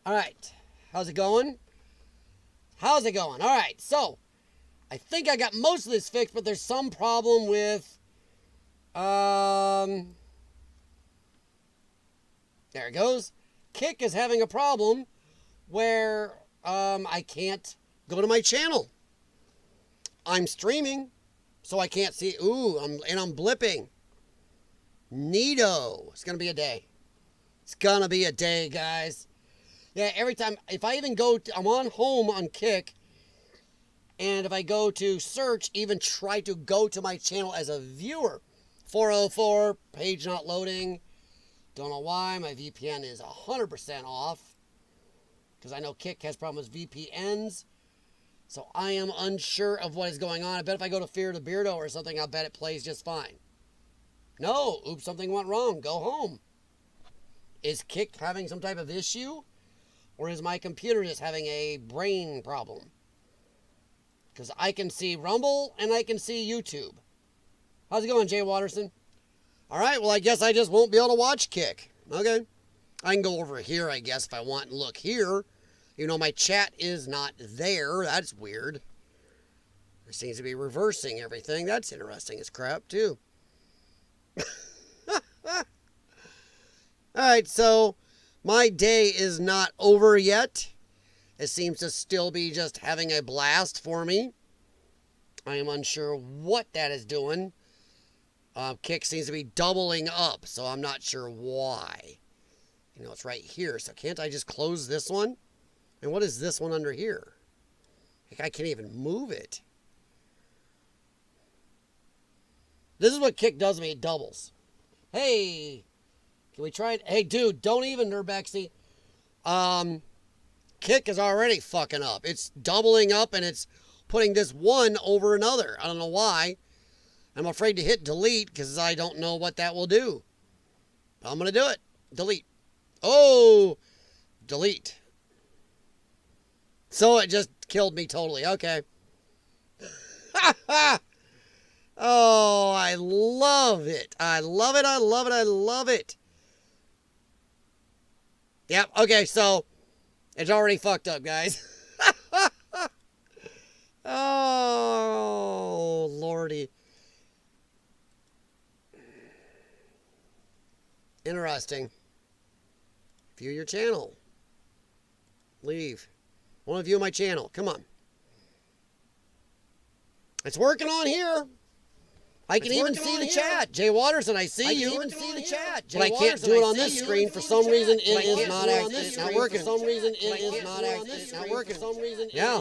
All right. How's it going? How's it going? All right. So, I think I got most of this fixed, but there's some problem with there it goes. Kick is having a problem where I can't go to my channel. I'm streaming, so I can't see. Ooh, I'm blipping. Neato. It's gonna be a day. It's gonna be a day, guys. Yeah, every time, if I even go, I'm on home on Kick, and if I go to search, even try to go to my channel as a viewer, 404, page not loading. Don't know why, my VPN is 100% off, because I know Kick has problems with VPNs, so I am unsure of what is going on. I bet if I go to Fear the Beardo or something, I'll bet it plays just fine. No, oops, something went wrong, go home. Is Kick having some type of issue? Or is my computer just having a brain problem? Because I can see Rumble and I can see YouTube. How's it going, Jay Watterson? All right, well, I guess I just won't be able to watch Kick. Okay. I can go over here, I guess, if I want and look here. You know, my chat is not there. That's weird. It seems to be reversing everything. That's interesting as crap, too. All right, so my day is not over yet. It seems to still be just having a blast for me. I am unsure what that is doing. Kick seems to be doubling up, so I'm not sure why. You know, it's right here, so can't I just close this one? And what is this one under here? Heck, I can't even move it. This is what Kick does to me, it doubles. Hey, can we try it? Hey, dude, don't even, Nurbexy. Kick is already fucking up. It's doubling up and it's putting this one over another. I don't know why. I'm afraid to hit delete because I don't know what that will do. I'm going to do it. Delete. Oh, delete. So it just killed me totally. Okay. Oh, I love it. I love it. I love it. I love it. Yep. Okay, so it's already fucked up, guys. Oh, Lordy. Interesting. View your channel. Leave. I want to view my channel. Come on. It's working on here. I can even see the chat. Jay Watterson, I see you. I can even see the chat. But I can't do it on this screen. For some reason, it is not active. It's not working. For some reason, it is not active. It's not working. For some reason, yeah.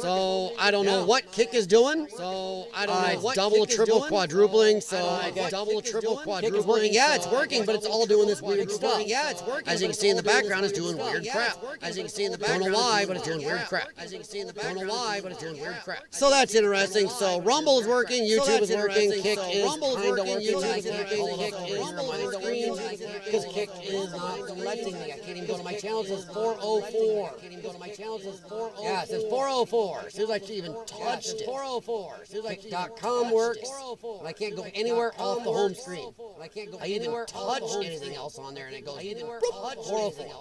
So I don't know what Kick is doing. So I don't know what double, triple, quadrupling. So I guess double, triple, quadrupling. Yeah, it's working, but it's all doing this weird stuff. Yeah, it's working. As you can see in the background, it's doing weird crap. As you can see in the background, don't know why, but it's doing weird crap. As you can see in the background, don't know why, but it's doing weird crap. So that's interesting. So Rumble is working. YouTube is working. Kick is kind of working. YouTube is working. Kick is my screen because Kick is not selecting me. I can't even go to my channel. It says 404. I can't even go to my channel. It says 404. Yeah, it says 404. As soon as I even touched it. 404. As soon as Kick.com works, and I can't go anywhere off the home screen. I can't go anywhere touch anything else on there, and it goes 404.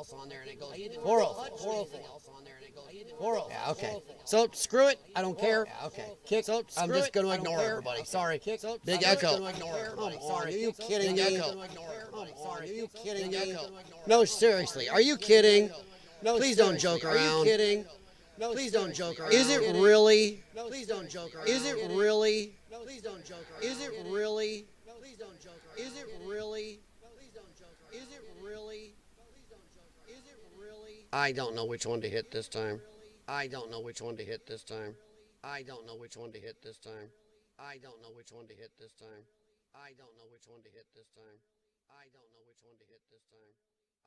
404. Yeah, okay. So screw it. I don't care. Yeah, okay. Kick. So I'm just going to ignore everybody. Sorry. Kick. Big echo. Are you kidding me? Are you kidding me? No, seriously. Are you kidding? No, please don't joke around. Are you kidding? No, please don't joke around. Is it really? No, please don't joke around. Is it really? No, please don't joke around. Is it really? No, please don't joke around. Is it really? No, please don't joke around. Is it really? No, please don't joke around. Is it really? I don't know which one to hit this time. I don't know which one to hit this time. I don't know which one to hit this time. I don't know which one to hit this time. I don't know which one to hit this time. I don't know which one to hit this time.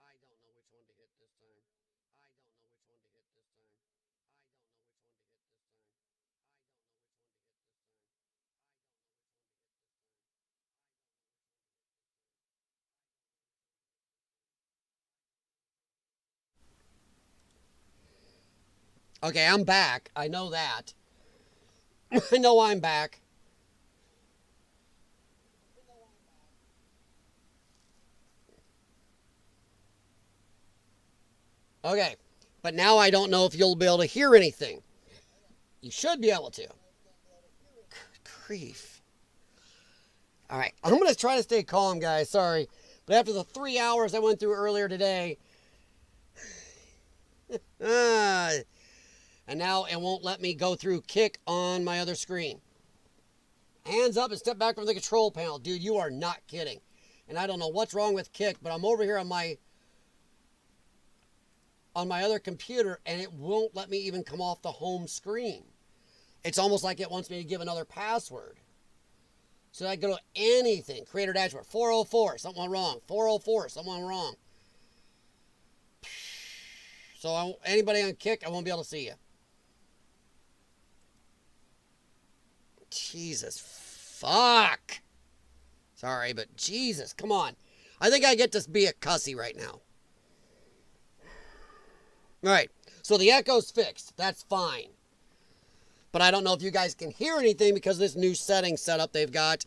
I don't know which one to hit this time. I don't know which one to hit this time. I don't know which one to hit this time. Okay, I'm back. I know that. I know I'm back. Okay, but now I don't know if you'll be able to hear anything. You should be able to. Good grief. All right, I'm going to try to stay calm, guys. Sorry. But after the 3 hours I went through earlier today, and now it won't let me go through Kick on my other screen. Hands up and step back from the control panel. Dude, you are not kidding. And I don't know what's wrong with Kick, but I'm over here on my other computer, and it won't let me even come off the home screen. It's almost like it wants me to give another password. So I go to anything, creator dashboard, 404, something went wrong, 404, something went wrong. So anybody on Kick, I won't be able to see you. Jesus, fuck. Sorry, but Jesus, come on. I think I get to be a cussy right now. All right, so the echo's fixed. That's fine. But I don't know if you guys can hear anything because of this new setting setup they've got.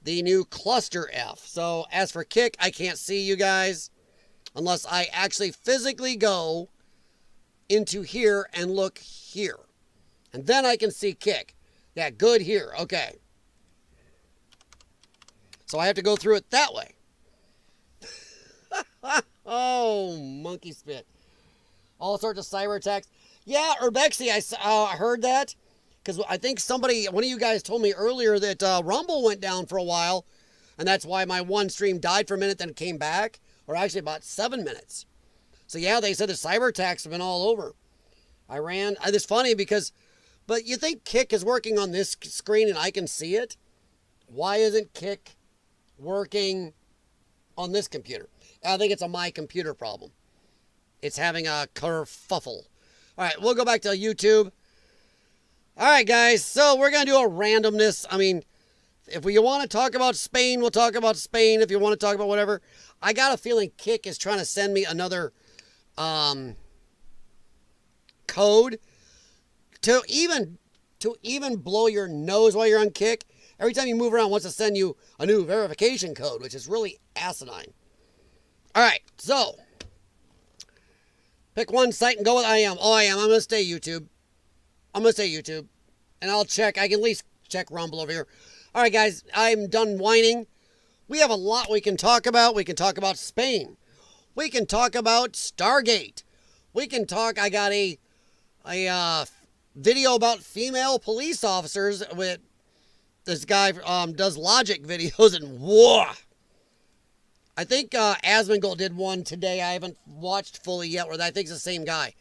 The new cluster F. So as for Kick, I can't see you guys unless I actually physically go into here and look here. And then I can see Kick. Yeah, good here. Okay. So I have to go through it that way. Oh, monkey spit. All sorts of cyber attacks. Yeah, Urbexy, I heard that. Because I think one of you guys told me earlier that Rumble went down for a while. And that's why my one stream died for a minute, then it came back. Or actually about 7 minutes. So yeah, they said the cyber attacks have been all over. It's funny because, but you think Kick is working on this screen and I can see it? Why isn't Kick working on this computer? I think it's a my computer problem. It's having a kerfuffle. All right, we'll go back to YouTube. All right, guys, so we're going to do a randomness. I mean, if you want to talk about Spain, we'll talk about Spain. If you want to talk about whatever. I got a feeling Kick is trying to send me another code to even blow your nose while you're on Kick. Every time you move around, it wants to send you a new verification code, which is really asinine. All right, so pick one site and go with IM. Oh, I am. I'm going to stay YouTube. And I'll check. I can at least check Rumble over here. All right, guys, I'm done whining. We have a lot we can talk about. We can talk about Spain. We can talk about Stargate. We can talk. I got a video about female police officers with this guy does logic videos, and whoa. I think Asmongold did one today. I haven't watched fully yet, where I think it's the same guy.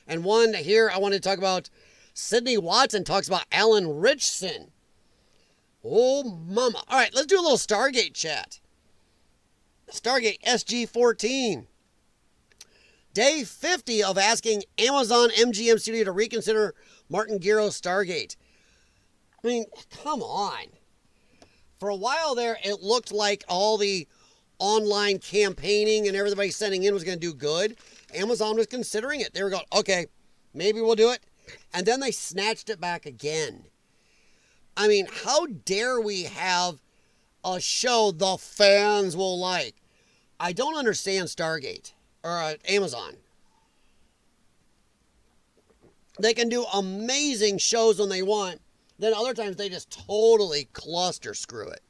And one here I wanted to talk about. Sydney Watson talks about Alan Richson. Oh, mama. All right, let's do a little Stargate chat. Stargate SG-14. Day 50 of asking Amazon MGM Studio to reconsider Martin Giro's Stargate. I mean, come on. For a while there, it looked like all the online campaigning and everybody sending in was going to do good. Amazon was considering it. They were going, okay, maybe we'll do it. And then they snatched it back again. I mean, how dare we have a show the fans will like? I don't understand Stargate or Amazon. They can do amazing shows when they want. Then other times they just totally cluster screw it.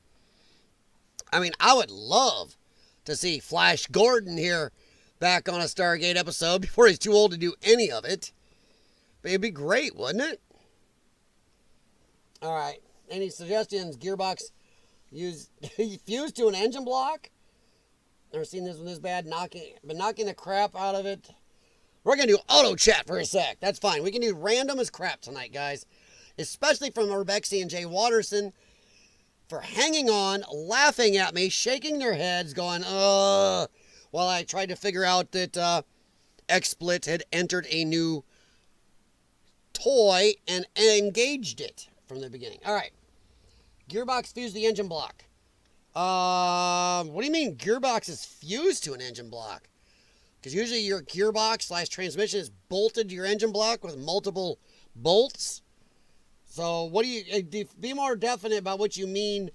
I mean, I would love to see Flash Gordon here back on a Stargate episode before he's too old to do any of it. But it'd be great, wouldn't it? All right. Any suggestions? Gearbox fused to an engine block? Never seen this one this bad. Been knocking the crap out of it. We're going to do auto chat for a sec. That's fine. We can do random as crap tonight, guys. Especially from Urbexy and Jay Watterson for hanging on, laughing at me, shaking their heads, going, while I tried to figure out that XSplit had entered a new toy and engaged it from the beginning. All right. Gearbox fused the engine block. What do you mean gearbox is fused to an engine block? Because usually your gearbox / transmission is bolted to your engine block with multiple bolts. So what do you, be more definite about what you mean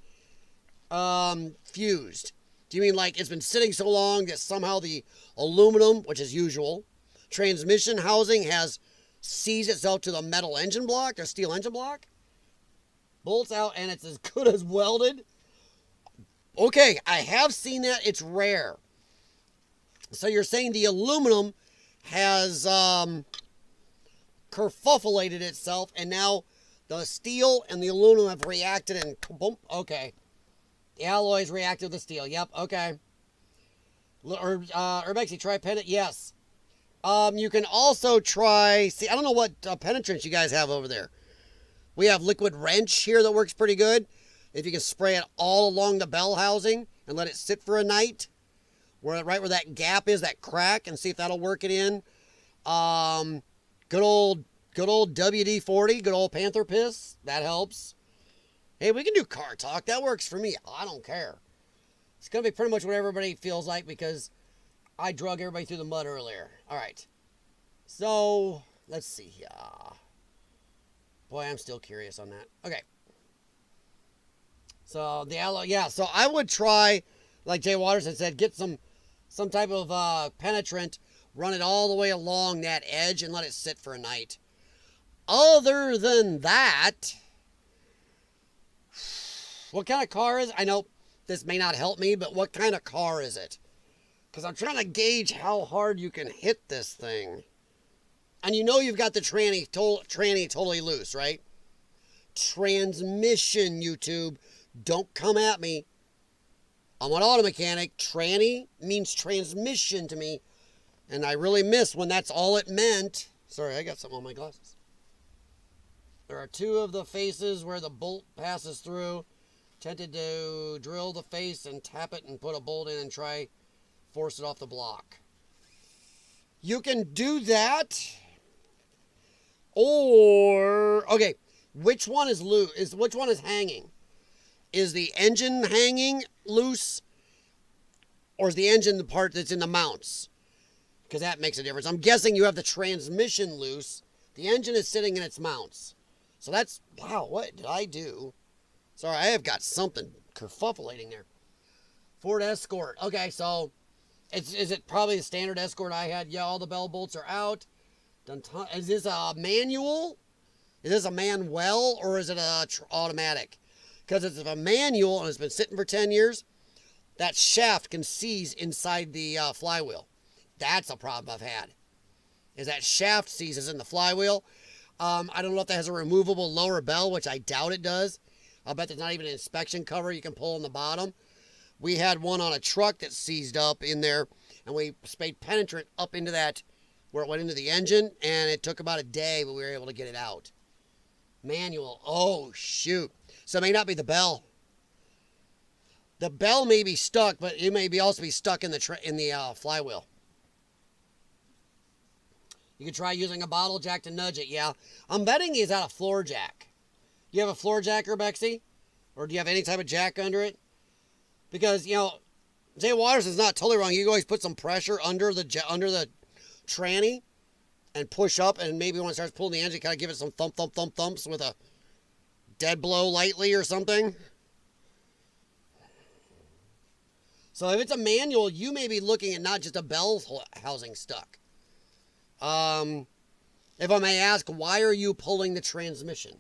fused. Do you mean like it's been sitting so long that somehow the aluminum, which is usual, transmission housing has seized itself to the metal engine block, the steel engine block? Bolts out and it's as good as welded? Okay, I have seen that. It's rare. So you're saying the aluminum has kerfuffulated itself, and now the steel and the aluminum have reacted and boom. Okay. The alloys reacted with the steel. Yep, okay. Urbex, you try penetrant? Yes. You can also try, see, I don't know what penetrants you guys have over there. We have liquid wrench here that works pretty good. If you can spray it all along the bell housing and let it sit for a night, right where that gap is, that crack, and see if that'll work it in. Good old WD-40, good old Panther piss, that helps. Hey, we can do car talk. That works for me. I don't care. It's going to be pretty much what everybody feels like because I drug everybody through the mud earlier. All right. So, let's see here. Boy, I'm still curious on that. Okay. So, the alloy, yeah. So, I would try, like Jay Waters had said, get some type of penetrant, run it all the way along that edge and let it sit for a night. Other than that, what kind of car is it? I know this may not help me, but what kind of car is it? Because I'm trying to gauge how hard you can hit this thing. And you know you've got the tranny totally loose, right? Transmission, YouTube. Don't come at me. I'm an auto mechanic. Tranny means transmission to me. And I really miss when that's all it meant. Sorry, I got something on my glasses. There are two of the faces where the bolt passes through. Tempted to drill the face and tap it and put a bolt in and try force it off the block. You can do that. Or, okay, which one is loose? Which one is hanging? Is the engine hanging loose? Or is the engine the part that's in the mounts? Because that makes a difference. I'm guessing you have the transmission loose. The engine is sitting in its mounts. So that's, wow, what did I do? Sorry, I have got something kerfuffulating there. Ford Escort. Okay, so is it probably the standard Escort I had? Yeah, all the bell bolts are out. Is this a manual? Is this a manual or is it a automatic? Because if it's a manual and it's been sitting for 10 years, that shaft can seize inside the flywheel. That's a problem I've had. Is that shaft seizes in the flywheel. I don't know if that has a removable lower bell, which I doubt it does. I'll bet there's not even an inspection cover you can pull on the bottom. We had one on a truck that seized up in there, and we sprayed penetrant up into that, where it went into the engine, and it took about a day, but we were able to get it out. Manual. Oh, shoot. So it may not be the bell. The bell may be stuck, but it may also be stuck in the flywheel. You can try using a bottle jack to nudge it, yeah. I'm betting he's out of floor jack. Do you have a floor jack, Bexy? Or do you have any type of jack under it? Because, you know, Jay Waters is not totally wrong. You can always put some pressure under the tranny and push up, and maybe when it starts pulling the engine, kind of give it some thumps with a dead blow lightly or something. So if it's a manual, you may be looking at not just a bell housing stuck. If I may ask, why are you pulling the transmission?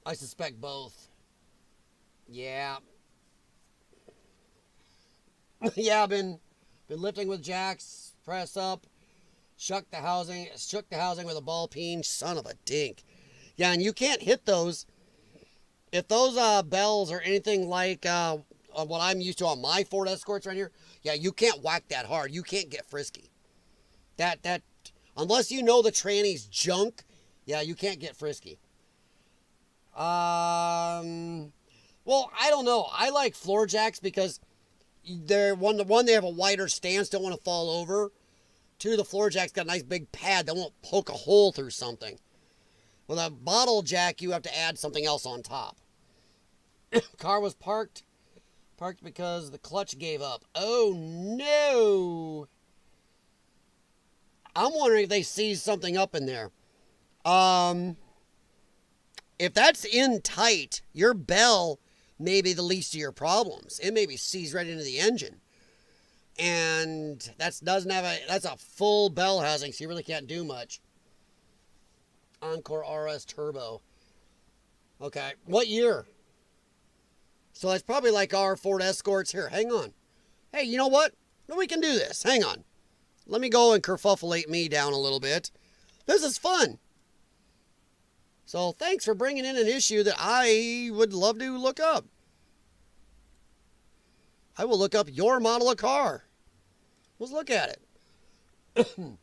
I suspect both. Yeah. Yeah, I've been lifting with jacks, press up, shook the housing with a ball peen, son of a dink. Yeah, and you can't hit those. If those bells are anything like what I'm used to on my Ford Escorts right here, yeah, you can't whack that hard. You can't get frisky. That unless you know the tranny's junk, yeah, you can't get frisky. Well, I don't know. I like floor jacks because they're one, they have a wider stance, don't want to fall over. Two, the floor jack's got a nice big pad that won't poke a hole through something. With a bottle jack, you have to add something else on top. Car was parked because the clutch gave up. Oh no! I'm wondering if they seized something up in there. If that's in tight, your bell may be the least of your problems. It may be seized right into the engine. And that's a full bell housing, so you really can't do much. Encore RS Turbo. Okay, what year? So that's probably like our Ford Escorts. Here, hang on. Hey, you know what? We can do this. Hang on. Let me go and kerfuffleate me down a little bit. This is fun. So thanks for bringing in an issue that I would love to look up. I will look up your model of car. Let's look at it.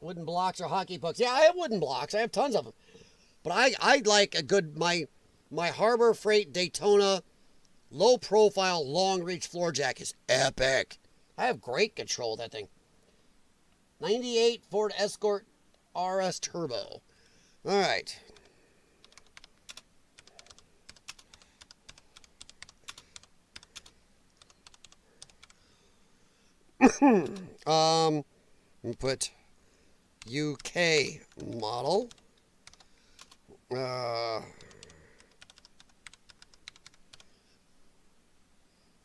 Wooden blocks or hockey pucks. Yeah, I have wooden blocks. I have tons of them. But I like a good, my Harbor Freight Daytona low profile long reach floor jack is epic. I have great control of that thing. 98 Ford Escort RS Turbo. All right. We put UK model.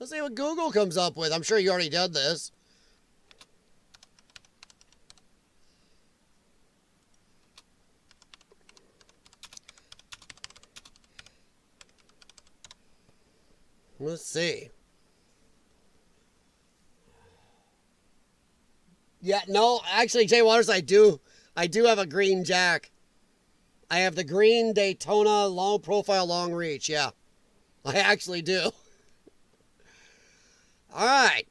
Let's see what Google comes up with. I'm sure you already did this. Let's see. Yeah, no, actually, Jay Waters, I do have a green jack. I have the green Daytona low profile long reach. Yeah, I actually do. All right.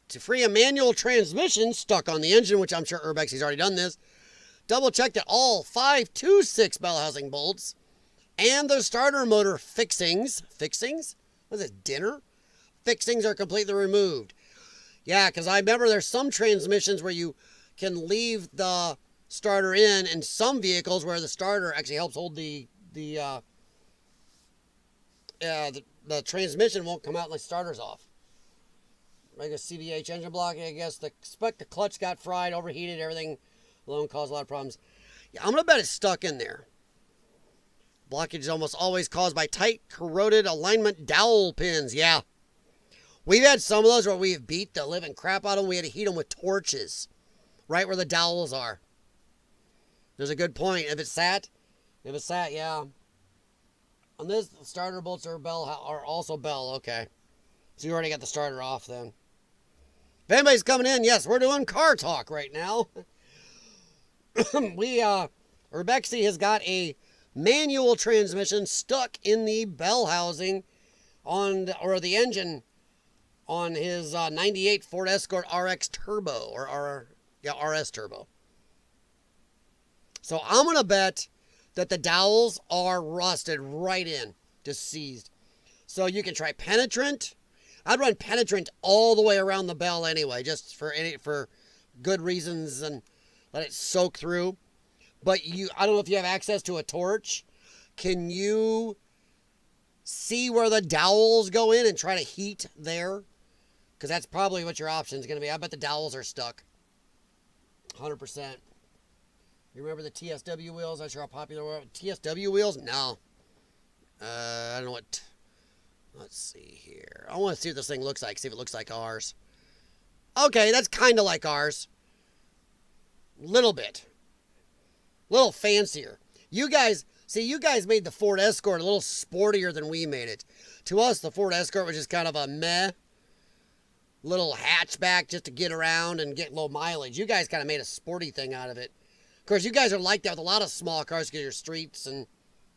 To free a manual transmission stuck on the engine, which I'm sure Urbex has already done this, double check that all 526 bell housing bolts and the starter motor fixings, what is it, dinner? Fixings are completely removed. Yeah, because I remember there's some transmissions where you can leave the starter in some vehicles where the starter actually helps hold the transmission won't come out unless the starter's off. Like a CVH engine block, I guess. The clutch got fried, overheated, everything alone caused a lot of problems. Yeah, I'm going to bet it's stuck in there. Blockage is almost always caused by tight, corroded alignment dowel pins. Yeah. We've had some of those where we've beat the living crap out of them. We had to heat them with torches right where the dowels are. There's a good point. If it's sat, yeah. On this, the starter bolts are also bell. Okay. So you already got the starter off then. If anybody's coming in, yes, we're doing car talk right now. Urbexy has got a manual transmission stuck in the bell housing or the engine on his 98 Ford Escort RX Turbo RS Turbo. So I'm going to bet that the dowels are rusted right in, just seized. So you can try penetrant. I'd run penetrant all the way around the bell anyway, just for good reasons and let it soak through. But I don't know if you have access to a torch. Can you see where the dowels go in and try to heat there? Because that's probably what your option is going to be. I bet the dowels are stuck. 100%. You remember the TSW wheels? I'm not sure how popular they were. TSW wheels? No. I don't know what... Let's see here. I want to see what this thing looks like. See if it looks like ours. Okay, that's kind of like ours. Little bit. Little fancier. You guys made the Ford Escort a little sportier than we made it. To us, the Ford Escort was just kind of a meh little hatchback just to get around and get low mileage. You guys kind of made a sporty thing out of it. Of course, you guys are like that with a lot of small cars because your streets and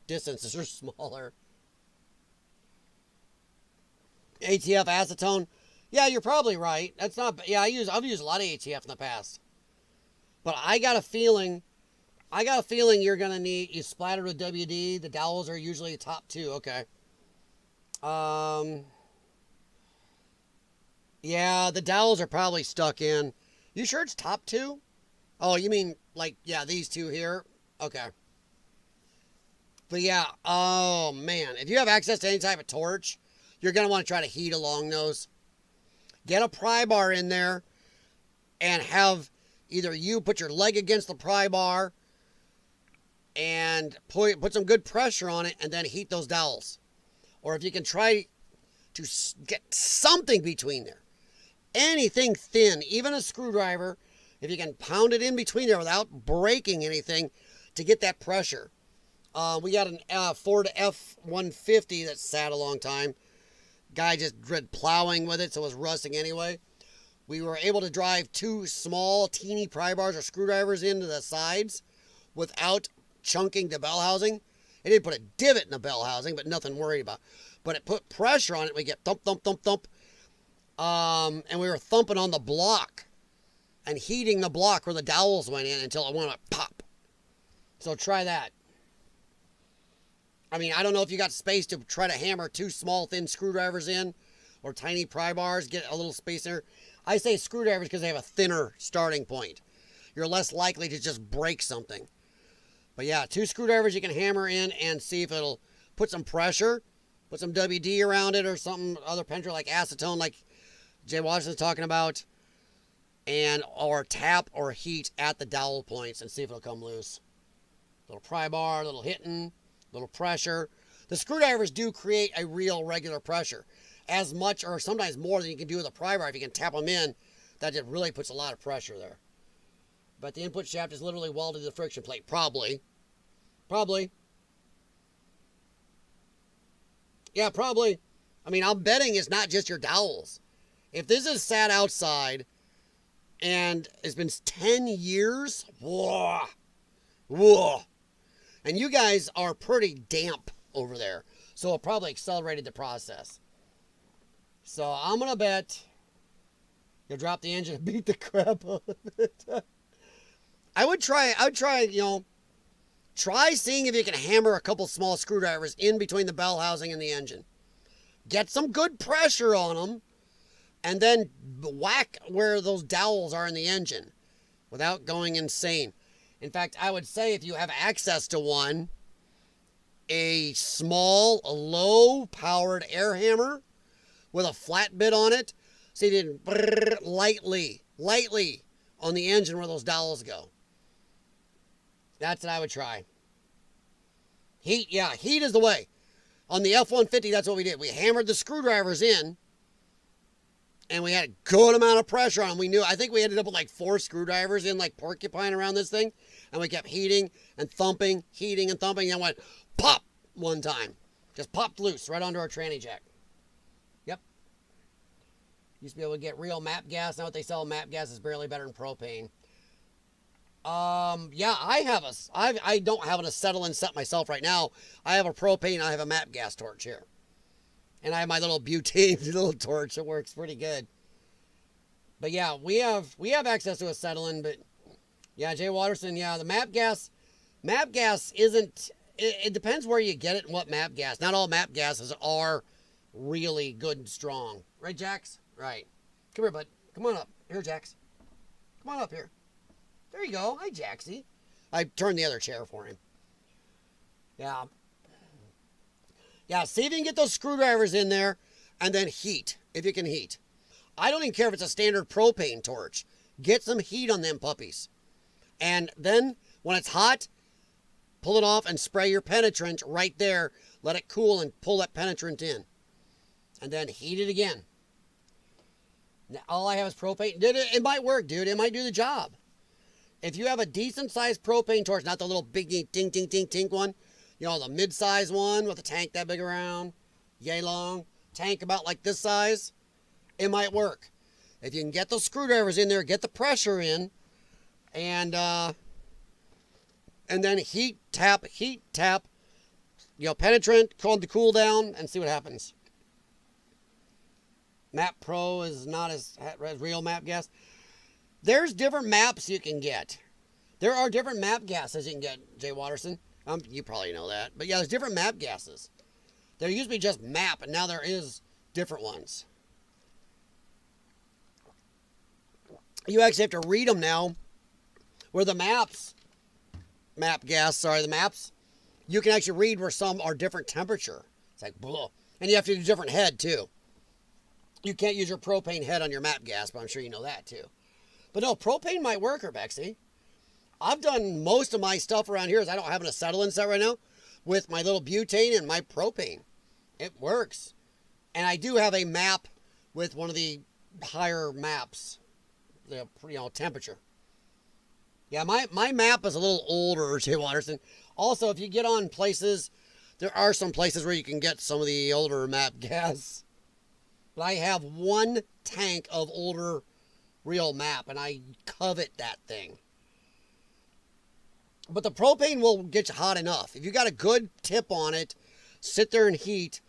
distances are smaller. ATF acetone. Yeah, you're probably right. That's not... Yeah, I've used a lot of ATF in the past. But I got a feeling you're going to need... You splattered with WD. The dowels are usually the top two. Okay. Yeah, the dowels are probably stuck in. You sure it's top two? Oh, you mean like, yeah, these two here? Okay. But yeah, oh man. If you have access to any type of torch, you're going to want to try to heat along those. Get a pry bar in there and have either you put your leg against the pry bar and put some good pressure on it, and then heat those dowels. Or if you can try to get something between there, anything thin, even a screwdriver, if you can pound it in between there without breaking anything to get that pressure. We got a Ford F-150 that sat a long time. Guy just dread plowing with it, so it was rusting anyway. We were able to drive 2 small, teeny pry bars or screwdrivers into the sides without chunking the bell housing. It didn't put a divot in the bell housing, but nothing worried about. But it put pressure on it. We get thump, thump, thump, thump. And we were thumping on the block and heating the block where the dowels went in until it went up pop. So try that. I mean, I don't know if you got space to try to hammer 2 small, thin screwdrivers in or tiny pry bars, get a little space there. I say screwdrivers because they have a thinner starting point. You're less likely to just break something. But yeah, 2 screwdrivers you can hammer in and see if it'll put some pressure, put some WD around it or something, other penetrator like acetone like Jay Washington's talking about, or tap or heat at the dowel points and see if it'll come loose. Little pry bar, little hitting, little pressure. The screwdrivers do create a real regular pressure, as much or sometimes more than you can do with a pry bar. If you can tap them in, that just really puts a lot of pressure there. But the input shaft is literally welded to the friction plate. Probably. Yeah, probably. I mean, I'm betting it's not just your dowels. If this is sat outside and it's been 10 years, whoa, and you guys are pretty damp over there, so it probably accelerated the process. So I'm going to bet you'll drop the engine and beat the crap out of it. I would try, try seeing if you can hammer a couple small screwdrivers in between the bell housing and the engine. Get some good pressure on them, and then whack where those dowels are in the engine without going insane. In fact, I would say if you have access to one, a small, low-powered air hammer with a flat bit on it, so you did lightly on the engine where those dowels go. That's what I would try. Heat is the way. On the F-150, that's what we did. We hammered the screwdrivers in, and we had a good amount of pressure on them. I think we ended up with like 4 screwdrivers in, like porcupine around this thing, and we kept heating and thumping, and went pop one time. Just popped loose right onto our tranny jack. Yep. Used to be able to get real MAP gas. Now what they sell MAP gas is barely better than propane. Yeah, I don't have an acetylene set myself right now. I have a propane, I have a MAP gas torch here. And I have my little butane little torch that works pretty good. But yeah, we have access to acetylene, but yeah, Jay Watterson, yeah, the MAP gas isn't, it depends where you get it and what MAP gas. Not all MAP gases are really good and strong. Right, Jax? Right. Come here, bud. Come on up. Here, Jax. Come on up here. There you go. Hi, Jaxie. I turned the other chair for him. Yeah. Yeah, see if you can get those screwdrivers in there and then heat, if you can heat. I don't even care if it's a standard propane torch. Get some heat on them puppies. And then, when it's hot, pull it off and spray your penetrant right there. Let it cool and pull that penetrant in. And then heat it again. Now, all I have is propane. It might work, dude. It might do the job. If you have a decent-sized propane torch, not the little big ding, ding, ding, tink one, the mid-size one with a tank that big around, yay long, tank about like this size, it might work. If you can get those screwdrivers in there, get the pressure in, and then heat, tap, penetrant, called to cool down, and see what happens. MAP Pro is not as real MAP gas. There's different maps you can get. There are different MAP gases you can get, Jay Watterson. You probably know that. But yeah, there's different MAP gases. There used to be just MAP, and now there is different ones. You actually have to read them now. Where the maps, you can actually read where some are different temperature. It's like, blah. And you have to do a different head, too. You can't use your propane head on your MAP gas, but I'm sure you know that, too. But no, propane might work, Bexy. I've done most of my stuff around here, as I don't have an acetylene set right now, with my little butane and my propane. It works. And I do have a map with one of the higher maps, the temperature. Yeah, my map is a little older, Jay Watterson. Also, if you get on places, there are some places where you can get some of the older map gas. But I have one tank of older real map, and I covet that thing. But the propane will get you hot enough. If you got a good tip on it, sit there and heat.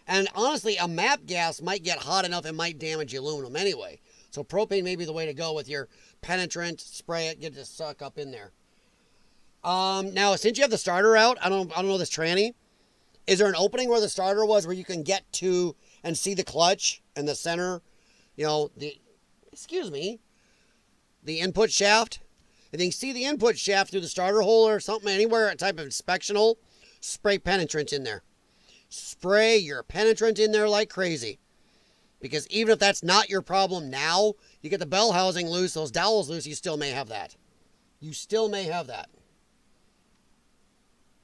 And honestly, a map gas might get hot enough and might damage the aluminum anyway. So propane may be the way to go with your penetrant. Spray it, get it to suck up in there. Now, since you have the starter out, I don't know this tranny. Is there an opening where the starter was where you can get to and see the clutch and the center, the input shaft? If you can see the input shaft through the starter hole or something, anywhere, a type of inspection hole, spray penetrant in there. Spray your penetrant in there like crazy. Because even if that's not your problem now, you get the bell housing loose, those dowels loose, you still may have that. You still may have that.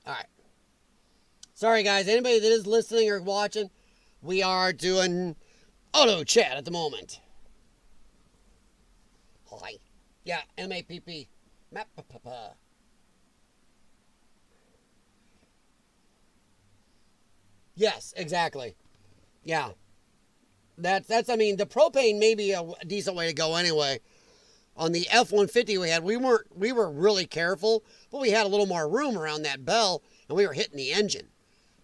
All right. Sorry, guys. Anybody that is listening or watching, we are doing auto chat at the moment. Hi. Yeah, MAPP. Map. Yes, exactly. Yeah. The propane may be a decent way to go anyway. On the F-150 we were really careful, but we had a little more room around that bell, and we were hitting the engine.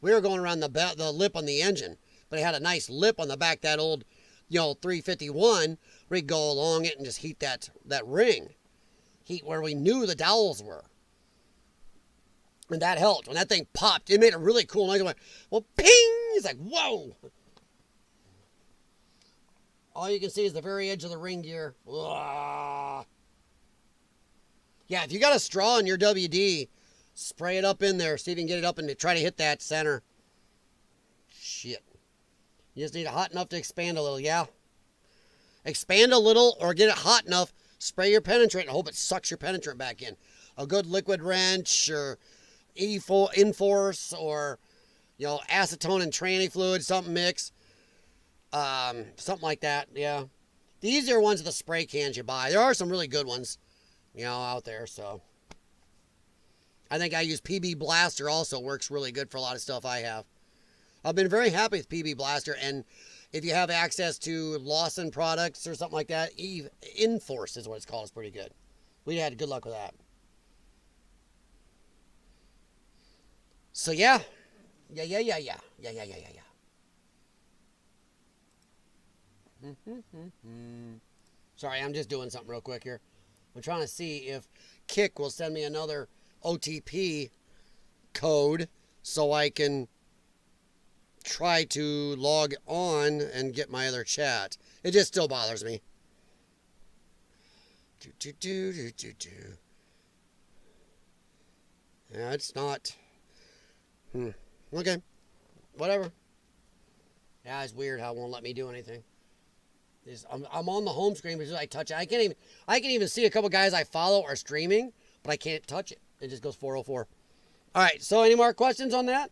We were going around the lip on the engine, but it had a nice lip on the back, that old, 351, where you go along it and just heat that ring. Heat where we knew the dowels were. And that helped. When that thing popped, it made a really cool noise. It went, well, ping! It's like, whoa! All you can see is the very edge of the ring gear. Ugh. Yeah, if you got a straw in your WD, spray it up in there. See if you can get it up and try to hit that center. Shit. You just need it hot enough to expand a little, yeah? Expand a little or get it hot enough. Spray your penetrant and hope it sucks your penetrant back in. A good liquid wrench or Enforce or, acetone and tranny fluid, something mix. Something like that, yeah. The easier ones are the spray cans you buy. There are some really good ones, out there, so. I think I use PB Blaster also works really good for a lot of stuff I have. I've been very happy with PB Blaster, and if you have access to Lawson products or something like that, Enforce is what it's called. It's pretty good. We had good luck with that. So, yeah. Yeah. Sorry, I'm just doing something real quick here. I'm trying to see if Kik will send me another OTP code so I can try to log on and get my other chat. It just still bothers me. Yeah, it's not. Okay. Whatever. Yeah, it's weird how it won't let me do anything. I'm on the home screen because I touch it. I can even see a couple guys I follow are streaming, but I can't touch it. It just goes 404. All right, so any more questions on that?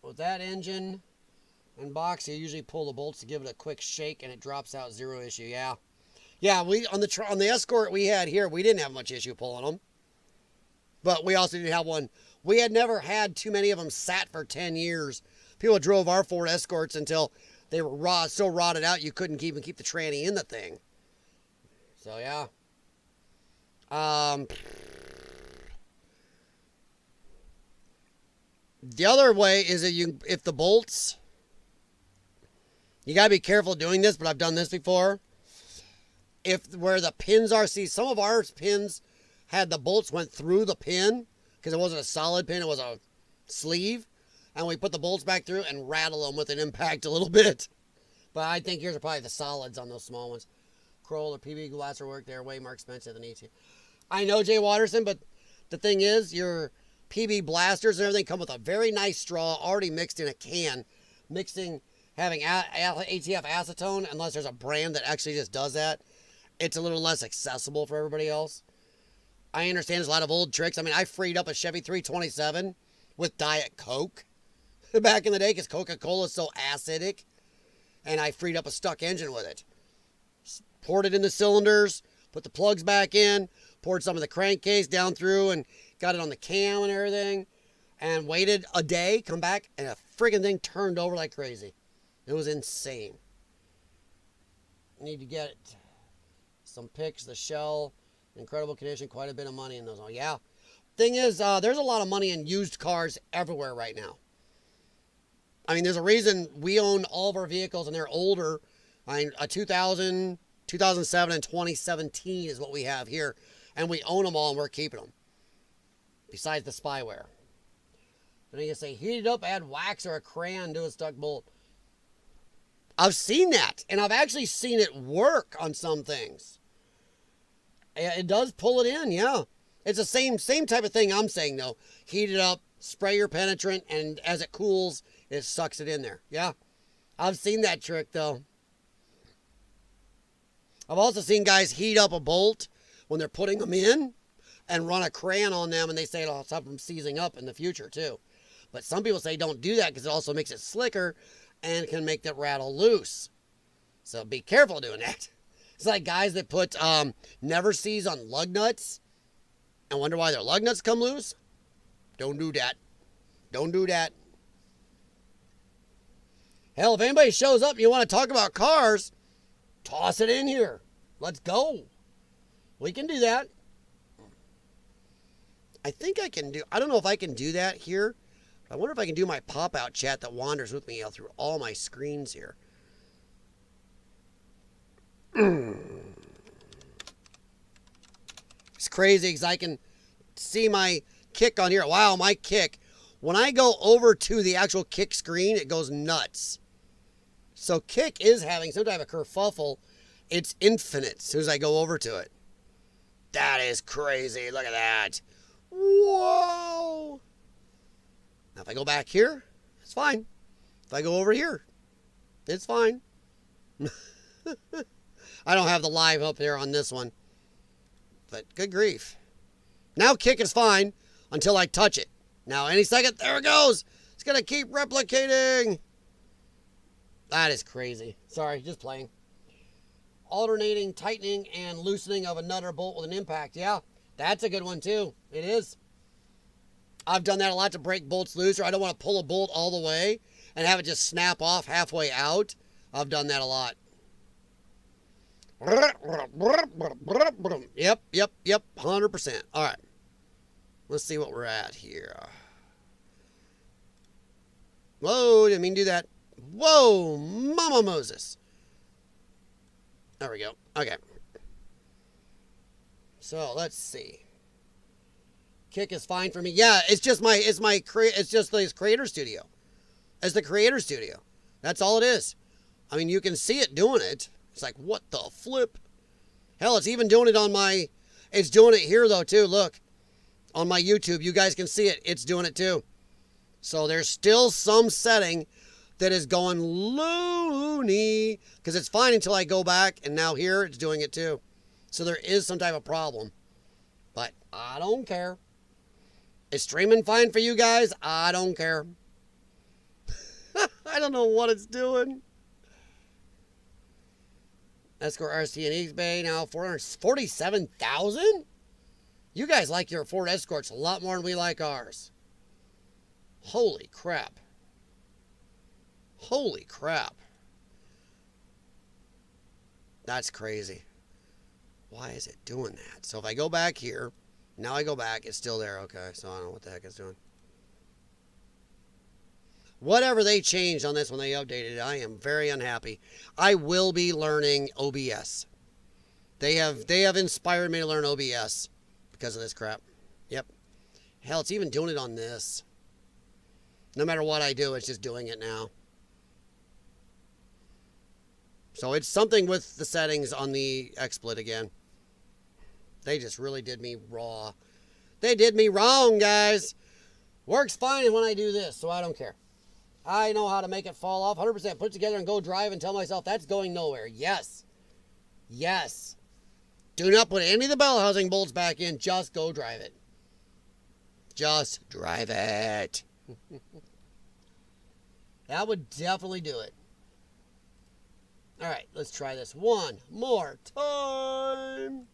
With that engine and box, you usually pull the bolts to give it a quick shake and it drops out, zero issue. Yeah. Yeah, we on the Escort we had here, we didn't have much issue pulling them. But we also didn't have one. We had never had too many of them sat for 10 years. People drove our Ford Escorts until they were so rotted out you couldn't even keep the tranny in the thing. So, yeah. The other way is that if the bolts, you got to be careful doing this, but I've done this before. Where the pins are, see, some of our pins had the bolts went through the pin because it wasn't a solid pin, it was a sleeve. And we put the bolts back through and rattle them with an impact a little bit. But I think yours are probably the solids on those small ones. Kroll or PB Glass work, they're way more expensive than ET. I know, Jay Watterson, but the thing is, your PB blasters and everything come with a very nice straw already mixed in a can. Having ATF acetone, unless there's a brand that actually just does that. it's a little less accessible for everybody else. I understand there's a lot of old tricks. I mean, I freed up a Chevy 327 with Diet Coke back in the day because Coca-Cola is so acidic. And I freed up a stuck engine with it. Poured it in the cylinders, put the plugs back in, poured some of the crankcase down through and got it on the cam and everything. And waited a day, come back, and a friggin' thing turned over like crazy. It was insane. Need to get some pics, the shell, incredible condition, quite a bit of money in those. Oh, yeah. Thing is, there's a lot of money in used cars everywhere right now. I mean, there's a reason we own all of our vehicles and they're older. I mean, a 2000, 2007, and 2017 is what we have here. And we own them all and we're keeping them. Besides the spyware. Then you say, heat it up, add wax or a crayon to a stuck bolt. I've seen that. And I've actually seen it work on some things. It does pull it in, yeah. It's the same type of thing I'm saying, though. Heat it up, spray your penetrant, and as it cools, it sucks it in there. Yeah. I've seen that trick, though. I've also seen guys heat up a bolt when they're putting them in and run a crayon on them, and they say it'll stop them seizing up in the future, too. But some people say don't do that because it also makes it slicker and can make that rattle loose. So be careful doing that. It's like guys that put never seize on lug nuts and wonder why their lug nuts come loose. Don't do that. Don't do that. Hell, if anybody shows up and you want to talk about cars, toss it in here. Let's go. We can do that. I think I can do, I don't know if I can do that here. I wonder if I can do my pop-out chat that wanders with me through all my screens here. It's crazy because I can see my kick on here. Wow, my kick. When I go over to the actual kick screen, it goes nuts. So kick is having some type of kerfuffle. It's infinite as soon as I go over to it. That is crazy. Look at that. Whoa. Now if I go back here, it's fine. If I go over here, it's fine. I don't have the live up there on this one. But good grief. Now kick is fine until I touch it. Now any second, there it goes. It's going to keep replicating. That is crazy. Sorry, just playing. Alternating, tightening, and loosening of a nut or bolt with an impact. Yeah, that's a good one too. It is. I've done that a lot to break bolts loose, or I don't want to pull a bolt all the way and have it just snap off halfway out. I've done that a lot. Yep, 100%. All right. Let's see what we're at here. Whoa, didn't mean to do that. Whoa, Mama Moses. There we go. Okay. So let's see. Kick is fine for me. Yeah, it's just this creator studio. It's the creator studio. That's all it is. I mean, you can see it doing it. It's like, what the flip? Hell, it's even doing it on my, it's doing it here though too. Look, on my YouTube, you guys can see it. It's doing it too. So there's still some setting that is going loony because it's fine until I go back, and now here it's doing it too. So there is some type of problem, but I don't care. Is streaming fine for you guys? I don't care. I don't know what it's doing. Escort RC and eBay now 447,000. You guys like your Ford Escorts a lot more than we like ours. Holy crap. Holy crap. That's crazy. Why is it doing that? So if I go back here, now I go back, it's still there. Okay, so I don't know what the heck it's doing. Whatever they changed on this when they updated it, I am very unhappy. I will be learning OBS. They have inspired me to learn OBS because of this crap. Yep. Hell, it's even doing it on this. No matter what I do, it's just doing it now. So it's something with the settings on the XSplit again. They just really did me raw. They did me wrong, guys. Works fine when I do this, so I don't care. I know how to make it fall off. 100% put it together and go drive and tell myself that's going nowhere. Yes. Yes. Do not put any of the bell housing bolts back in. Just go drive it. Just drive it. That would definitely do it. All right, let's try this one more time.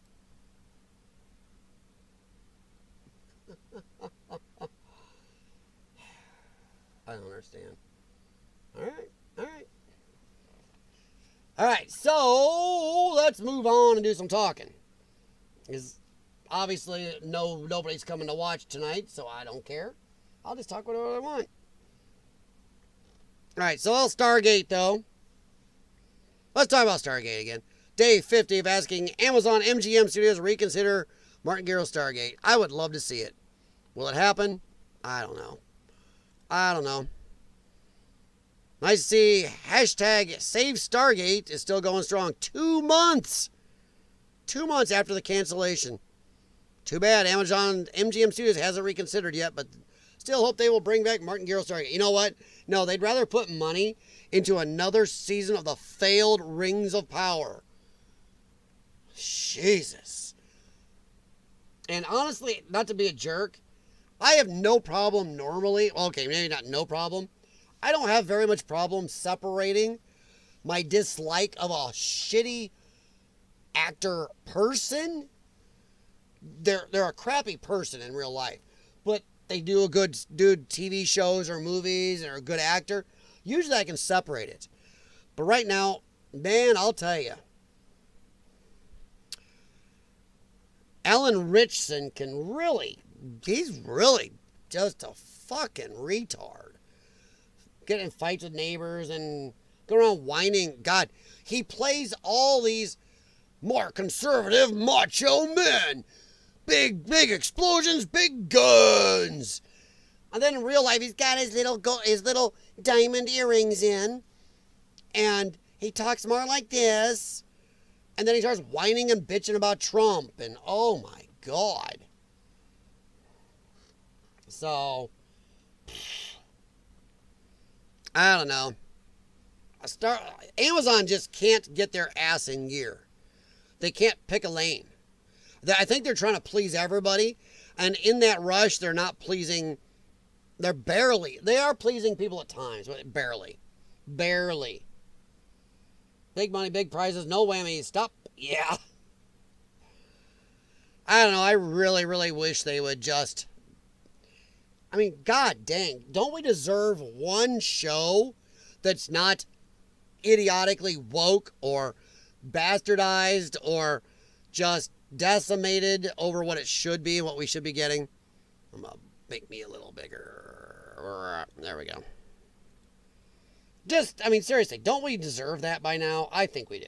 I don't understand. All right, all right. All right, so let's move on and do some talking. Because obviously nobody's coming to watch tonight, so I don't care. I'll just talk whatever I want. All right, so Stargate, though. Let's talk about Stargate again. Day 50 of asking Amazon MGM Studios to reconsider Martin Garrill's Stargate. I would love to see it. Will it happen? I don't know. I don't know. Nice to see hashtag Save Stargate is still going strong. 2 months. 2 months after the cancellation. Too bad Amazon MGM Studios hasn't reconsidered yet, but still hope they will bring back Martin Garrill's Stargate. You know what? No, they'd rather put money into another season of the failed Rings of Power. Jesus. And honestly, not to be a jerk, I have no problem normally. Okay, maybe not no problem. I don't have very much problem separating my dislike of a shitty actor person. They're a crappy person in real life, but they do TV shows or movies and are a good actor. Usually I can separate it. But right now, man, I'll tell you. Alan Ritchson he's really just a fucking retard. Getting in fights with neighbors and go around whining. God, he plays all these more conservative macho men. Big explosions, big guns. And then in real life, he's got his little diamond earrings in. And he talks more like this. And then he starts whining and bitching about Trump. And oh my God. So, I don't know. Amazon just can't get their ass in gear. They can't pick a lane. I think they're trying to please everybody. And in that rush, they're not pleasing. They are pleasing people at times, but barely. Barely. Big money, big prizes, no whammies. Stop. Yeah. I don't know. I really, really wish they would just. I mean, god dang. Don't we deserve one show that's not idiotically woke or bastardized or just decimated over what it should be and what we should be getting? I'm going to make me a little bigger. There we go. Seriously, don't we deserve that by now? I think we do.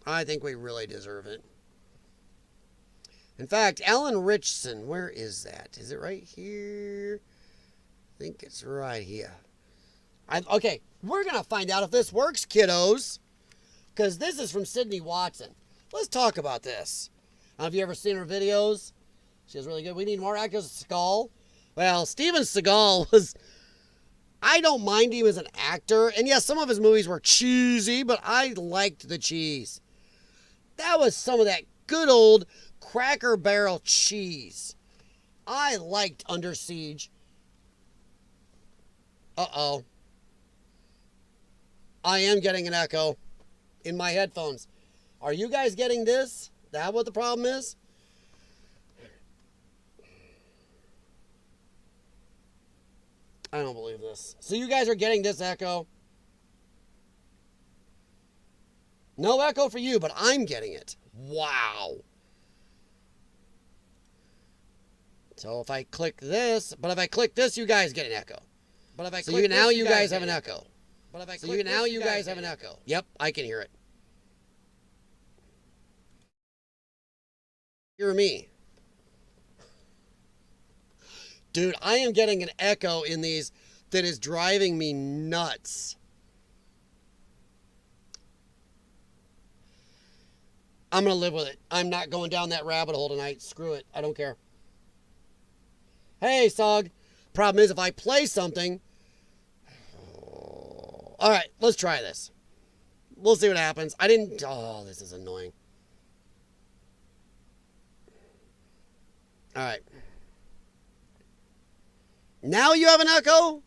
I think we really deserve it. In fact, Alan Ritchson, where is that? Is it right here? I think it's right here. Okay, we're going to find out if this works, kiddos. Because this is from Sydney Watson. Let's talk about this. Have you ever seen her videos? She was really good. We need more actors. Seagal. Well, Steven Seagal was... I don't mind him as an actor. And yes, some of his movies were cheesy, but I liked the cheese. That was some of that good old Cracker Barrel cheese. I liked Under Siege. Uh-oh. I am getting an echo in my headphones. Are you guys getting this? Is that what the problem is? I don't believe this. So you guys are getting this echo? No echo for you, but I'm getting it. Wow. So if I click this, you guys get an echo. But if I click this, now you guys have an echo. But if I click now you guys have an echo. Yep, I can hear it. Hear me. Dude, I am getting an echo in these that is driving me nuts. I'm going to live with it. I'm not going down that rabbit hole tonight. Screw it. I don't care. Hey, Sog. Problem is, if I play something... All right, let's try this. We'll see what happens. Oh, this is annoying. All right. Now you have an echo?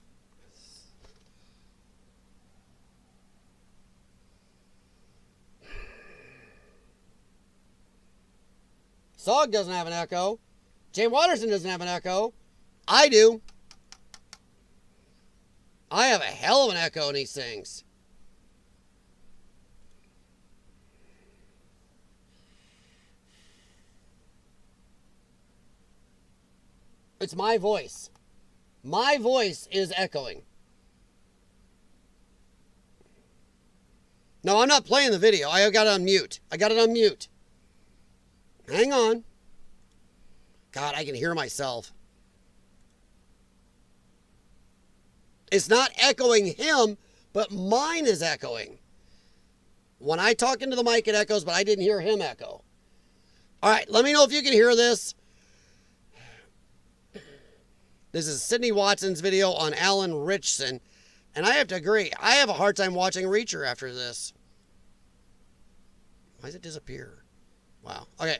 Sog doesn't have an echo. Jay Watterson doesn't have an echo. I do. I have a hell of an echo in these things. It's my voice. My voice is echoing. No, I'm not playing the video. I got it on mute. I got it on mute. Hang on. God, I can hear myself. It's not echoing him, but mine is echoing. When I talk into the mic, it echoes, but I didn't hear him echo. All right, let me know if you can hear this. This is Sydney Watson's video on Alan Richson, and I have to agree, I have a hard time watching Reacher after this. Why does it disappear? Wow. Okay.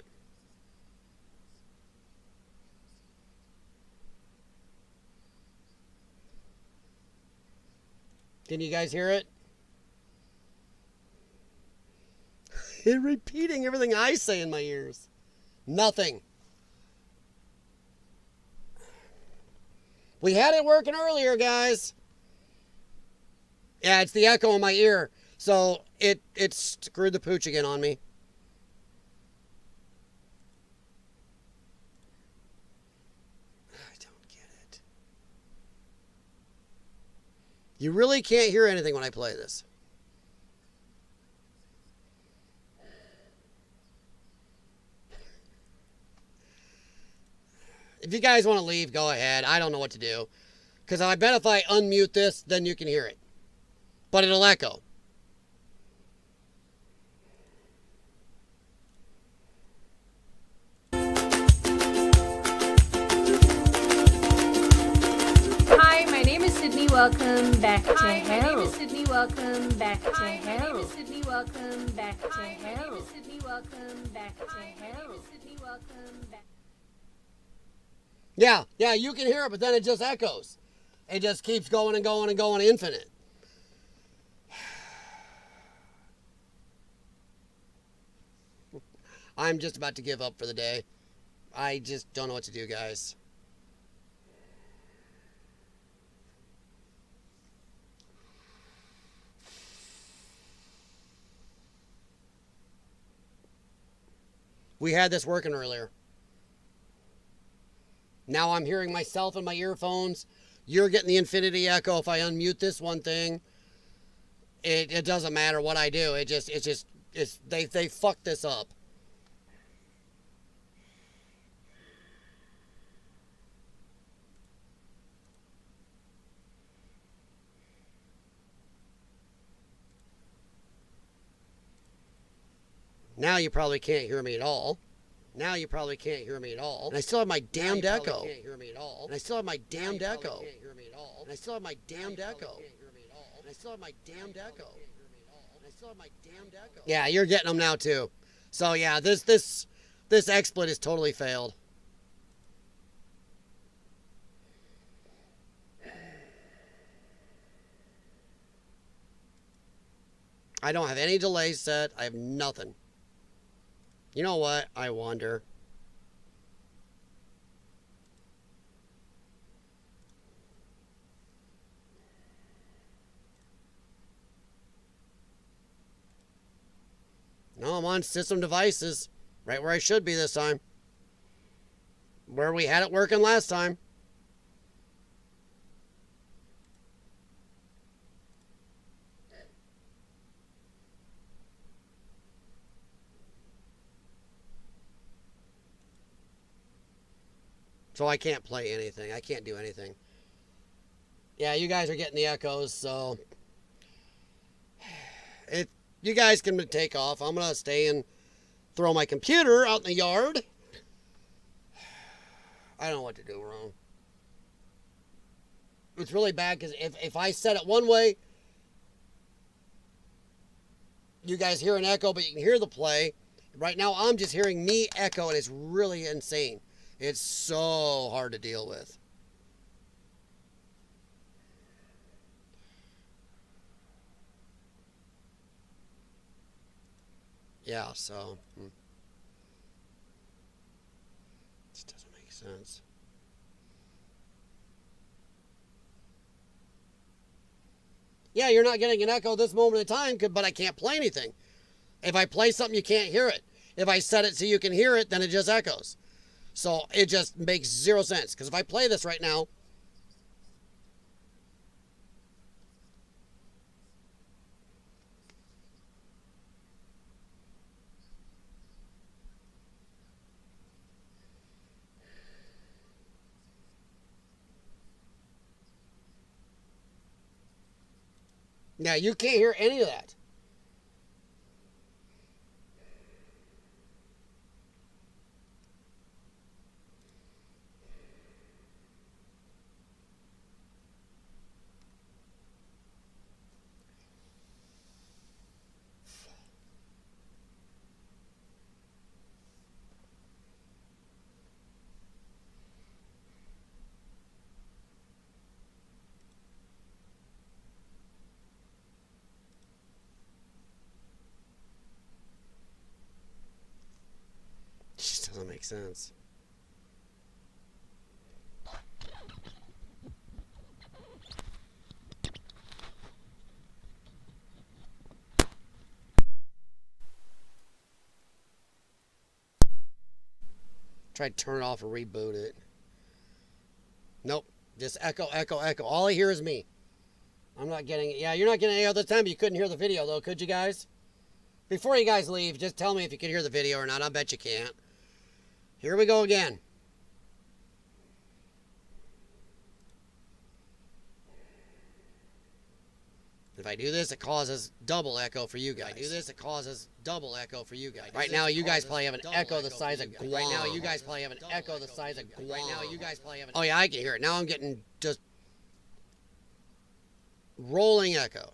Can you guys hear it? It's repeating everything I say in my ears. Nothing. We had it working earlier, guys. Yeah, it's the echo in my ear. So it screwed the pooch again on me. I don't get it. You really can't hear anything when I play this. If you guys want to leave, go ahead. I don't know what to do. Because I bet if I unmute this, then you can hear it. But it'll echo. Hi, my name is Sydney. Welcome back to hell. My name is Sydney. Welcome back to hell. My name is Sydney. Welcome back to hell. My name is Sydney. Welcome back to hell. My name is Sydney. Welcome back. Yeah, you can hear it, but then it just echoes. It just keeps going and going and going infinite. I'm just about to give up for the day. I just don't know what to do, guys. We had this working earlier. Now I'm hearing myself in my earphones. You're getting the infinity echo if I unmute this one thing. It doesn't matter what I do. They fucked this up. Now you probably can't hear me at all. Now you probably can't hear me at all. And I still have my damned echo. And I still have my damned echo. And I still have my damned echo. And I still have my damned echo. And I still have my damned echo. Yeah, you're getting them now too. So yeah, this XSplit is totally failed. I don't have any delay set. I have nothing. You know what? I wonder. No, I'm on system devices. Right where I should be this time. Where we had it working last time. So I can't play anything. I can't do anything. Yeah, you guys are getting the echoes, so you guys can take off. I'm going to stay and throw my computer out in the yard. I don't know what to do wrong. It's really bad because if I set it one way, you guys hear an echo, but you can hear the play. Right now, I'm just hearing me echo, and it's really insane. It's so hard to deal with. Yeah, so this doesn't make sense. Yeah, you're not getting an echo this moment in time, but I can't play anything. If I play something, you can't hear it. If I set it so you can hear it, then it just echoes. So it just makes zero sense. Because if I play this right now, yeah, you can't hear any of that. It just doesn't make sense. Try to turn it off or reboot it. Nope. Just echo, echo, echo. All I hear is me. I'm not getting it. Yeah, you're not getting any other time. You couldn't hear the video, though, could you guys? Before you guys leave, just tell me if you can hear the video or not. I bet you can't. Here we go again. If I do this, it causes double echo for you guys. If I do this, it causes double echo for you guys. Right now, you guys probably have an echo the size of Guam. Right now, you guys probably have an echo the size of Guam. Right now, you guys probably have an... Oh, yeah, I can hear it. Now I'm getting just rolling echo.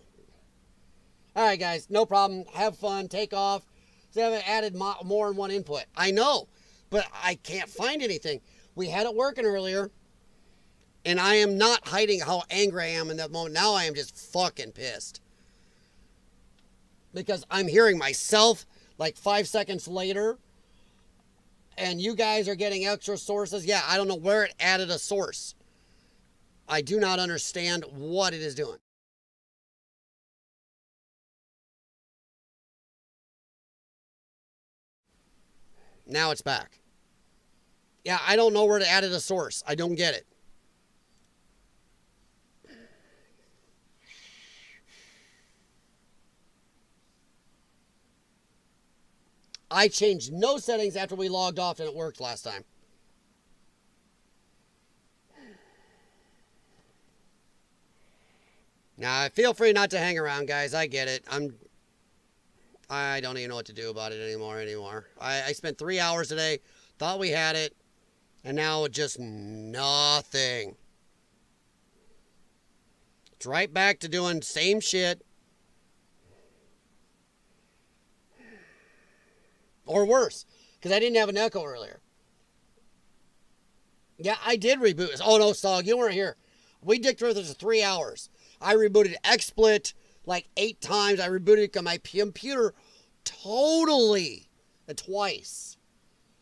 All right, guys, no problem. Have fun. Take off. They haven't added more than one input. I know, but I can't find anything. We had it working earlier. And I am not hiding how angry I am in that moment. Now I am just fucking pissed. Because I'm hearing myself like 5 seconds later. And you guys are getting extra sources. Yeah, I don't know where it added a source. I do not understand what it is doing. Now it's back. Yeah, I don't know where it added a source. I don't get it. I changed no settings after we logged off and it worked last time. Now, feel free not to hang around, guys. I get it. I don't even know what to do about it anymore. I spent 3 hours today, thought we had it, and now just nothing. It's right back to doing same shit. Or worse, because I didn't have an echo earlier. Yeah, I did reboot this. Oh, no, Stog, you weren't here. We dicked through this for 3 hours. I rebooted XSplit like 8 times. I rebooted my computer totally twice.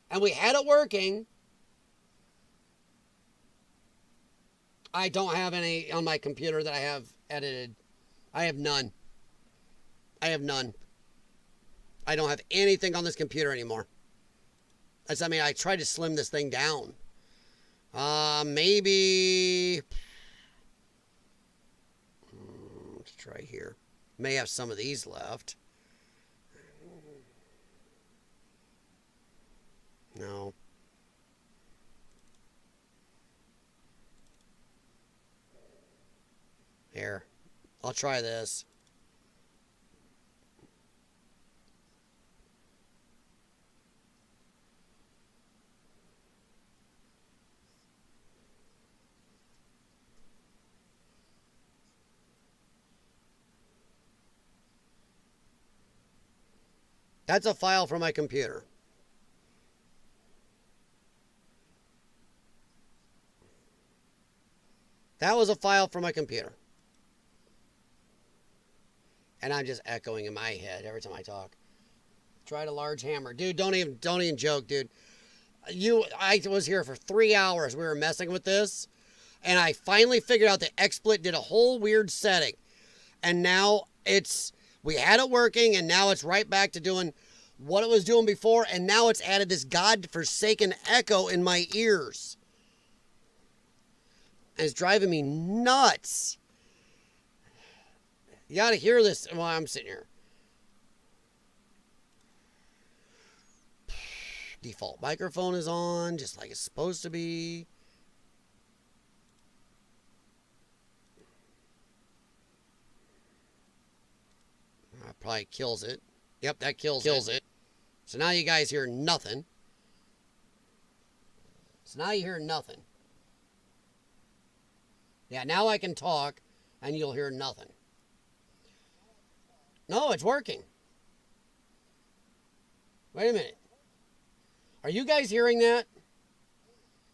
And we had it working. I don't have any on my computer that I have edited. I have none. I don't have anything on this computer anymore. I tried to slim this thing down. Maybe... Let's try here. May have some of these left. No. Here. I'll try this. That's a file from my computer. That was a file from my computer. And I'm just echoing in my head every time I talk. Tried a large hammer. Dude, don't even joke, dude. I was here for 3 hours. We were messing with this. And I finally figured out that XSplit did a whole weird setting. And now we had it working, and now it's right back to doing what it was doing before. And now it's added this godforsaken echo in my ears. And it's driving me nuts. You gotta hear this while I'm sitting here. Default microphone is on, just like it's supposed to be. That probably kills it. Yep, that kills it. So now you guys hear nothing. Yeah, now I can talk, and you'll hear nothing. No, it's working. Wait a minute. Are you guys hearing that?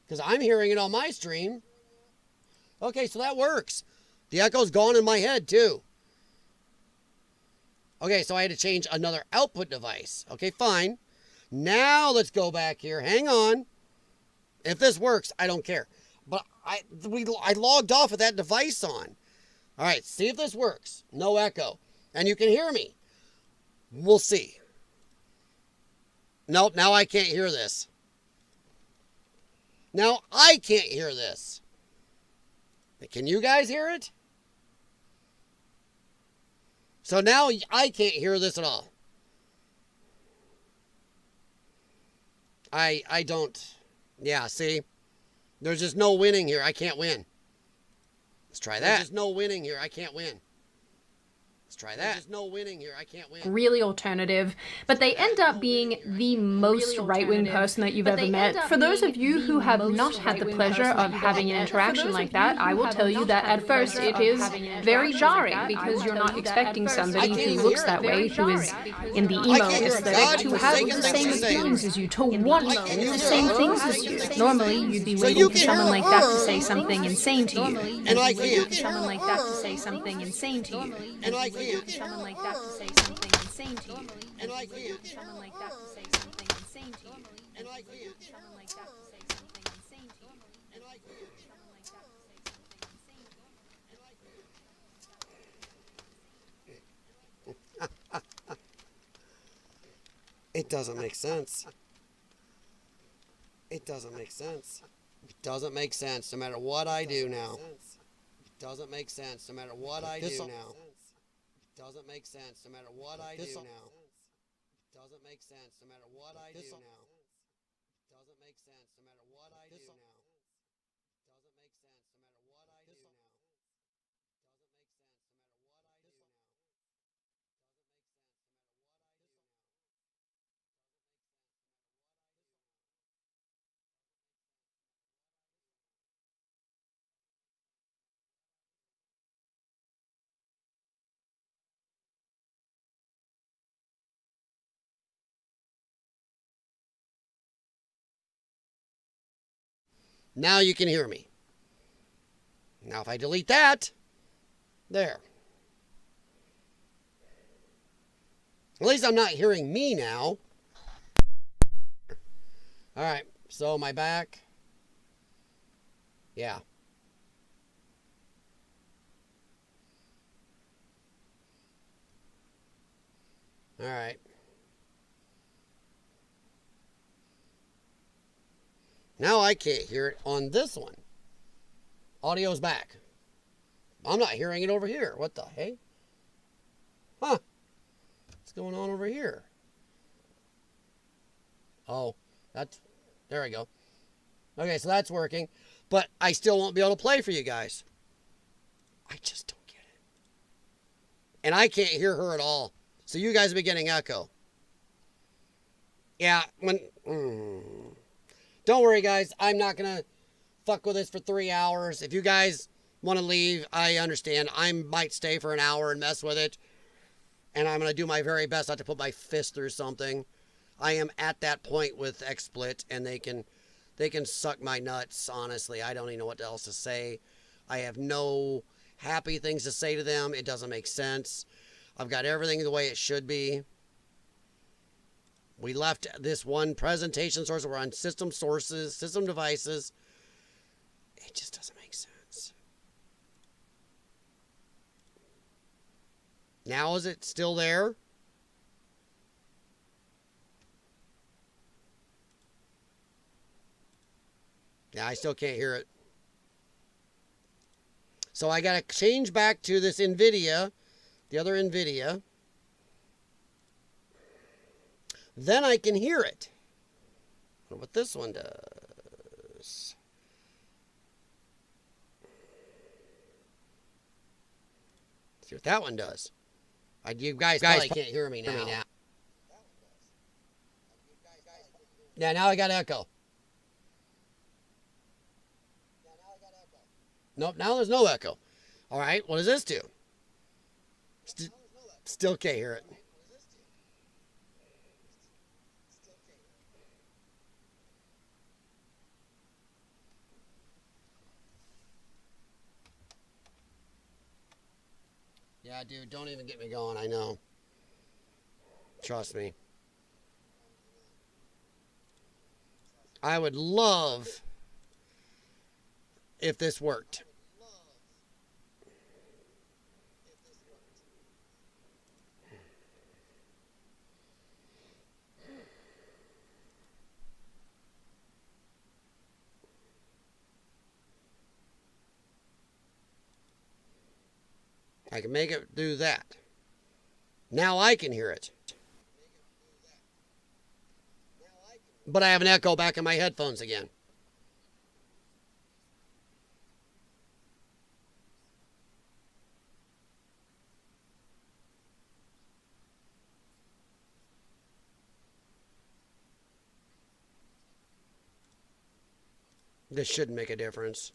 Because I'm hearing it on my stream. Okay, so that works. The echo's gone in my head, too. Okay, so I had to change another output device. Okay, fine. Now let's go back here. Hang on. If this works, I don't care. But I logged off with that device on. All right, see if this works. No echo. And you can hear me. We'll see. Nope, now I can't hear this. Now I can't hear this. Can you guys hear it? So now I can't hear this at all. I don't. Yeah, see? There's just no winning here. I can't win. Let's try that. There's just no winning here. I can't win. Let's try that. There's no winning here. I can't win. Really alternative, but they end up being the most right-wing person that you've ever met. For those of you who have not had the pleasure of having an interaction like that, I will tell you that at first it is very jarring because you're not expecting somebody who looks that way, who is in the emo aesthetic, to have the same opinions as you, to want the same things as you. Normally, you'd be waiting for someone like that to say something insane to you. And I can't. Someone like that to say something insane to you. And I can't. Someone like that to say something insane to you. And I can't. Someone like that to say something insane to you. And I can't. Someone like that to say something insane to you. And I can't. Someone like that to say something insane to you. And I can't. It doesn't make sense. It doesn't make sense. It doesn't make sense no matter what I do now. It doesn't make sense no matter what I do now. Doesn't make sense no matter what I do now. Doesn't make sense no matter what I do now. Doesn't make sense no matter what I do now. Doesn't make sense no matter what I do now. Doesn't make sense no matter what I do now. Now you can hear me. Now if I delete that, there. At least I'm not hearing me now. All right, so my back. Yeah. All right. Now I can't hear it on this one. Audio's back. I'm not hearing it over here. What the hey? Huh. What's going on over here? Oh, there we go. Okay, so that's working. But I still won't be able to play for you guys. I just don't get it. And I can't hear her at all. So you guys will be getting echo. Yeah, Don't worry, guys. I'm not going to fuck with this for 3 hours. If you guys want to leave, I understand. I might stay for an hour and mess with it. And I'm going to do my very best not to put my fist through something. I am at that point with XSplit, and they can suck my nuts, honestly. I don't even know what else to say. I have no happy things to say to them. It doesn't make sense. I've got everything the way it should be. We left this one presentation source. We're on system sources, system devices. It just doesn't make sense. Now is it still there? Yeah, I still can't hear it. So I got to change back to this NVIDIA, the other NVIDIA. Then I can hear it. I wonder what this one does. See what that one does. You guys probably can't hear me now. Yeah, now I got echo. Nope, now there's no echo. All right, what does this do? Still can't hear it. Yeah, dude, don't even get me going. I know. Trust me. I would love if this worked. I can make it do that. Now I can hear it. But I have an echo back in my headphones again. This shouldn't make a difference.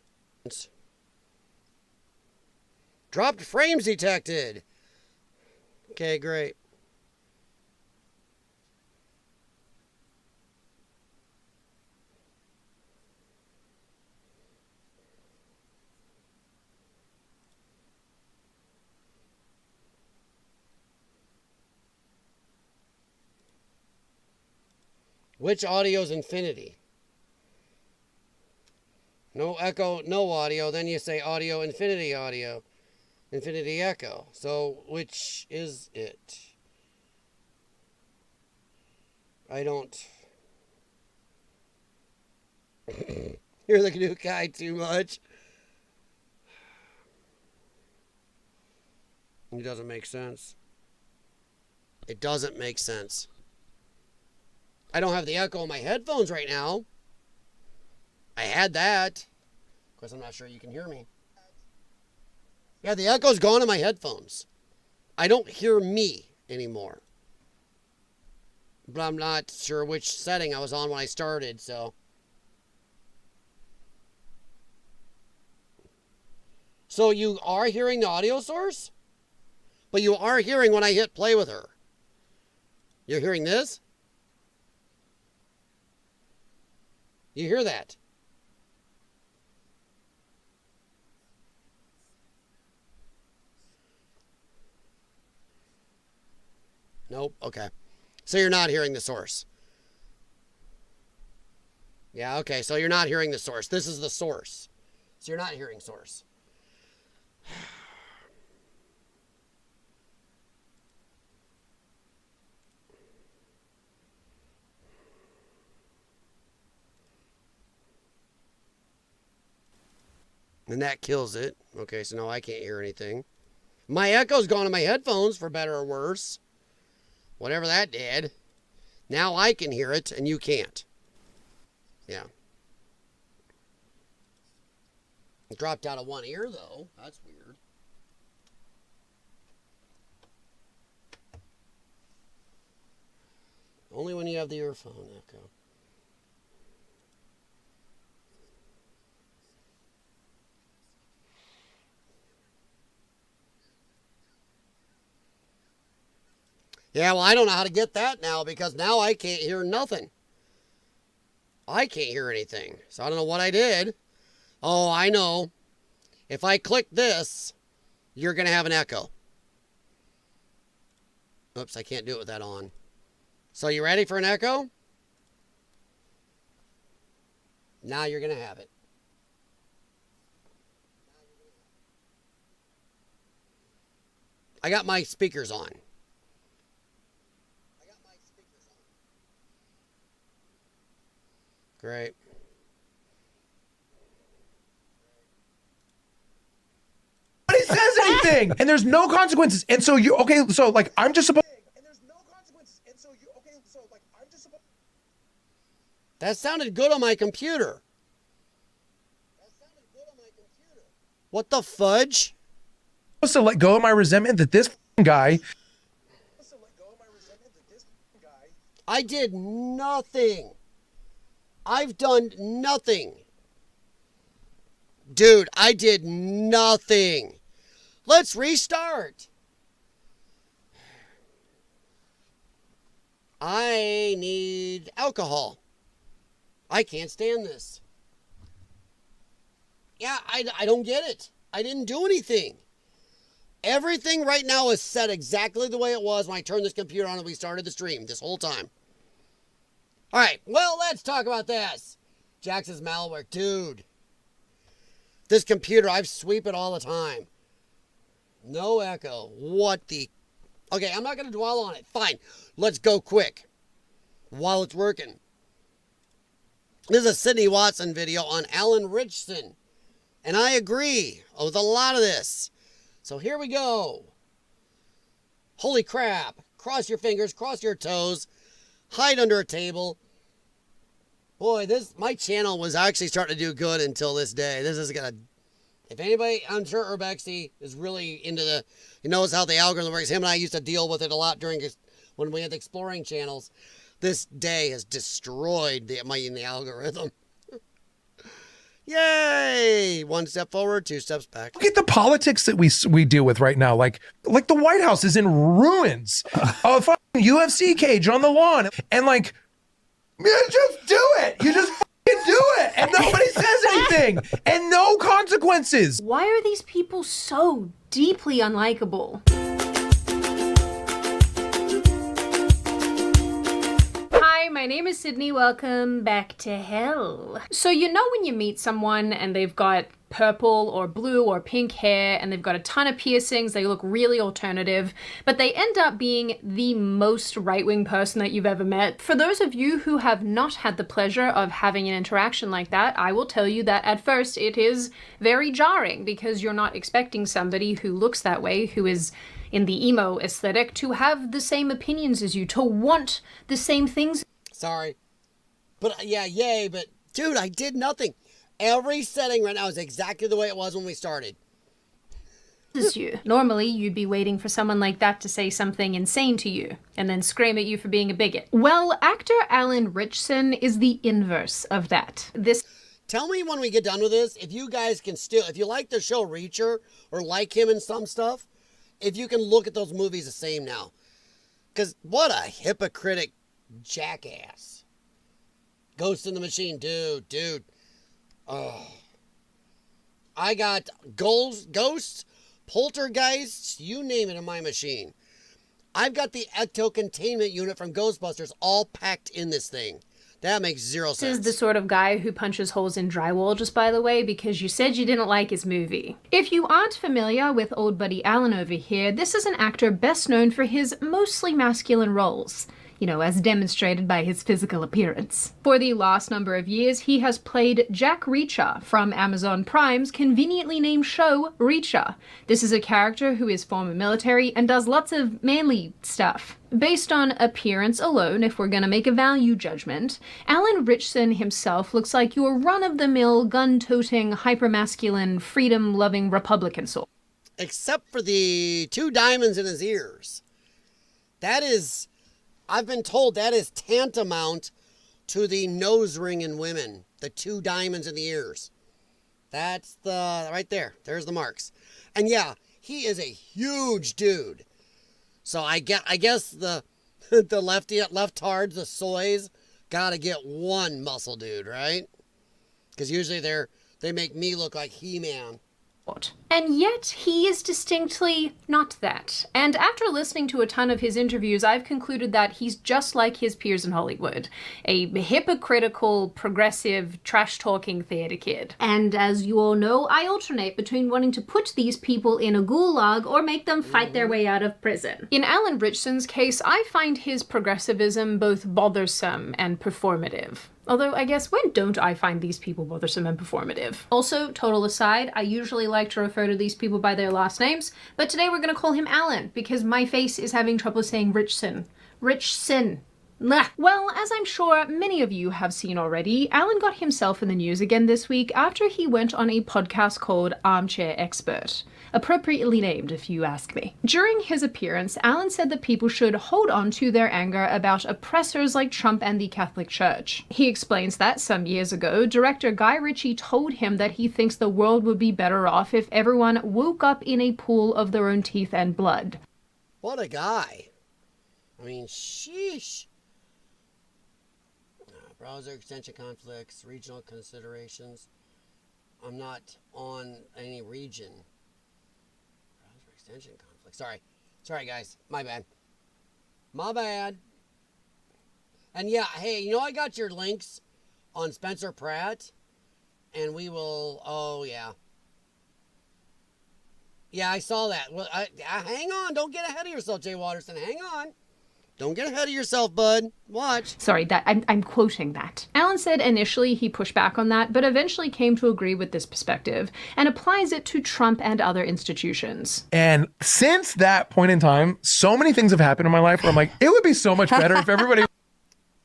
Dropped frames detected. Okay, great. Which audio is infinity? No echo, no audio. Then you say audio, infinity audio. Infinity echo. So which is it? I don't. You're the new guy too much. It doesn't make sense. It doesn't make sense. I don't have the echo in my headphones right now. I had that. Of course, I'm not sure you can hear me. Yeah, the echo's gone in my headphones. I don't hear me anymore. But I'm not sure which setting I was on when I started, so. So you are hearing the audio source? But you are hearing when I hit play with her. You're hearing this? You hear that? Nope. Okay. So you're not hearing the source. Yeah, okay. So you're not hearing the source. This is the source. So you're not hearing source. And that kills it. Okay, so now I can't hear anything. My echo's gone in my headphones, for better or worse. Whatever that did. Now I can hear it, and you can't. Yeah. It dropped out of one ear, though. That's weird. Only when you have the earphone echo. Yeah, well, I don't know how to get that now because now I can't hear nothing. I can't hear anything. So I don't know what I did. Oh, I know. If I click this, you're going to have an echo. Oops, I can't do it with that on. So you ready for an echo? Now you're going to have it. I got my speakers on. Great. Nobody says anything, and there's no consequences. And so you so like I'm just supposed. And there's no consequences. And so you so like I'm just supposed. That sounded good on my computer. What the fudge? Supposed to let go of my resentment that this guy. I did nothing. I've done nothing. Dude, I did nothing. Let's restart. I need alcohol. I can't stand this. Yeah, I don't get it. I didn't do anything. Everything right now is set exactly the way it was when I turned this computer on and we started the stream this whole time. All right, well, let's talk about this. Jax's malware. Dude, this computer, I sweep it all the time. No echo. What the... Okay, I'm not going to dwell on it. Fine, let's go quick while it's working. This is a Sydney Watson video on Alan Richson. And I agree with a lot of this. So here we go. Holy crap. Cross your fingers, cross your toes, hide under a table. Boy, my channel was actually starting to do good until this day. This is going to, if anybody, I'm sure Urbexy is really into he knows how the algorithm works. Him and I used to deal with it a lot when we had the exploring channels. This day has destroyed the algorithm. Yay! One step forward, two steps back. Look at the politics that we deal with right now. Like the White House is in ruins. A fucking UFC cage on the lawn, and like, you just do it. You just fucking do it, and nobody says anything, and no consequences. Why are these people so deeply unlikable? Hi, my name is Sydney. Welcome back to hell. So you know when you meet someone and they've got purple or blue or pink hair and they've got a ton of piercings, they look really alternative, but they end up being the most right-wing person that you've ever met. For those of you who have not had the pleasure of having an interaction like that, I will tell you that at first it is very jarring because you're not expecting somebody who looks that way, who is in the emo aesthetic, to have the same opinions as you, to want the same things. Sorry. But yeah, yay, but dude, I did nothing. Every setting right now is exactly the way it was when we started. As you. Normally, you'd be waiting for someone like that to say something insane to you, and then scream at you for being a bigot. Well, actor Alan Richson is the inverse of that. Tell me when we get done with this, if you guys can if you like the show Reacher, or like him in some stuff, if you can look at those movies the same now. Because what a hypocritic jackass. Ghost in the Machine, dude. Oh. I got ghosts, poltergeists, you name it in my machine. I've got the ecto containment unit from Ghostbusters all packed in this thing. That makes zero sense. This is the sort of guy who punches holes in drywall, just by the way, because you said you didn't like his movie. If you aren't familiar with old buddy Alan over here, this is an actor best known for his mostly masculine roles. You know, as demonstrated by his physical appearance. For the last number of years, he has played Jack Reacher from Amazon Prime's conveniently named show, Reacher. This is a character who is former military and does lots of manly stuff. Based on appearance alone, if we're gonna make a value judgment, Alan Richson himself looks like your run-of-the-mill, gun-toting, hypermasculine, freedom-loving Republican sort. Except for the 2 diamonds in his ears. That is... I've been told that is tantamount to the nose ring in women. The 2 diamonds in the ears. That's right there. There's the marks. And yeah, he is a huge dude. So I guess the leftards, the soys, gotta get one muscle dude, right? Because usually they make me look like He-Man. And yet, he is distinctly not that. And after listening to a ton of his interviews, I've concluded that he's just like his peers in Hollywood. A hypocritical, progressive, trash-talking theater kid. And as you all know, I alternate between wanting to put these people in a gulag or make them fight their way out of prison. In Alan Ritchson's case, I find his progressivism both bothersome and performative. Although, I guess, when don't I find these people bothersome and performative? Also, total aside, I usually like to refer to these people by their last names, but today we're gonna call him Alan, because my face is having trouble saying Richson. Richson. Nah. Well, as I'm sure many of you have seen already, Alan got himself in the news again this week after he went on a podcast called Armchair Expert. Appropriately named, if you ask me. During his appearance, Alan said that people should hold on to their anger about oppressors like Trump and the Catholic Church. He explains that some years ago, director Guy Ritchie told him that he thinks the world would be better off if everyone woke up in a pool of their own teeth and blood. What a guy. I mean, sheesh. Browser extension conflicts, regional considerations. I'm not on any region. Browser extension conflict. Sorry guys. My bad. And yeah, hey, you know, I got your links on Spencer Pratt, and we will. Oh yeah. Yeah, I saw that. Well, hang on. Don't get ahead of yourself, Jay Waterston. Hang on. Don't get ahead of yourself, bud. Watch. Sorry, I'm quoting that. Alan said initially he pushed back on that, but eventually came to agree with this perspective and applies it to Trump and other institutions. And since that point in time, so many things have happened in my life where I'm like, it would be so much better if everybody...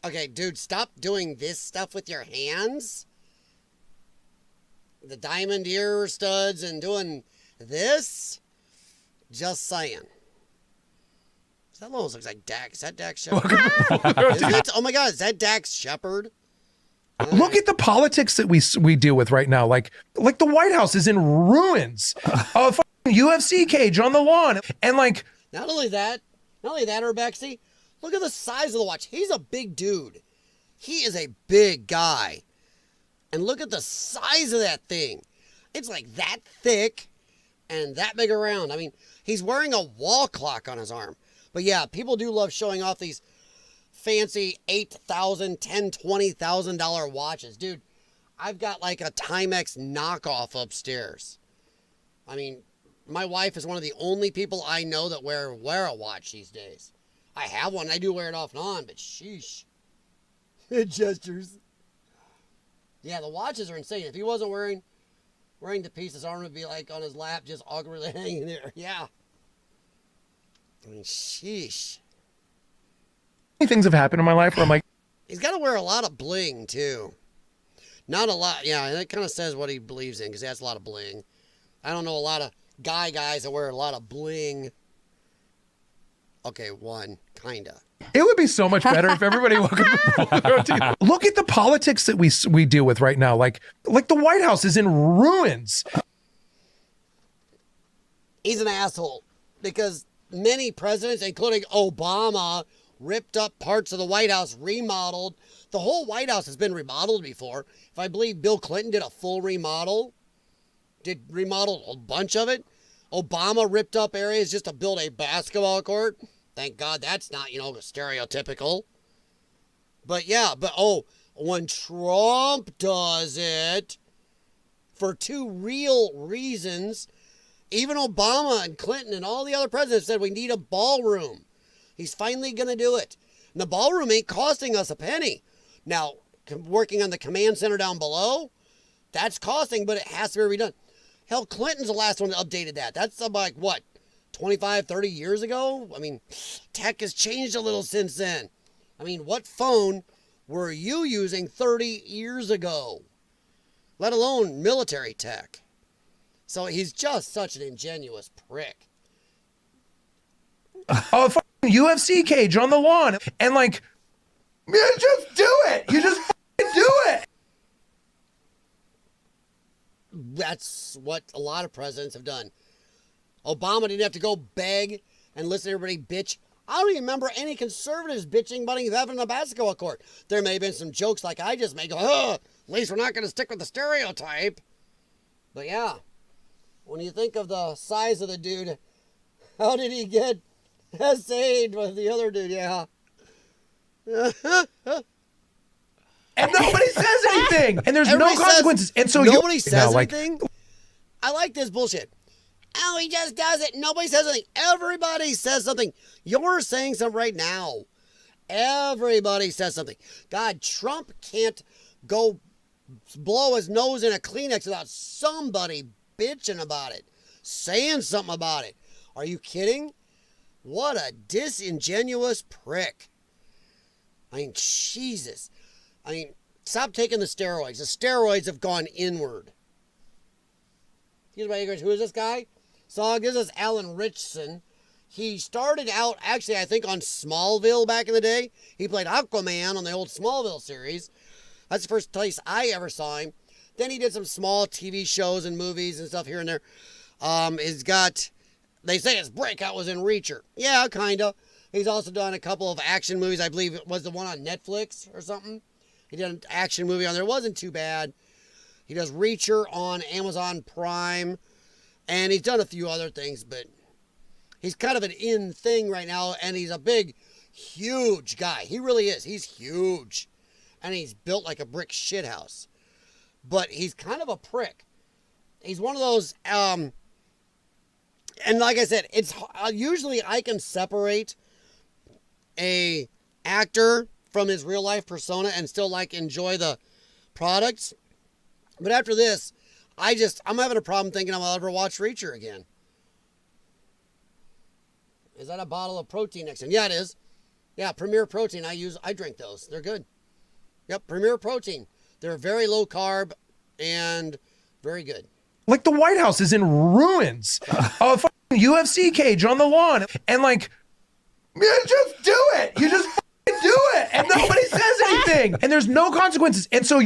Okay, dude, stop doing this stuff with your hands. The diamond ear studs and doing this. Just saying. That almost looks like Dax. Is that Dax Shepard? Is it? Oh my God, is that Dax Shepard? Look at the politics that we deal with right now. Like the White House is in ruins. A UFC cage on the lawn. And like... Not only that, Urbexy, look at the size of the watch. He's a big dude. He is a big guy. And look at the size of that thing. It's like that thick and that big around. I mean, he's wearing a wall clock on his arm. But yeah, people do love showing off these fancy $8,000, $10,000, $20,000 watches. Dude, I've got like a Timex knockoff upstairs. I mean, my wife is one of the only people I know that wear a watch these days. I have one. I do wear it off and on, but sheesh. It gestures. Yeah, the watches are insane. If he wasn't wearing the piece, his arm would be like on his lap, just awkwardly hanging there. Yeah. I mean, sheesh. Many things have happened in my life where I'm like... He's got to wear a lot of bling, too. Not a lot. Yeah, and that kind of says what he believes in, because he has a lot of bling. I don't know a lot of guys that wear a lot of bling. Okay, one, kind of. It would be so much better if everybody woke up. Look at the politics that we deal with right now. Like the White House is in ruins. He's an asshole, because many presidents, including Obama, ripped up parts of the White House, remodeled. The whole White House has been remodeled before. If I believe Bill Clinton did a full remodel, remodeled a bunch of it. Obama ripped up areas just to build a basketball court. Thank God that's not, stereotypical. But yeah, when Trump does it, for two real reasons, even Obama and Clinton and all the other presidents said we need a ballroom. He's finally going to do it. And the ballroom ain't costing us a penny. Now, working on the command center down below, that's costing, but it has to be redone. Hell, Clinton's the last one that updated that. That's like, what, 25, 30 years ago? I mean, tech has changed a little since then. I mean, what phone were you using 30 years ago? Let alone military tech. So he's just such an ingenuous prick. A UFC cage on the lawn. And like, just do it. You just do it. That's what a lot of presidents have done. Obama didn't have to go beg and listen to everybody bitch. I don't even remember any conservatives bitching about having a basketball court. There may have been some jokes like I just make, at least we're not going to stick with the stereotype. But yeah. When you think of the size of the dude, how did he get essayed with the other dude? Yeah. And nobody says anything. And there's Everybody no consequences. Says, and so nobody you says know, anything. I like this bullshit. Oh, he just does it. Nobody says anything. Everybody says something. You're saying something right now. Everybody says something. God, Trump can't go blow his nose in a Kleenex without somebody bitching about it, saying something about it. Are you kidding? What a disingenuous prick. I mean, Jesus. I mean, stop taking the steroids. The steroids have gone inward. Excuse my English. Who is this guy? So this is Alan Richson. He started out, actually, I think, on Smallville back in the day. He played Aquaman on the old Smallville series. That's the first place I ever saw him. Then he did some small TV shows and movies and stuff here and there. He's got, they say his breakout was in Reacher. Yeah, kind of. He's also done a couple of action movies. I believe it was the one on Netflix or something. He did an action movie on there. It wasn't too bad. He does Reacher on Amazon Prime. And he's done a few other things, but he's kind of an in thing right now. And he's a big, huge guy. He really is. He's huge. And he's built like a brick shithouse. But he's kind of a prick. He's one of those, and like I said, it's usually I can separate a actor from his real life persona and still like enjoy the products. But after this, I'm having a problem thinking I'll ever watch Reacher again. Is that a bottle of protein next to him? Yeah, it is. Yeah, Premier Protein. I drink those. They're good. Yep, Premier Protein. They're very low carb and very good. Like the White House is in ruins. A fucking UFC cage on the lawn. And like, just do it. You just do it. And nobody says anything. And there's no consequences. And so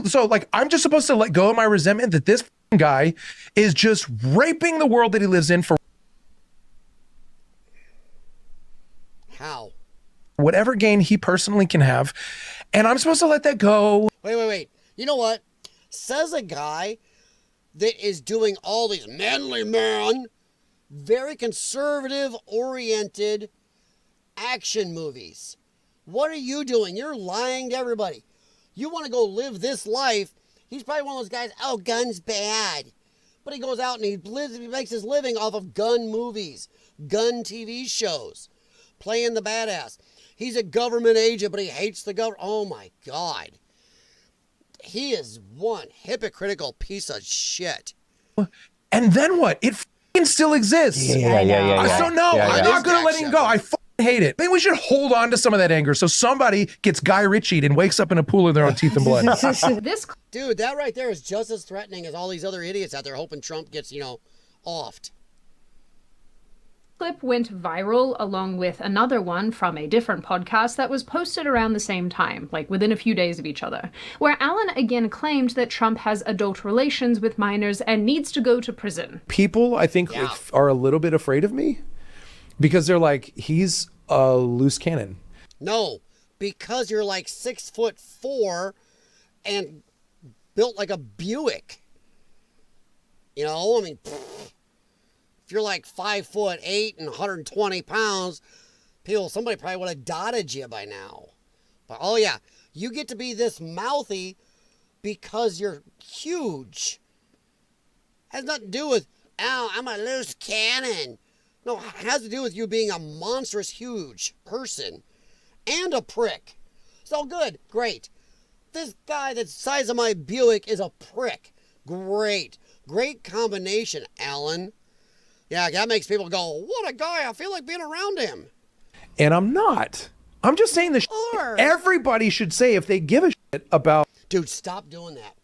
so like, I'm just supposed to let go of my resentment that this guy is just raping the world that he lives in for How? whatever gain he personally can have. And I'm supposed to let that go. Wait. You know what? Says a guy that is doing all these manly man, very conservative oriented action movies. What are you doing? You're lying to everybody. You want to go live this life. He's probably one of those guys, oh, guns bad. But he goes out and he makes his living off of gun movies, gun TV shows, playing the badass. He's a government agent, but he hates the government. Oh, my God. He is one hypocritical piece of shit. And then what? It fucking still exists. Yeah. So no, I'm not going to let him go. I fucking hate it. Maybe we should hold on to some of that anger so somebody gets Guy Ritchied and wakes up in a pool of their own teeth and blood. Dude, that right there is just as threatening as all these other idiots out there hoping Trump gets, offed. Clip went viral along with another one from a different podcast that was posted around the same time, like within a few days of each other, where Alan again claimed that Trump has adult relations with minors and needs to go to prison. People, I think, are a little bit afraid of me because they're like, he's a loose cannon. No, because you're like 6'4" and built like a Buick. If you're like 5'8" and 120 pounds, somebody probably would have dotted you by now. But oh yeah, you get to be this mouthy because you're huge. Has nothing to do with, oh, I'm a loose cannon. No, it has to do with you being a monstrous, huge person and a prick. So good, great. This guy that's the size of my Buick is a prick. Great combination, Alan. Yeah, that makes people go, what a guy, I feel like being around him. And I'm not. I'm just saying everybody should say if they give a shit about. Dude, stop doing that.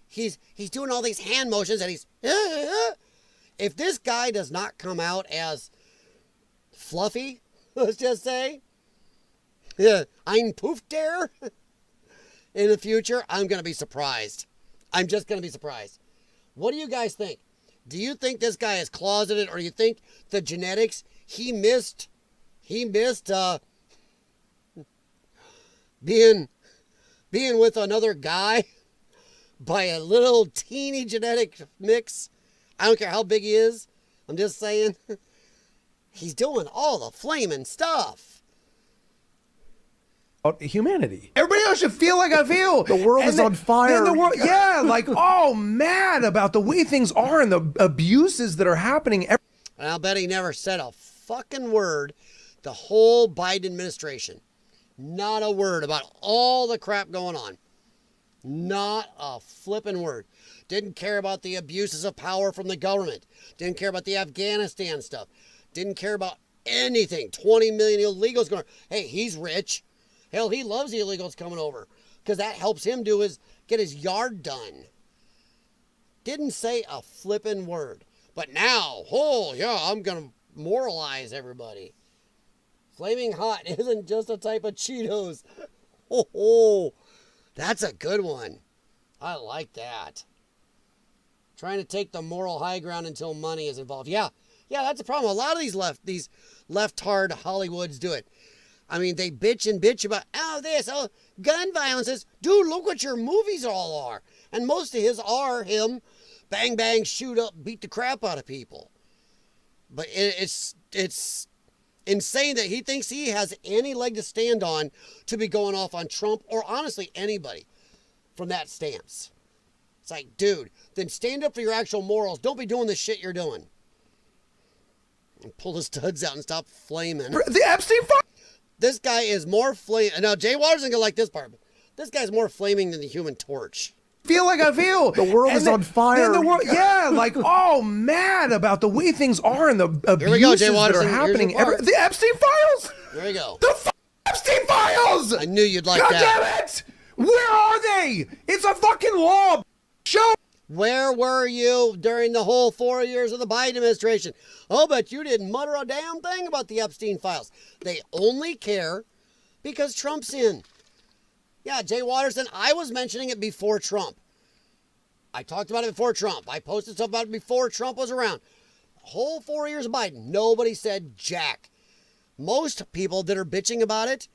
He's doing all these hand motions and he's, if this guy does not come out as fluffy, let's just say, ein poof der, in the future, I'm going to be surprised. I'm just going to be surprised. What do you guys think? Do you think this guy is closeted, or do you think the genetics, he missed being with another guy by a little teeny genetic mix? I don't care how big he is. I'm just saying, he's doing all the flaming stuff. Humanity. Everybody else should feel like I feel. The world is on fire. The world, yeah, like all mad about the way things are and the abuses that are happening. And I'll bet he never said a fucking word the whole Biden administration. Not a word about all the crap going on. Not a flipping word. Didn't care about the abuses of power from the government. Didn't care about the Afghanistan stuff. Didn't care about anything. 20 million illegals going. Hey, he's rich. Hell, he loves the illegals coming over because that helps him get his yard done. Didn't say a flipping word. But now, oh yeah, I'm going to moralize everybody. Flaming hot isn't just a type of Cheetos. Oh, that's a good one. I like that. Trying to take the moral high ground until money is involved. Yeah, that's a problem. A lot of these left-hard Hollywoods do it. I mean, they bitch about, gun violence. Dude, look what your movies all are. And most of his are him bang, bang, shoot up, beat the crap out of people. But it's insane that he thinks he has any leg to stand on to be going off on Trump or honestly anybody from that stance. It's like, dude, then stand up for your actual morals. Don't be doing the shit you're doing. And pull the studs out and stop flaming. The Epstein file. This guy is more flaming. Now, Jay Waters isn't going to like this part, but this guy's more flaming than the Human Torch. Feel like I feel. The world is on fire. The world, yeah, like all mad about the way things are and the abuses that are happening. The Epstein files. There you go. The Epstein files. I knew you'd like God that. Damn it! Where are they? It's a fucking law. Show. Where were you during the whole 4 years of the Biden administration? Oh, but you didn't mutter a damn thing about the Epstein files. They only care because Trump's in. Yeah, Jay Watterson, I was mentioning it before Trump. I talked about it before Trump. I posted stuff about it before Trump was around. Whole 4 years of Biden, nobody said jack. Most people that are bitching about it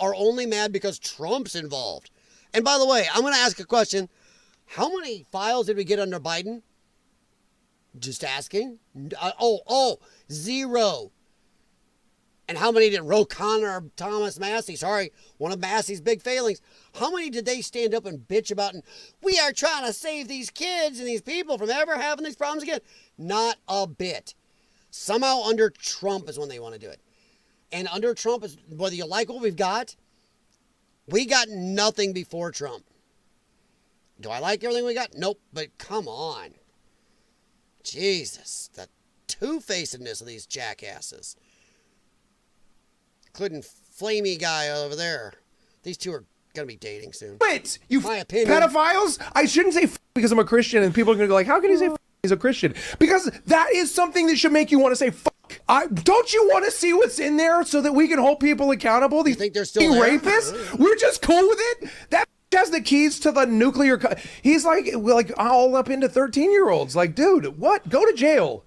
are only mad because Trump's involved. And by the way, I'm going to ask a question. How many files did we get under Biden? Just asking. Zero. And how many did Ro Khanna or Thomas Massey, one of Massey's big failings, how many did they stand up and bitch about and we are trying to save these kids and these people from ever having these problems again? Not a bit. Somehow under Trump is when they want to do it. And under Trump, is whether you like what we've got, we got nothing before Trump. Do I like everything we got? Nope, but come on. Jesus, the two-facedness of these jackasses. Including flamey guy over there. These two are going to be dating soon. Wait, you My opinion. pedophiles? I shouldn't say because I'm a Christian and people are going to go like, how can you say he's a Christian? Because that is something that should make you want to say fuck. Don't you want to see what's in there so that we can hold people accountable? These think they're still there? rapists? We're just cool with it? That has the keys to the nuclear. He's like all up into 13-year-olds. Like, dude, what? Go to jail.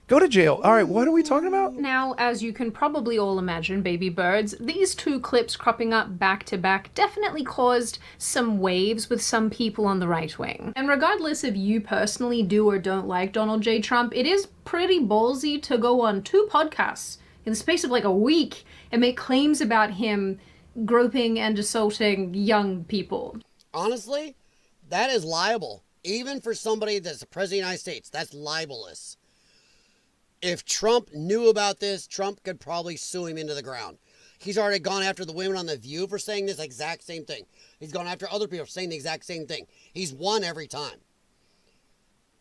Go to jail. All right, what are we talking about? Now, as you can probably all imagine, baby birds, these two clips cropping up back to back definitely caused some waves with some people on the right wing. And regardless if you personally do or don't like Donald J. Trump, it is pretty ballsy to go on 2 podcasts in the space of like a week and make claims about him groping and assaulting young people. Honestly, that is liable. Even for somebody that's the president of the United States, that's libelous. If Trump knew about this, Trump could probably sue him into the ground. He's already gone after the women on The View for saying this exact same thing. He's gone after other people for saying the exact same thing. He's won every time.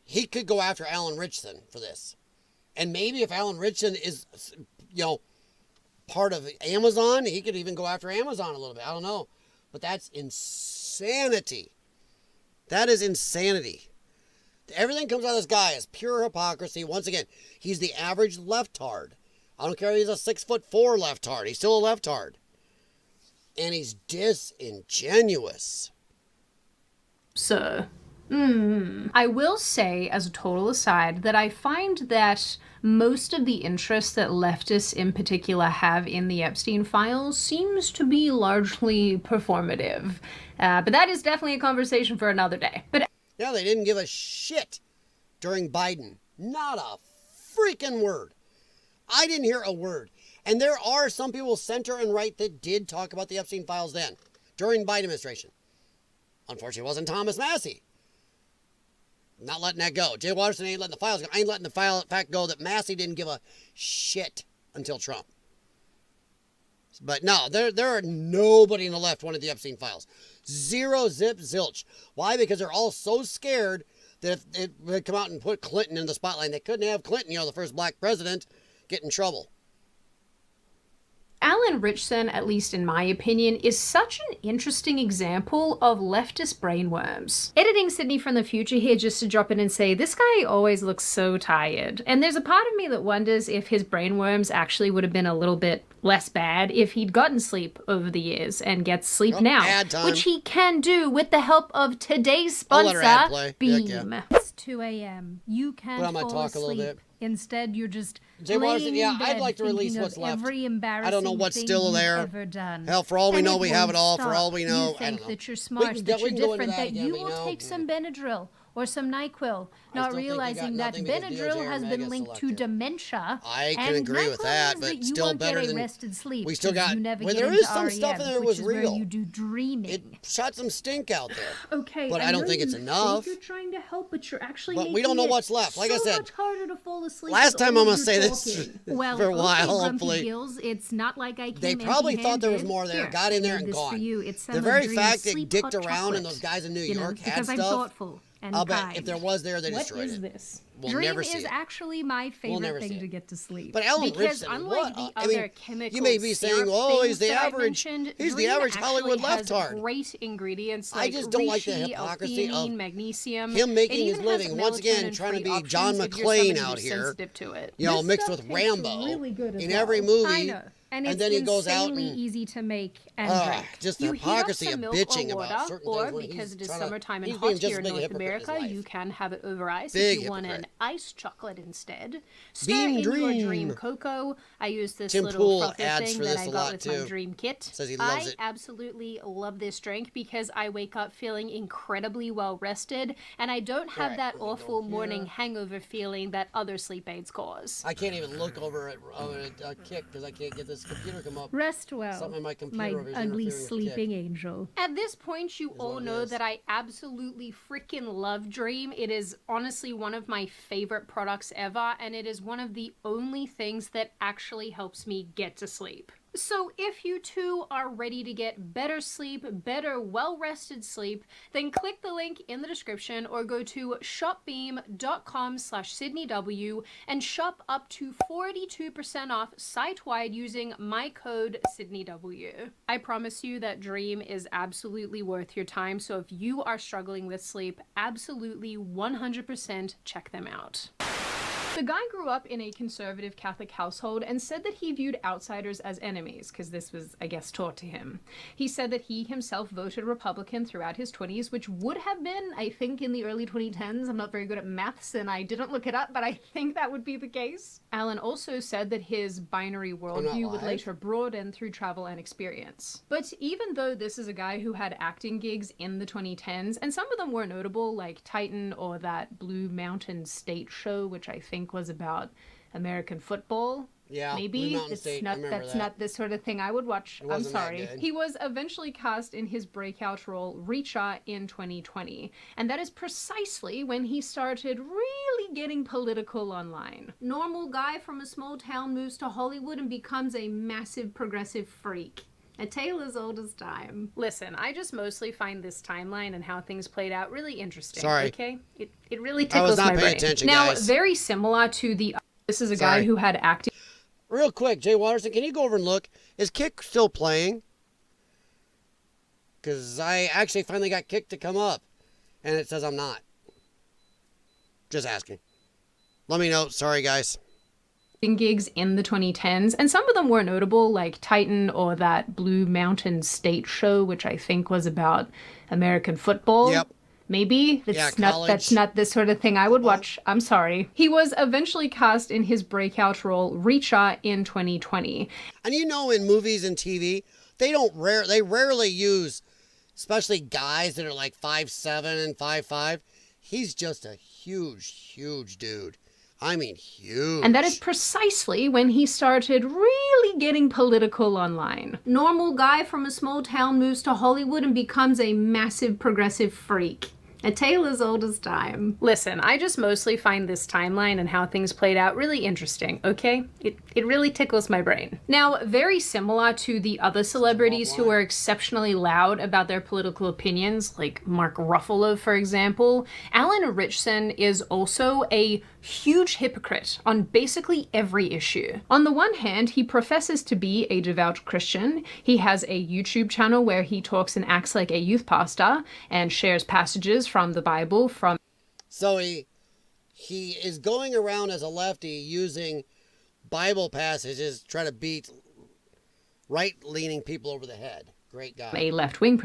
He could go after Alan Richardson for this. And maybe if Alan Richardson is, part of Amazon, he could even go after Amazon a little bit. I don't know. But that's insanity. That is insanity. Everything comes out of this guy is pure hypocrisy. Once again, he's the average leftard. I don't care if he's a 6'4" leftard. He's still a leftard. And he's disingenuous. Sir. I will say, as a total aside, that I find that most of the interest that leftists in particular have in the Epstein files seems to be largely performative. But that is definitely a conversation for another day. But Yeah, they didn't give a shit during Biden. Not a freaking word. I didn't hear a word. And there are some people center and right that did talk about the Epstein files then, during Biden administration. Unfortunately, it wasn't Thomas Massey. Not letting that go. Jay Watterson ain't letting the files go. I ain't letting the fact go that Massey didn't give a shit until Trump. But no, there are nobody in the left wanted the Epstein files. Zero, zip, zilch. Why? Because they're all so scared that if they come out and put Clinton in the spotlight, they couldn't have Clinton, the first black president, get in trouble. Alan Richson, at least in my opinion, is such an interesting example of leftist brainworms. Editing Sydney from the future here just to drop in and say, this guy always looks so tired. And there's a part of me that wonders if his brainworms actually would have been a little bit less bad if he'd gotten sleep over the years and gets sleep now, which he can do with the help of today's sponsor, Beam. Yeah. It's 2 a.m. You can fall asleep. Instead, you're just laying in bed I'd like to release what's left. Every embarrassing I don't know what's still there. Ever done. Hell, for all we know, we have it all. Stop. For all we know, you think I don't know. that you're smart, that you're different, that you will again, take some Benadryl or some NyQuil, not realizing that Benadryl has been linked to dementia. I can agree with that, but still better than rested sleep. We still got. Well, there is some stuff in there that was real. You do dreaming. It shot some stink out there. Okay, but I don't think it's enough. You're trying to help, but you're actually. But we don't know what's left. Like I said, much harder to fall asleep. Last time I'm gonna say this well, for a while. Okay, hopefully, Gills, it's not like I came. They probably thought there was more there. Got in there and gone. The very fact that dicked around and those guys in New York had stuff. Because I'm thoughtful. I'll bet if there was there, they destroyed it. What is this? We'll Dream never see is it. actually my favorite thing to get to sleep. But Alan because Richson, unlike the other chemical you may be saying, "Oh, he's the average. He's the average Hollywood leftard." Great ingredients like I just don't like the reishi, hypocrisy of magnesium. him making his living once again, trying to be John McClane out here. Mixed with Rambo in every movie. And then he goes out and easy to make and drink. Just the hypocrisy of bitching about certain or things. Because it is summertime and hot here in North America, you can have it over ice. If you want an iced chocolate instead, stir in your dream cocoa. I use this little frother thing that I got with my dream kit. Says he loves it. I absolutely love this drink because I wake up feeling incredibly well rested, and I don't have that awful morning hangover feeling that other sleep aids cause. I can't even look over at a Kick because I can't get this computer come up. Rest well, something in my computer my ugly sleeping angel. At this point, you all know that I absolutely freaking love Dream. It is honestly one of my favorite products ever, and it is one of the only things that actually helps me get to sleep. So if you too are ready to get better sleep, better well-rested sleep, then click the link in the description or go to shopbeam.com/SydneyW and shop up to 42% off site-wide using my code SydneyW. I promise you that Dream is absolutely worth your time, so if you are struggling with sleep, absolutely 100% check them out. The guy grew up in a conservative Catholic household and said that he viewed outsiders as enemies, because this was, I guess, taught to him. He said that he himself voted Republican throughout his 20s, which would have been, I think, in the early 2010s. I'm not very good at maths, and I didn't look it up, but I think that would be the case. Alan also said that his binary worldview would later broaden through travel and experience. But even though this is a guy who had acting gigs in the 2010s, and some of them were notable, like Titan or that Blue Mountain State show, which I think was about American football. Yeah, maybe that's not the sort of thing I would watch. I'm sorry. He was eventually cast in his breakout role Reacher in 2020, and that is precisely when he started really getting political online. Normal guy from a small town moves to Hollywood and becomes a massive progressive freak. A tale as old as time. Listen, I just mostly find this timeline and how things played out really interesting. Sorry. Okay? It really tickles my brain. I was not paying attention, now, guys. very similar to the... This is a guy who had acted... Real quick, Jay Watterson, can you go over and look? Is Kick still playing? Because I actually finally got Kick to come up. And it says I'm not. Just asking. Let me know. Sorry, guys. Gigs in the 2010s, and some of them were notable, like Titan or that Blue Mountain State show, which I think was about American football. Yep. Maybe that's not the sort of thing I would watch. I'm sorry. He was eventually cast in his breakout role Reacher in 2020. And you know, in movies and TV, they rarely use, especially guys that are like 5'7" and 5'5". He's just a huge dude. I mean, huge. And that is precisely when he started really getting political online. Normal guy from a small town moves to Hollywood and becomes a massive progressive freak. A tale as old as time. Listen, I just mostly find this timeline and how things played out really interesting, okay? It really tickles my brain. Now, very similar to the other celebrities who are exceptionally loud about their political opinions, like Mark Ruffalo, for example, Alan Ritchson is also a huge hypocrite on basically every issue. On the one hand, he professes to be a devout Christian. He has a YouTube channel where he talks and acts like a youth pastor and shares passages from the Bible from... So he is going around as a lefty using Bible passages to try to beat right-leaning people over the head. Great guy. A left-wing...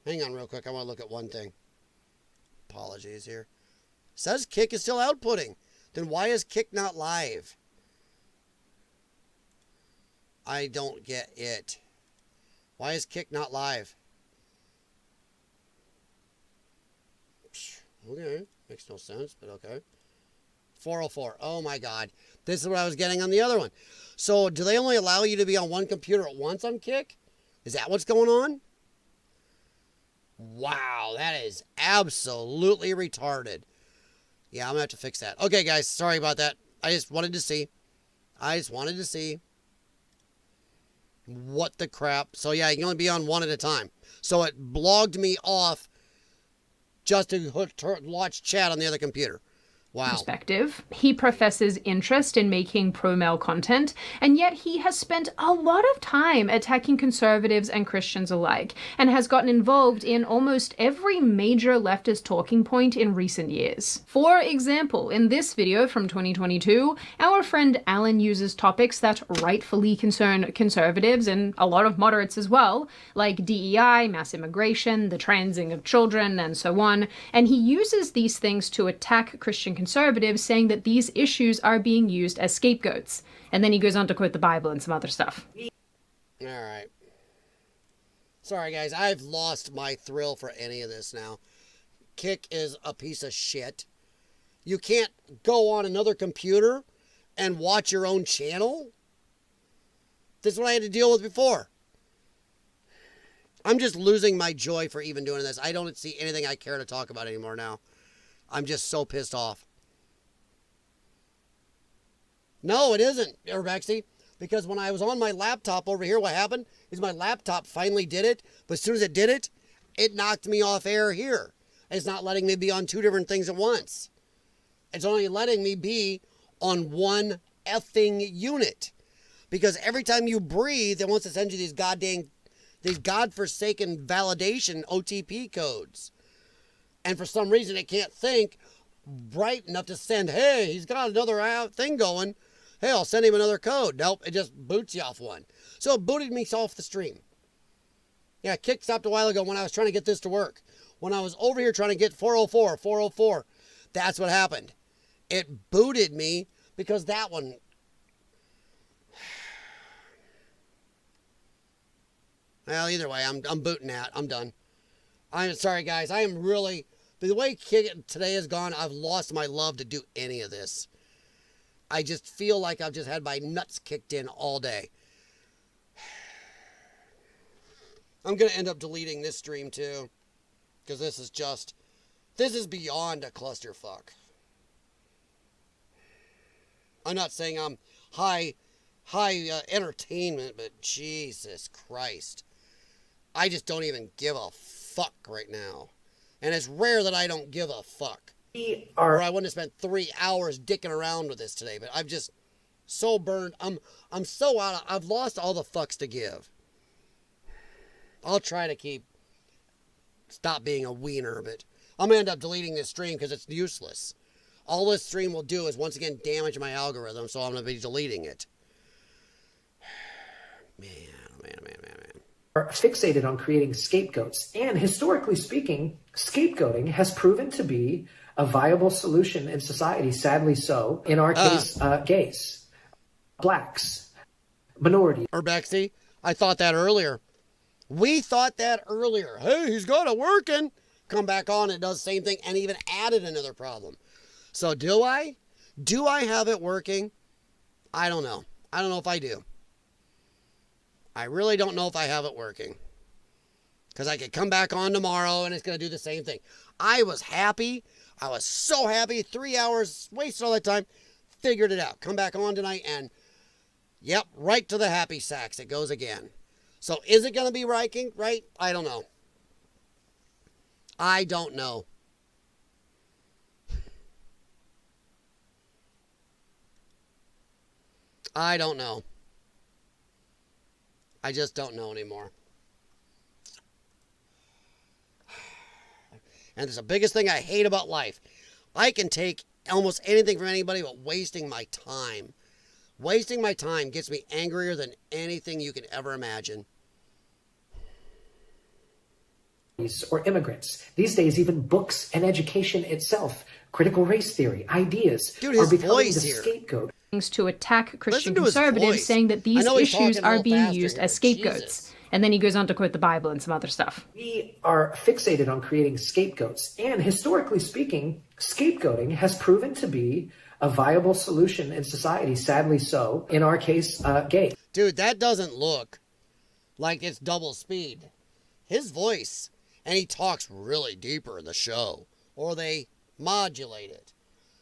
Hang on real quick. I want to look at one thing. Apologies here. Says Kick is still outputting. Then why is Kick not live? I don't get it. Why is Kick not live? Okay. Makes no sense, but okay. 404. Oh my God. This is what I was getting on the other one. So do they only allow you to be on one computer at once on Kick? Is that what's going on? Wow, that is absolutely retarded. Yeah, I'm going to have to fix that. Okay, guys, sorry about that. I just wanted to see. What the crap. So, yeah, you can only be on one at a time. So it blogged me off just to watch chat on the other computer. Wow. Perspective. He professes interest in making pro-male content, and yet he has spent a lot of time attacking conservatives and Christians alike, and has gotten involved in almost every major leftist talking point in recent years. For example, in this video from 2022, our friend Alan uses topics that rightfully concern conservatives and a lot of moderates as well, like DEI, mass immigration, the transing of children, and so on, and he uses these things to attack Christian conservatives, saying that these issues are being used as scapegoats. And then he goes on to quote the Bible and some other stuff. All right. Sorry, guys. I've lost my thrill for any of this now. Kick is a piece of shit. You can't go on another computer and watch your own channel? This is what I had to deal with before. I'm just losing my joy for even doing this. I don't see anything I care to talk about anymore now. I'm just so pissed off. No, it isn't, Urbexy, because when I was on my laptop over here, what happened is my laptop finally did it, but as soon as it did it, it knocked me off air here. It's not letting me be on two different things at once. It's only letting me be on one effing unit. Because every time you breathe, it wants to send you these godforsaken validation OTP codes. And for some reason, it can't think bright enough to send, hey, he's got another thing going. Hey, I'll send him another code. Nope, it just boots you off one. So it booted me off the stream. Yeah, Kick stopped a while ago when I was trying to get this to work. When I was over here trying to get 404, that's what happened. It booted me because that one... Well, either way, I'm booting out. I'm done. I'm sorry, guys. I am really... The way Kick today has gone, I've lost my love to do any of this. I just feel like I've just had my nuts kicked in all day. I'm going to end up deleting this stream too. Because this is beyond a clusterfuck. I'm not saying I'm high entertainment, but Jesus Christ. I just don't even give a fuck right now. And it's rare that I don't give a fuck. Or I wouldn't have spent 3 hours dicking around with this today, but I'm just so burned. I'm so out. I've lost all the fucks to give. I'll try to stop being a wiener, but I'm going to end up deleting this stream because it's useless. All this stream will do is once again damage my algorithm, so I'm going to be deleting it. Man. Are fixated on creating scapegoats. And historically speaking, scapegoating has proven to be a viable solution in society, sadly so. In our case, gays, blacks, minorities. Urbexy, I thought that earlier. We thought that earlier. Hey, he's got it working. Come back on, it does the same thing and even added another problem. So do I? Do I have it working? I don't know. I don't know if I do. I really don't know if I have it working. Because I could come back on tomorrow and it's going to do the same thing. I was happy. I was so happy. 3 hours, wasted all that time. Figured it out. Come back on tonight and, yep, right to the happy sacks. It goes again. So is it going to be right? I don't know. I don't know. I don't know. I just don't know anymore. And it's the biggest thing I hate about life. I can take almost anything from anybody, but wasting my time. Wasting my time gets me angrier than anything you can ever imagine. Or immigrants. These days, even books and education itself, critical race theory, ideas Dude, are his becoming voice the here. scapegoat. To attack Christian to his conservatives, voice. saying that these I know he's issues talking a are little being faster used here, as but scapegoats. Jesus. And then he goes on to quote the Bible and some other stuff. We are fixated on creating scapegoats. And historically speaking, scapegoating has proven to be a viable solution in society, sadly so. In our case, gay. Dude, that doesn't look like it's double speed. His voice, and he talks really deeper in the show, or they modulate it.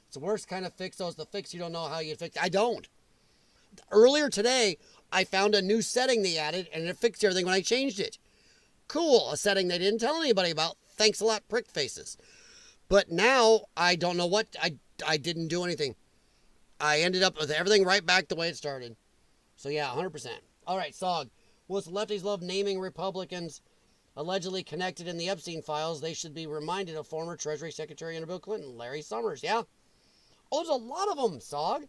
It's the worst kind of fix, though, is the fix you don't know how you fix. I don't. Earlier today, I found a new setting they added, and it fixed everything when I changed it. Cool, a setting they didn't tell anybody about. Thanks a lot, prick faces. But now, I don't know what, I didn't do anything. I ended up with everything right back the way it started. So yeah, 100%. All right, Sog. Once lefties love naming Republicans allegedly connected in the Epstein files, they should be reminded of former Treasury Secretary under Bill Clinton, Larry Summers. Yeah. Oh, there's a lot of them, Sog.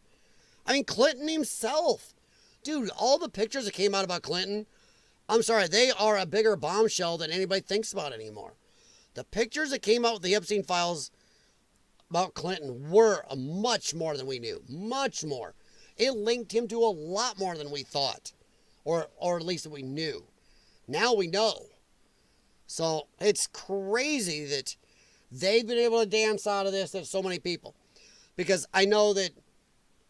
I mean, Clinton himself. Dude, all the pictures that came out about Clinton, I'm sorry, they are a bigger bombshell than anybody thinks about anymore. The pictures that came out with the Epstein files about Clinton were much more than we knew. Much more. It linked him to a lot more than we thought. Or at least that we knew. Now we know. So it's crazy that they've been able to dance out of this to so many people. Because I know that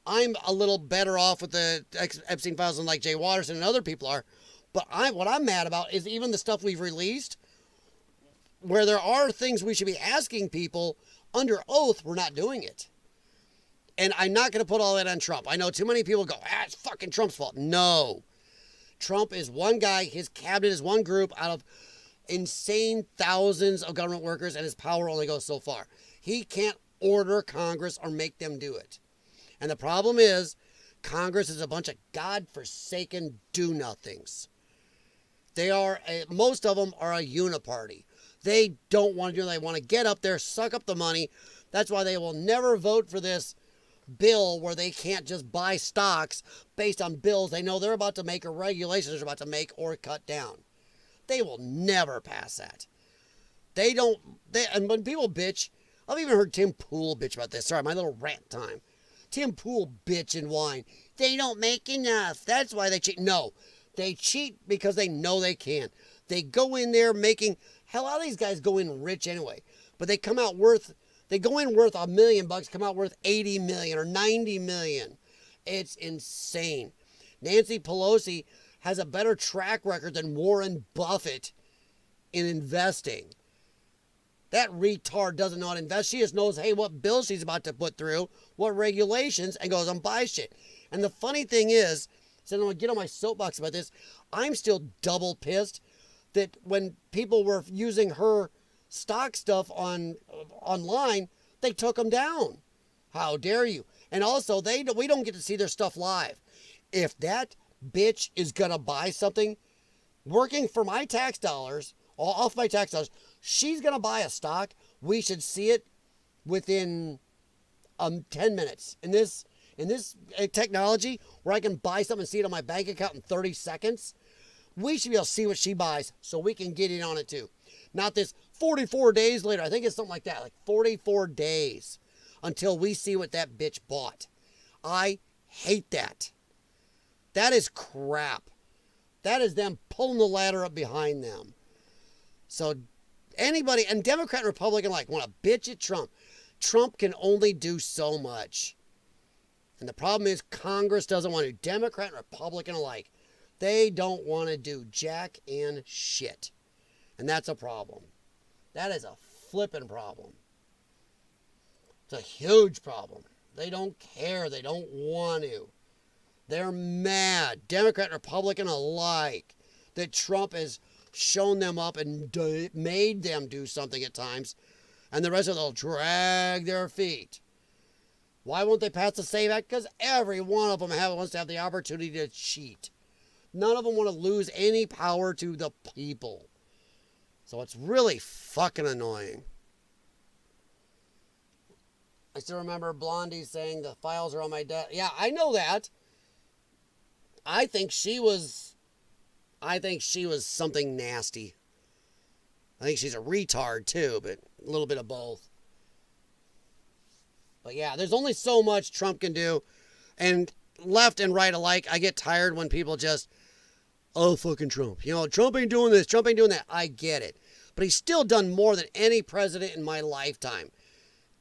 I'm a little better off with the Epstein files than like Jay Watterson and other people are. But what I'm mad about is even the stuff we've released where there are things we should be asking people under oath, we're not doing it. And I'm not going to put all that on Trump. I know too many people go, it's fucking Trump's fault. No. Trump is one guy. His cabinet is one group out of insane thousands of government workers, and his power only goes so far. He can't order Congress or make them do it. And the problem is, Congress is a bunch of godforsaken do-nothings. They are, most of them are a uniparty. They don't want to do it. They want to get up there, suck up the money. That's why they will never vote for this bill where they can't just buy stocks based on bills they know they're about to make or regulations they're about to make or cut down. They will never pass that. And when people bitch, I've even heard Tim Pool bitch about this. Sorry, my little rant time. Tim Pool bitch and whine. They don't make enough. That's why they cheat. No, they cheat because they know they can. They go in there making, hell, a lot of these guys go in rich anyway, but they come out worth, they go in worth $1 million, come out worth 80 million or 90 million. It's insane. Nancy Pelosi has a better track record than Warren Buffett in investing. That retard doesn't know how to invest. She just knows, hey, what bills she's about to put through, what regulations, and goes and buys shit. And the funny thing is, so I'm going to get on my soapbox about this, I'm still double pissed that when people were using her stock stuff online, they took them down. How dare you? And also, we don't get to see their stuff live. If that bitch is going to buy something, working for my tax dollars, off my tax dollars, she's going to buy a stock, we should see it within 10 minutes. In this technology where I can buy something and see it on my bank account in 30 seconds, we should be able to see what she buys so we can get in on it too. Not this 44 days later. I think it's something like that, like 44 days until we see what that bitch bought. I hate that. That is crap. That is them pulling the ladder up behind them. So anybody, and Democrat and Republican want to bitch at Trump. Trump can only do so much. And the problem is Congress doesn't want to. Democrat and Republican alike. They don't want to do jack and shit. And that's a problem. That is a flippin' problem. It's a huge problem. They don't care. They don't want to. They're mad, Democrat and Republican alike, that Trump has shown them up and made them do something at times, and the rest of them will drag their feet. Why won't they pass the SAVE Act? Because every one of them wants to have the opportunity to cheat. None of them want to lose any power to the people. So it's really fucking annoying. I still remember Blondie saying the files are on my desk. Yeah, I know that. I think she was something nasty. I think she's a retard too, but a little bit of both. But yeah, there's only so much Trump can do. And left and right alike, I get tired when people just, oh, fucking Trump. You know, Trump ain't doing this, Trump ain't doing that. I get it. But he's still done more than any president in my lifetime.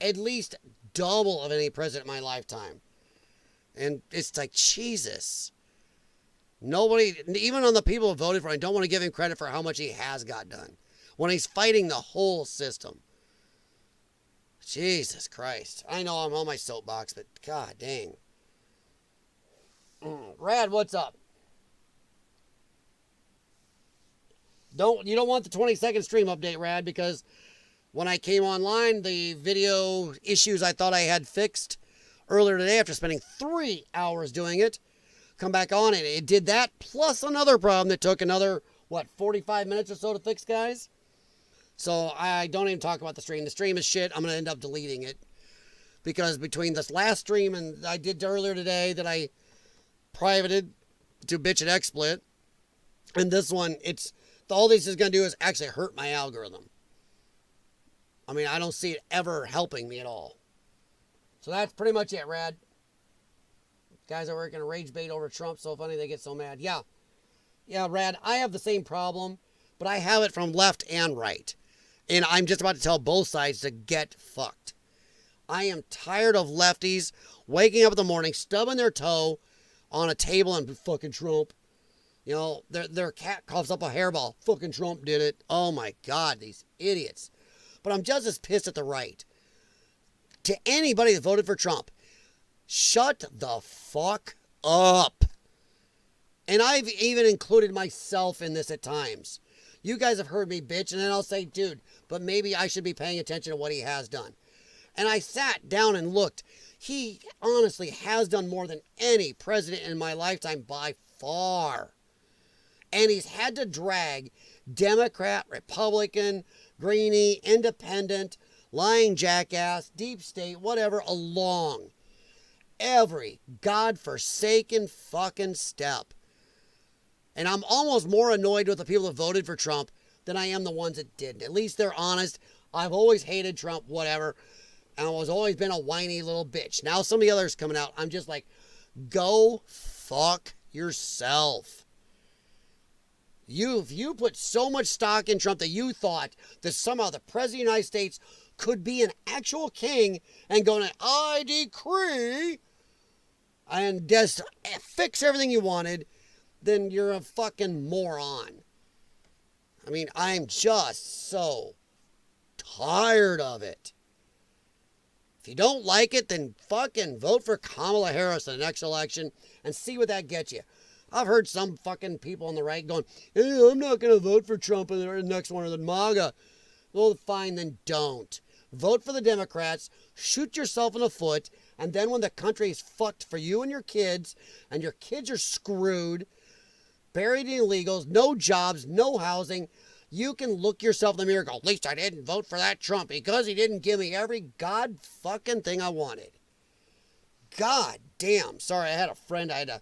At least double of any president in my lifetime. And it's like, Jesus. Nobody, even on the people who voted for him, don't want to give him credit for how much he has got done. When he's fighting the whole system. Jesus Christ. I know I'm on my soapbox, but god dang. Rad, what's up? You don't want the 20-second stream update, Rad, because when I came online, the video issues I thought I had fixed earlier today after spending 3 hours doing it, come back on it. It did that plus another problem that took another, 45 minutes or so to fix, guys? So I don't even talk about the stream. The stream is shit. I'm going to end up deleting it. Because between this last stream and I did earlier today that I privated to bitch at XSplit, and this one, all this is going to do is actually hurt my algorithm. I mean, I don't see it ever helping me at all. So that's pretty much it, Rad. Guys are working a rage bait over Trump. So funny they get so mad. Yeah, Rad, I have the same problem, but I have it from left and right. And I'm just about to tell both sides to get fucked. I am tired of lefties waking up in the morning, stubbing their toe on a table and fucking Trump. You know, their cat coughs up a hairball. Fucking Trump did it. Oh my God, these idiots. But I'm just as pissed at the right. To anybody that voted for Trump, shut the fuck up. And I've even included myself in this at times. You guys have heard me bitch, and then I'll say, dude, but maybe I should be paying attention to what he has done. And I sat down and looked. He honestly has done more than any president in my lifetime by far. And he's had to drag Democrat, Republican, Greenie, Independent, lying jackass, deep state, whatever, along. Every godforsaken fucking step. And I'm almost more annoyed with the people that voted for Trump than I am the ones that didn't. At least they're honest. I've always hated Trump, whatever. And I've always been a whiny little bitch. Now some of the others coming out, I'm just like, go fuck yourself. You put so much stock in Trump that you thought that somehow the President of the United States could be an actual king and going, I decree, and just fix everything you wanted, then you're a fucking moron. I mean, I'm just so tired of it. If you don't like it, then fucking vote for Kamala Harris in the next election and see what that gets you. I've heard some fucking people on the right going, hey, I'm not going to vote for Trump in the next one or the MAGA. Well, fine, then don't. Vote for the Democrats, shoot yourself in the foot, and then when the country is fucked for you and your kids are screwed, buried in illegals, no jobs, no housing, you can look yourself in the mirror and go, at least I didn't vote for that Trump because he didn't give me every god fucking thing I wanted. God damn. Sorry, I had a friend I had to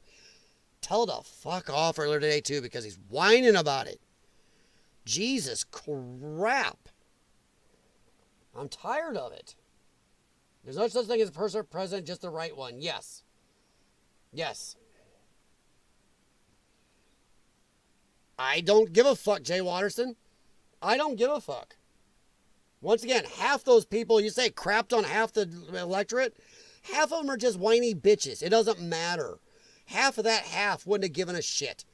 tell to fuck off earlier today too because he's whining about it. Jesus crap. I'm tired of it. There's no such thing as a person president, just the right one. Yes. I don't give a fuck, Jay Watterson. I don't give a fuck. Once again, half those people, you say crapped on half the electorate, half of them are just whiny bitches. It doesn't matter. Half of that half wouldn't have given a shit.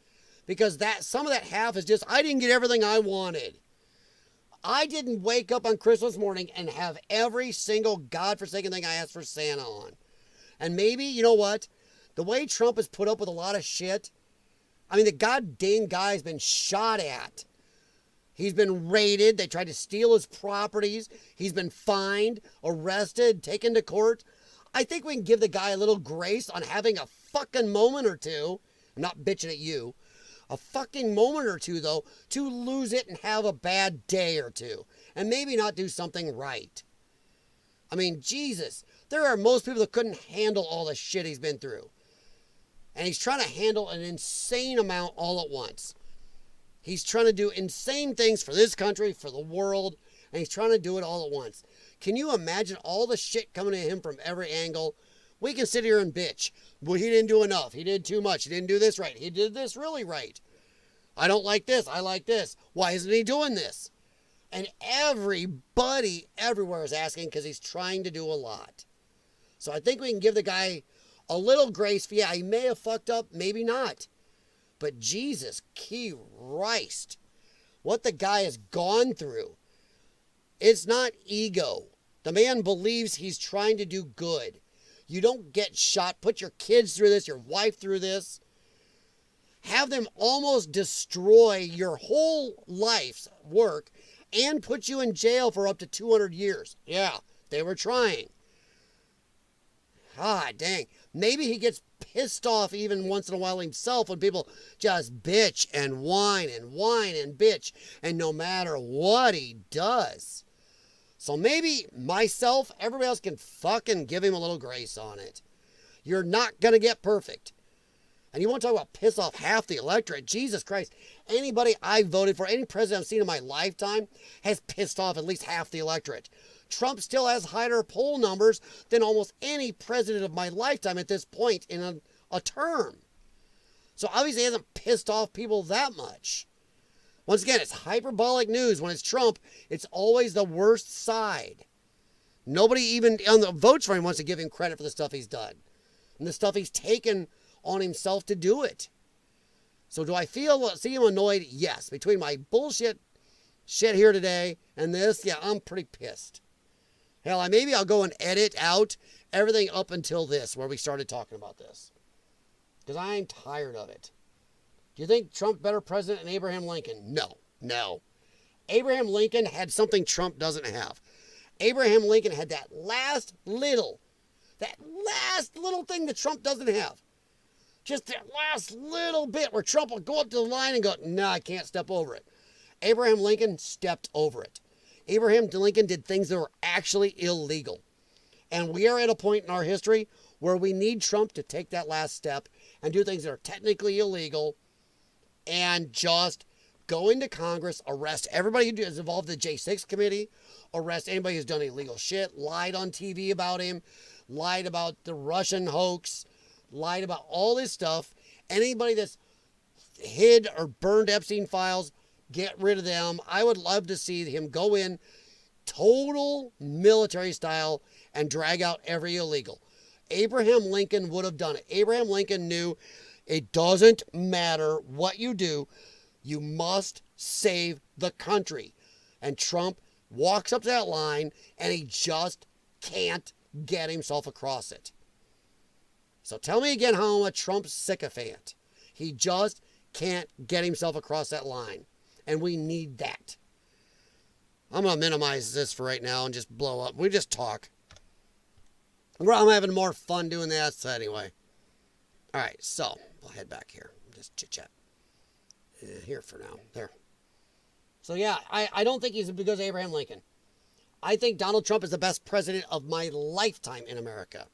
Because some of that half is just, I didn't get everything I wanted. I didn't wake up on Christmas morning and have every single godforsaken thing I asked for Santa on. And maybe, you know what? The way Trump has put up with a lot of shit, I mean, the goddamn guy's been shot at. He's been raided. They tried to steal his properties. He's been fined, arrested, taken to court. I think we can give the guy a little grace on having a fucking moment or two. I'm not bitching at you. A fucking moment or two, though, to lose it and have a bad day or two. And maybe not do something right. I mean, Jesus. There are most people that couldn't handle all the shit he's been through. And he's trying to handle an insane amount all at once. He's trying to do insane things for this country, for the world, and he's trying to do it all at once. Can you imagine all the shit coming at him from every angle? We can sit here and bitch. Well, he didn't do enough. He did too much. He didn't do this right. He did this really right. I don't like this. I like this. Why isn't he doing this? And everybody everywhere is asking because he's trying to do a lot. So I think we can give the guy a little grace. Yeah, he may have fucked up, maybe not. But Jesus Christ, what the guy has gone through, it's not ego. The man believes he's trying to do good. You don't get shot. Put your kids through this, your wife through this. Have them almost destroy your whole life's work and put you in jail for up to 200 years. Yeah, they were trying. Ah, dang. Maybe he gets pissed off even once in a while himself when people just bitch and whine and bitch, and no matter what he does. So maybe myself, everybody else can fucking give him a little grace on it. You're not going to get perfect. And you want to talk about piss off half the electorate? Jesus Christ. Anybody I voted for, any president I've seen in my lifetime has pissed off at least half the electorate. Trump still has higher poll numbers than almost any president of my lifetime at this point in a term. So obviously he hasn't pissed off people that much. Once again, it's hyperbolic news. When it's Trump, it's always the worst side. Nobody even on the votes for him wants to give him credit for the stuff he's done. And the stuff he's taken on himself to do it. So do I see him annoyed? Yes. Between my bullshit shit here today and this, yeah, I'm pretty pissed. Hell, maybe I'll go and edit out everything up until this, where we started talking about this. Because I'm tired of it. Do you think Trump better president than Abraham Lincoln? No. Abraham Lincoln had something Trump doesn't have. Abraham Lincoln had that last little thing that Trump doesn't have. Just that last little bit where Trump will go up to the line and go, no, I can't step over it. Abraham Lincoln stepped over it. Abraham Lincoln did things that were actually illegal. And we are at a point in our history where we need Trump to take that last step and do things that are technically illegal and just go into Congress, arrest everybody who is involved in the J6 committee, arrest anybody who's done illegal shit, lied on TV about him, lied about the Russian hoax, lied about all this stuff. Anybody that's hid or burned Epstein files, get rid of them. I would love to see him go in total military style and drag out every illegal. Abraham Lincoln would have done it. Abraham Lincoln knew it doesn't matter what you do, you must save the country. And Trump walks up to that line and he just can't get himself across it. So tell me again how I'm a Trump sycophant. He just can't get himself across that line. And we need that. I'm going to minimize this for right now and just blow up. We just talk. I'm having more fun doing that. So anyway. All right, so I'll head back here. Just chit-chat. Here for now. There. So yeah, I don't think he's because of Abraham Lincoln. I think Donald Trump is the best president of my lifetime in America.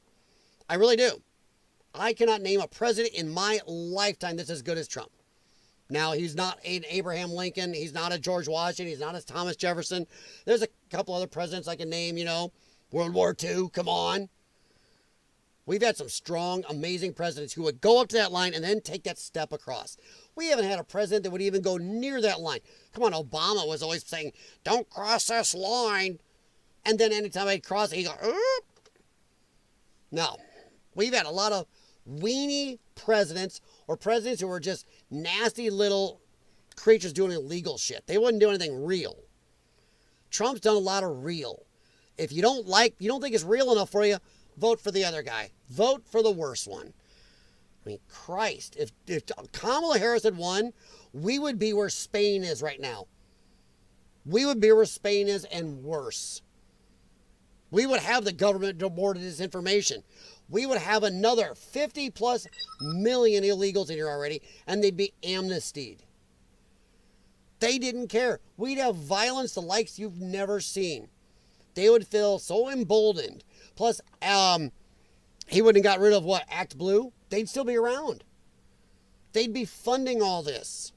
I really do. I cannot name a president in my lifetime that's as good as Trump. Now, he's not an Abraham Lincoln. He's not a George Washington. He's not a Thomas Jefferson. There's a couple other presidents I can name, World War II, come on. We've had some strong, amazing presidents who would go up to that line and then take that step across. We haven't had a president that would even go near that line. Come on, Obama was always saying, don't cross this line. And then anytime I'd cross it, he'd go, oop. No. We've had a lot of weenie presidents or presidents who were just nasty little creatures doing illegal shit. They wouldn't do anything real. Trump's done a lot of real. If you don't think it's real enough for you, vote for the other guy. Vote for the worst one. I mean, Christ, if Kamala Harris had won, we would be where Spain is right now. We would be where Spain is and worse. We would have the government board of disinformation. We would have another 50 plus million illegals in here already, and they'd be amnestied. They didn't care. We'd have violence the likes you've never seen. They would feel so emboldened. Plus, he wouldn't have got rid of what? Act Blue? They'd still be around. They'd be funding all this.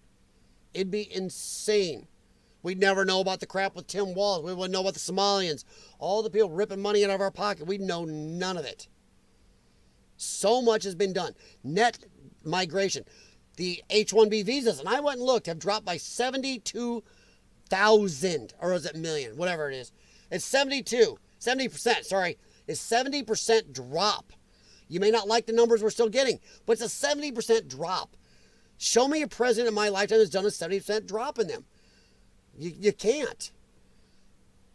It'd be insane. We'd never know about the crap with Tim Walz. We wouldn't know about the Somalians. All the people ripping money out of our pocket. We'd know none of it. So much has been done. Net migration. The H-1B visas, and I went and looked, have dropped by 72,000. Or is it million? Whatever it is. It's 70%, sorry. It's 70% drop. You may not like the numbers we're still getting, but it's a 70% drop. Show me a president in my lifetime that's done a 70% drop in them. You can't.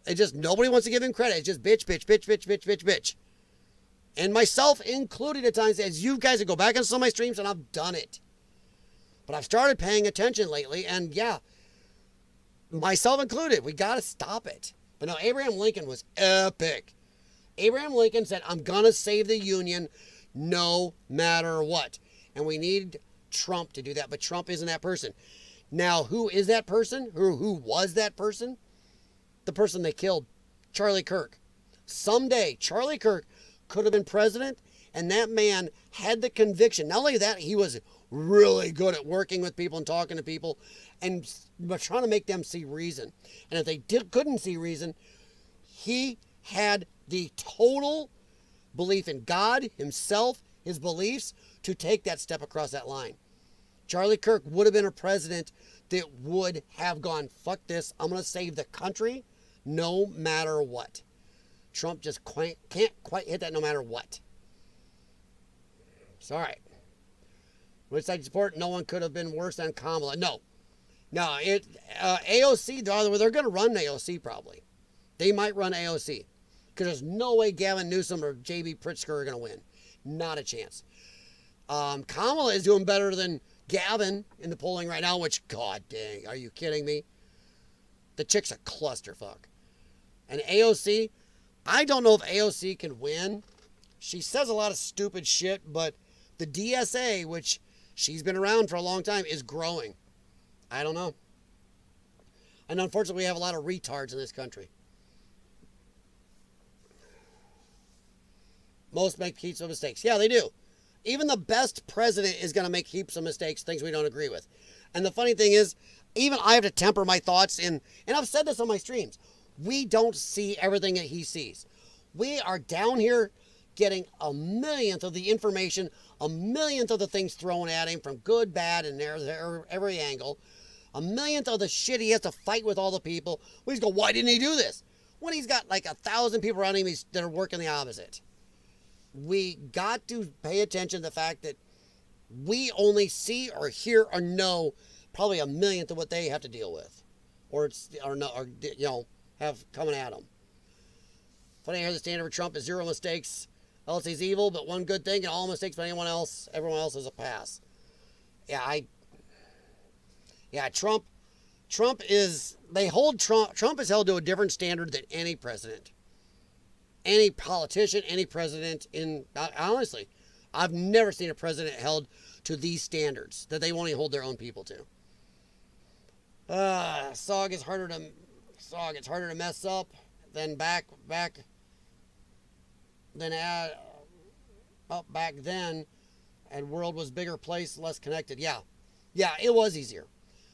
It just, nobody wants to give him credit. It's just bitch. And myself included at times, as you guys go back on some of my streams, and I've done it. But I've started paying attention lately, and yeah, myself included, we got to stop it. But no, Abraham Lincoln was epic. Abraham Lincoln said, I'm going to save the Union no matter what. And we need Trump to do that, but Trump isn't that person. Now, who is that person? Who was that person? The person they killed, Charlie Kirk. Someday, Charlie Kirk could have been president, and that man had the conviction. Not only that, he was really good at working with people and talking to people and trying to make them see reason. And if they couldn't see reason, he had the total belief in God, himself, his beliefs, to take that step across that line. Charlie Kirk would have been a president that would have gone, fuck this, I'm going to save the country no matter what. Trump just can't quite hit that no matter what. It's all right. Which side support? No one could have been worse than Kamala. No. AOC, they're going to run AOC probably. They might run AOC. Because there's no way Gavin Newsom or J.B. Pritzker are going to win. Not a chance. Kamala is doing better than Gavin in the polling right now, which, god dang, are you kidding me? The chick's a clusterfuck. And AOC, I don't know if AOC can win. She says a lot of stupid shit, but the DSA, which she's been around for a long time, is growing. I don't know. And unfortunately, we have a lot of retards in this country. Most make heaps of mistakes. Yeah, they do. Even the best president is going to make heaps of mistakes, things we don't agree with. And the funny thing is, even I have to temper my thoughts and I've said this on my streams. We don't see everything that he sees. We are down here getting a millionth of the information, a millionth of the things thrown at him from good, bad, and every angle. A millionth of the shit he has to fight with all the people. We just go, why didn't he do this? When he's got like 1,000 people around him that are working the opposite. We got to pay attention to the fact that we only see or hear or know probably a millionth of what they have to deal with, or have coming at them. Funny, I hear the standard for Trump is 0 mistakes. Else he's evil, but one good thing, and all mistakes, but everyone else is a pass. Trump is held to a different standard than any president. Any politician, any president honestly, I've never seen a president held to these standards that they won't even hold their own people to. Saw gets harder to mess up than back then, and world was bigger place, less connected. Yeah, it was easier.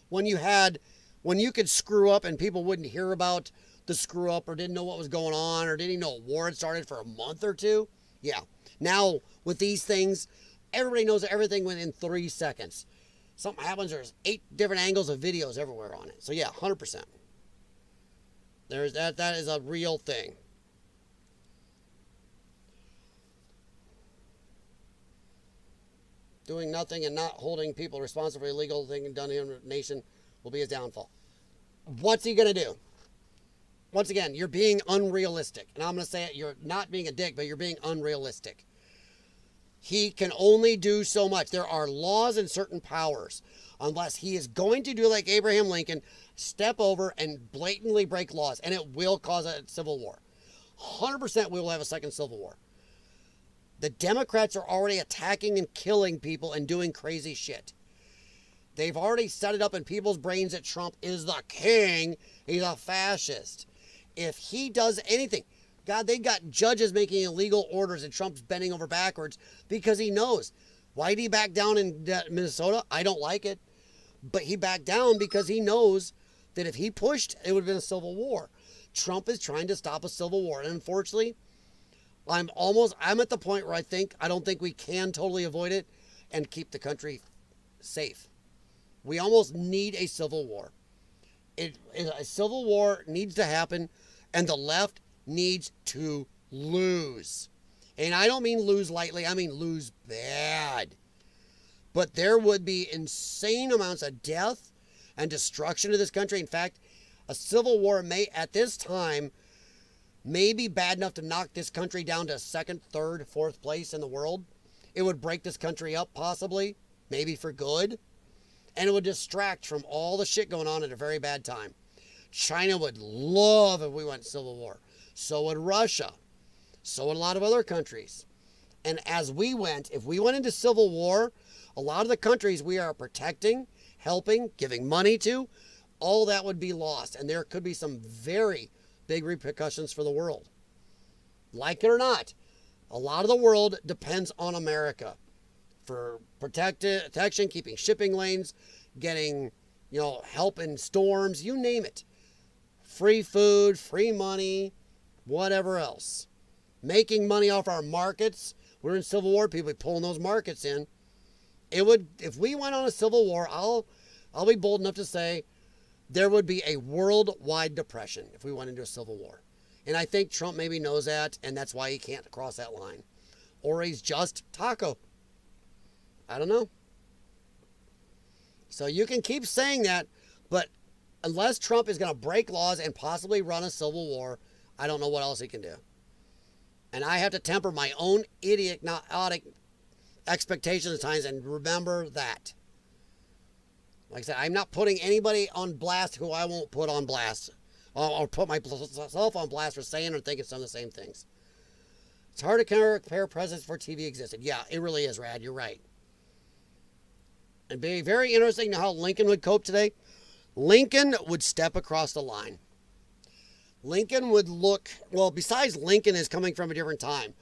When you could screw up and people wouldn't hear about the screw up or didn't know what was going on or didn't even know a war had started for a month or two, Yeah. Now, with these things, everybody knows everything within 3 seconds. Something happens, there's 8 different angles of videos everywhere on it. So yeah, 100%. There's that is a real thing. Doing nothing and not holding people responsible for illegal thing done in the nation will be his downfall. What's he going to do? Once again, you're being unrealistic. And I'm going to say it, you're not being a dick, but you're being unrealistic. He can only do so much. There are laws and certain powers. Unless he is going to do like Abraham Lincoln, step over and blatantly break laws. And it will cause a civil war. 100% we will have a second civil war. The Democrats are already attacking and killing people and doing crazy shit. They've already set it up in people's brains that Trump is the king. He's a fascist. If he does anything, God, they got judges making illegal orders and Trump's bending over backwards because he knows. Why did he back down in Minnesota? I don't like it. But he backed down because he knows that if he pushed, it would have been a civil war. Trump is trying to stop a civil war. And unfortunately, I'm at the point where I don't think we can totally avoid it and keep the country safe. We almost need a civil war. A civil war needs to happen, and the left needs to lose. And I don't mean lose lightly, I mean lose bad. But there would be insane amounts of death and destruction to this country. In fact, a civil war may, at this time, may be bad enough to knock this country down to 2nd, 3rd, 4th place in the world. It would break this country up, possibly, maybe for good. And it would distract from all the shit going on at a very bad time. China would love if we went civil war. So would Russia. So would a lot of other countries. And as we went, if we went into civil war, a lot of the countries we are protecting, helping, giving money to, all that would be lost. And there could be some very big repercussions for the world. Like it or not, a lot of the world depends on America for protection, keeping shipping lanes, getting, help in storms, you name it. Free food, free money, whatever else. Making money off our markets. We're in civil war, people be pulling those markets in. It would, if we went on a civil war, I'll be bold enough to say there would be a worldwide depression if we went into a civil war. And I think Trump maybe knows that, and that's why he can't cross that line. Or he's just taco. I don't know. So you can keep saying that, but unless Trump is going to break laws and possibly run a civil war, I don't know what else he can do. And I have to temper my own idiotic expectations at times and remember that. Like I said, I'm not putting anybody on blast who I won't put on blast. Or put myself on blast for saying or thinking some of the same things. It's hard to compare presidents before TV existed. Yeah, it really is, Rad. You're right. It'd be very interesting how Lincoln would cope today. Lincoln would step across the line. Lincoln would look, well, besides Lincoln is coming from a different time.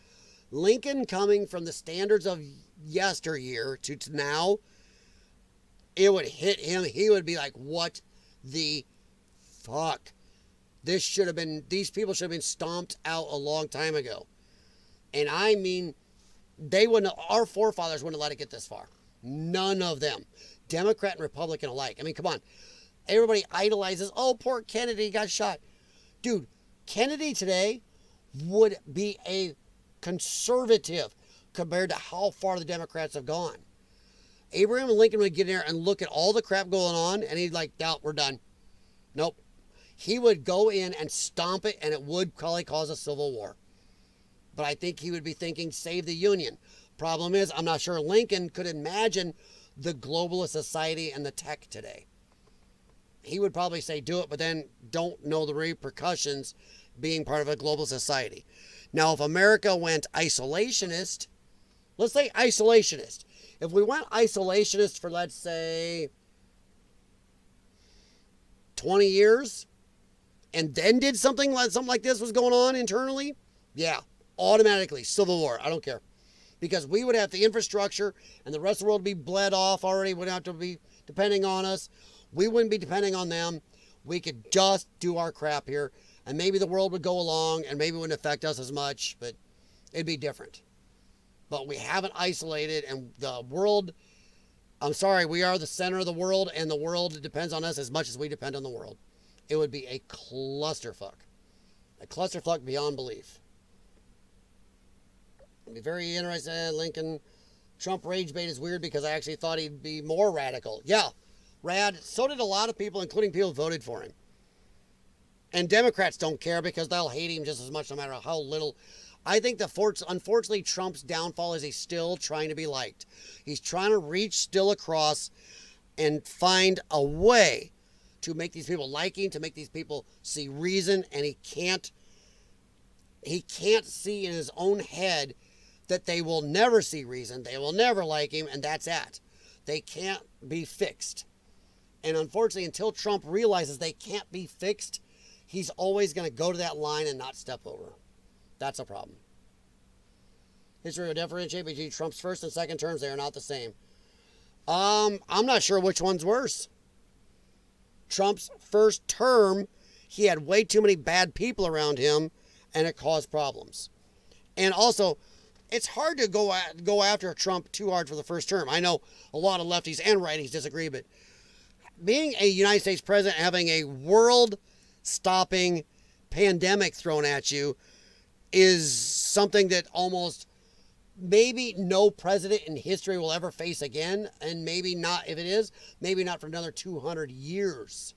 Lincoln coming from the standards of yesteryear to now, it would hit him. He would be like, what the fuck? These people should have been stomped out a long time ago. And I mean, our forefathers wouldn't have let it get this far. None of them. Democrat and Republican alike. I mean, come on. Everybody idolizes, oh, poor Kennedy got shot. Dude, Kennedy today would be a conservative compared to how far the Democrats have gone. Abraham Lincoln would get in there and look at all the crap going on, and he'd like, no, we're done. Nope. He would go in and stomp it, and it would probably cause a civil war. But I think he would be thinking, save the Union. Problem is, I'm not sure Lincoln could imagine the globalist society and the tech today. He would probably say do it, but then don't know the repercussions being part of a global society. Now, if America went isolationist, let's say isolationist. If we went isolationist for, let's say, 20 years, and then did something like this was going on internally, yeah, automatically, civil war, I don't care. Because we would have the infrastructure, and the rest of the world would be bled off already, wouldn't have to be depending on us. We wouldn't be depending on them. We could just do our crap here, and maybe the world would go along, and maybe it wouldn't affect us as much, but it'd be different. but we haven't isolated, and the world, I'm sorry, we are the center of the world, and the world depends on us as much as we depend on the world. It would be a clusterfuck. A clusterfuck beyond belief. I'd be very interested. Lincoln, Trump rage bait is weird because I actually thought he'd be more radical. Yeah, rad. So did a lot of people, including people who voted for him. And Democrats don't care because they'll hate him just as much no matter how little. I think unfortunately Trump's downfall is he's still trying to be liked. He's trying to reach still across and find a way to make these people like him, to make these people see reason, and he can't see in his own head that they will never see reason, they will never like him, and that's it. They can't be fixed. And unfortunately, until Trump realizes they can't be fixed, he's always going to go to that line and not step over. That's a problem. History will differentiate between Trump's first and second terms. They are not the same. I'm not sure which one's worse. Trump's first term, he had way too many bad people around him, and it caused problems. And also, it's hard to go after Trump too hard for the first term. I know a lot of lefties and righties disagree, but being a United States president, having a world-stopping pandemic thrown at you is something that almost maybe no president in history will ever face again, and maybe not, if it is, maybe not for another 200 years.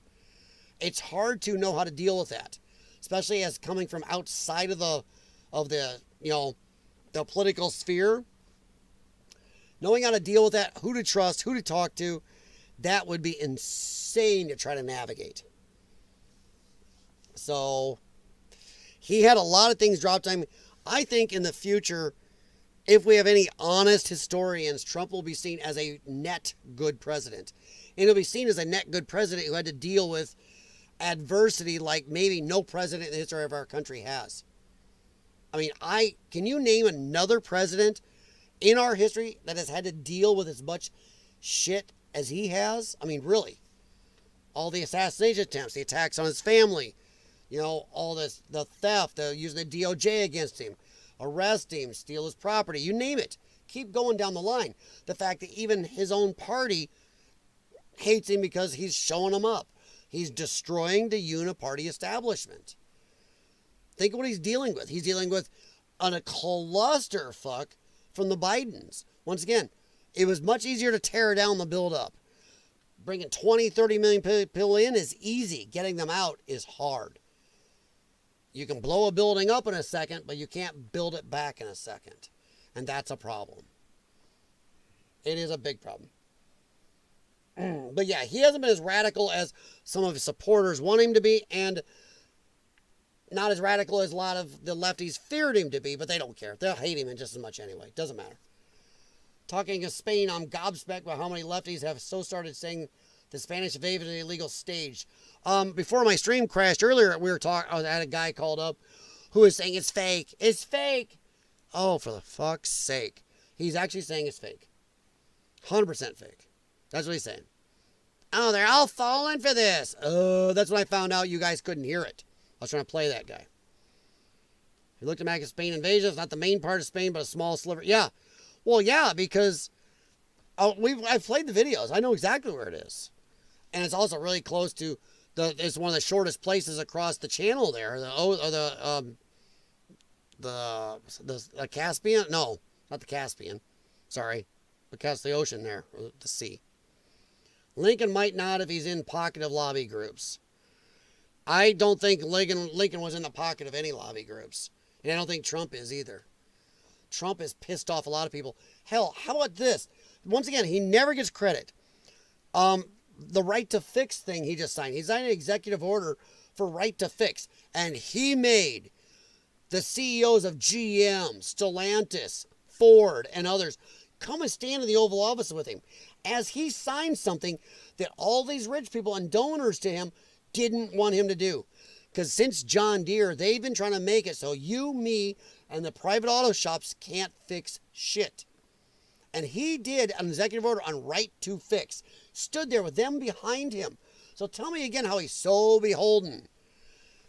It's hard to know how to deal with that, especially as coming from outside of the political sphere. Knowing how to deal with that, who to trust, who to talk to, that would be insane to try to navigate. So he had a lot of things dropped on him. I think in the future, if we have any honest historians, Trump will be seen as a net good president. And he'll be seen as a net good president who had to deal with adversity like maybe no president in the history of our country has. I mean, can you name another president in our history that has had to deal with as much shit as he has? I mean, really. All the assassination attempts, the attacks on his family, all this, the theft, using the DOJ against him, arrest him, steal his property, you name it. Keep going down the line. The fact that even his own party hates him because he's showing them up. He's destroying the uniparty establishment. Think of what he's dealing with. He's dealing with a clusterfuck from the Bidens. Once again, it was much easier to tear down the build up. Bringing 20, 30 million people in is easy. Getting them out is hard. You can blow a building up in a second, but you can't build it back in a second. And that's a problem. It is a big problem. But yeah, he hasn't been as radical as some of his supporters want him to be, and not as radical as a lot of the lefties feared him to be, but they don't care. They'll hate him just as much anyway. Doesn't matter. Talking of Spain, I'm gobsmacked by how many lefties have so started saying the Spanish invaded an illegal stage. Before my stream crashed earlier, I had a guy called up who was saying it's fake. It's fake. Oh, for the fuck's sake. He's actually saying it's fake. 100% fake. That's what he's saying. Oh, they're all falling for this. Oh, that's when I found out you guys couldn't hear it. I was trying to play that guy. He looked at Mac as Spain invasion. It's not the main part of Spain, but a small sliver. Yeah. Well, yeah, because I've played the videos. I know exactly where it is. And it's also really close to it's one of the shortest places across the channel there. The Caspian? No, not the Caspian. Sorry. Across the ocean there, or the sea. Lincoln might not if he's in pocket of lobby groups. I don't think Lincoln was in the pocket of any lobby groups. And I don't think Trump is either. Trump has pissed off a lot of people. Hell, how about this? Once again, he never gets credit. The right to fix thing he just signed. He signed an executive order for right to fix. And he made the CEOs of GM, Stellantis, Ford, and others come and stand in the Oval Office with him as he signed something that all these rich people and donors to him didn't want him to do. Because since John Deere, they've been trying to make it so you, me, and the private auto shops can't fix shit. And he did an executive order on right to fix. Stood there with them behind him. So tell me again how he's so beholden.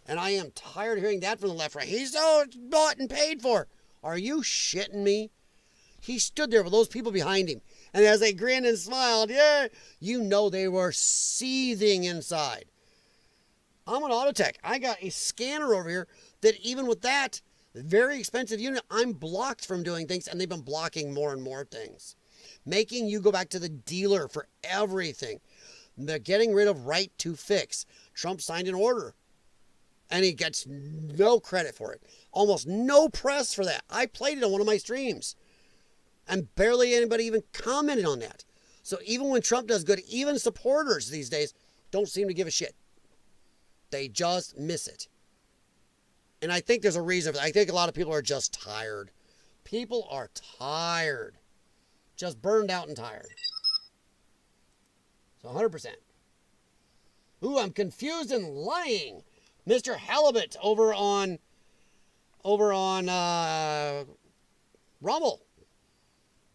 And I am tired of hearing that from the left right. He's so bought and paid for. Are you shitting me? He stood there with those people behind him. And as they grinned and smiled, yeah, you know they were seething inside. I'm an auto tech. I got a scanner over here that even with that very expensive unit, I'm blocked from doing things, and they've been blocking more and more things. Making you go back to the dealer for everything. They're getting rid of right to fix. Trump signed an order, and he gets no credit for it. Almost no press for that. I played it on one of my streams, and barely anybody even commented on that. So even when Trump does good, even supporters these days don't seem to give a shit. They just miss it. And I think there's a reason for that. I think a lot of people are just tired. People are tired. Just burned out and tired. So 100%. Ooh, I'm confused and lying. Mr. Halibut over on Rumble.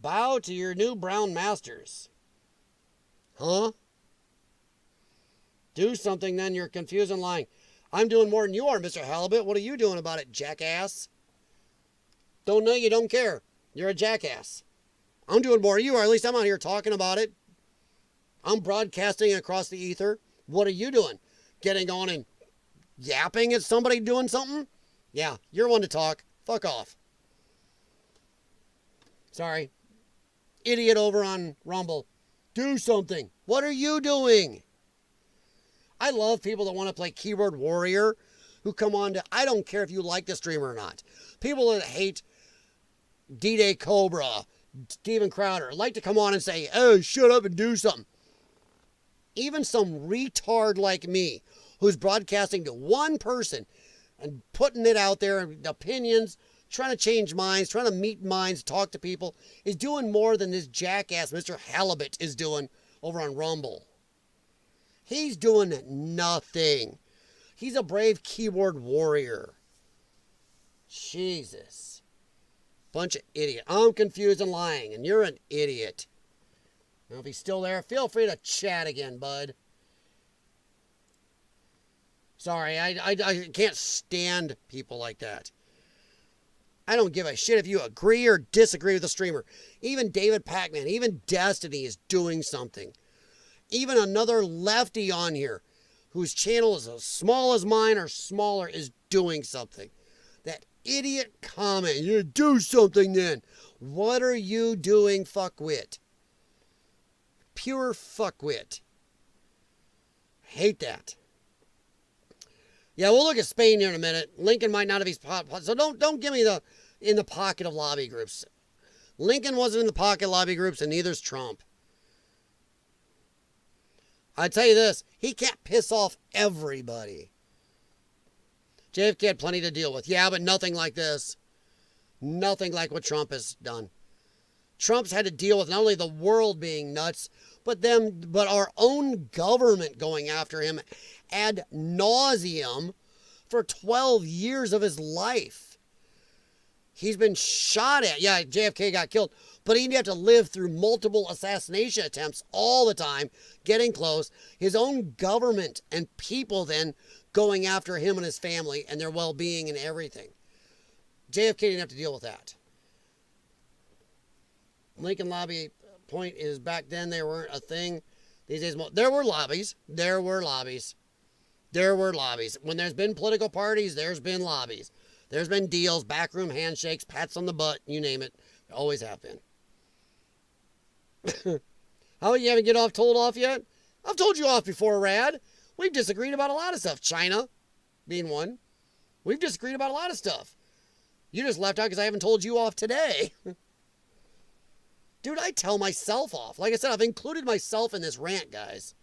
Bow to your new brown masters. Huh? Do something then, you're confused and lying. I'm doing more than you are, Mr. Halibut. What are you doing about it, jackass? Don't know you, don't care. You're a jackass. I'm doing more than you are. At least I'm out here talking about it. I'm broadcasting across the ether. What are you doing? Getting on and yapping at somebody doing something? Yeah, you're one to talk. Fuck off. Sorry. Idiot over on Rumble. Do something. What are you doing? I love people that want to play keyboard warrior who come on to, I don't care if you like the streamer or not. People that hate D-Day Cobra, Steven Crowder, like to come on and say, oh, shut up and do something. Even some retard like me who's broadcasting to one person and putting it out there, opinions, trying to change minds, trying to meet minds, talk to people, is doing more than this jackass Mr. Halibut is doing over on Rumble. He's doing nothing. He's a brave keyboard warrior. Jesus. Bunch of idiot. I'm confused and lying, and you're an idiot. Now, if he's still there, feel free to chat again, bud. Sorry, I can't stand people like that. I don't give a shit if you agree or disagree with the streamer. Even David Pacman, even Destiny is doing something. Even another lefty on here whose channel is as small as mine or smaller is doing something. That idiot comment, you do something then. What are you doing, fuckwit? Pure fuckwit. Hate that. Yeah, we'll look at Spain here in a minute. Lincoln might not have his pot, so don't give me the in the pocket of lobby groups. Lincoln wasn't in the pocket of lobby groups, and neither's Trump. I tell you this, he can't piss off everybody. JFK had plenty to deal with. Yeah, but nothing like this. Nothing like what Trump has done. Trump's had to deal with not only the world being nuts, but our own government going after him ad nauseum for 12 years of his life. He's been shot at. Yeah, JFK got killed, but he'd have to live through multiple assassination attempts all the time, getting close. His own government and people then going after him and his family and their well-being and everything. JFK didn't have to deal with that. Lincoln lobby point is back then they weren't a thing. These days, there were lobbies. There were lobbies. There were lobbies. When there's been political parties, there's been lobbies. There's been deals, backroom handshakes, pats on the butt, you name it. There always have been. How, you haven't told off yet? I've told you off before, Rad. We've disagreed about a lot of stuff. China being one. We've disagreed about a lot of stuff. You just left out because I haven't told you off today. Dude, I tell myself off. Like I said, I've included myself in this rant, guys.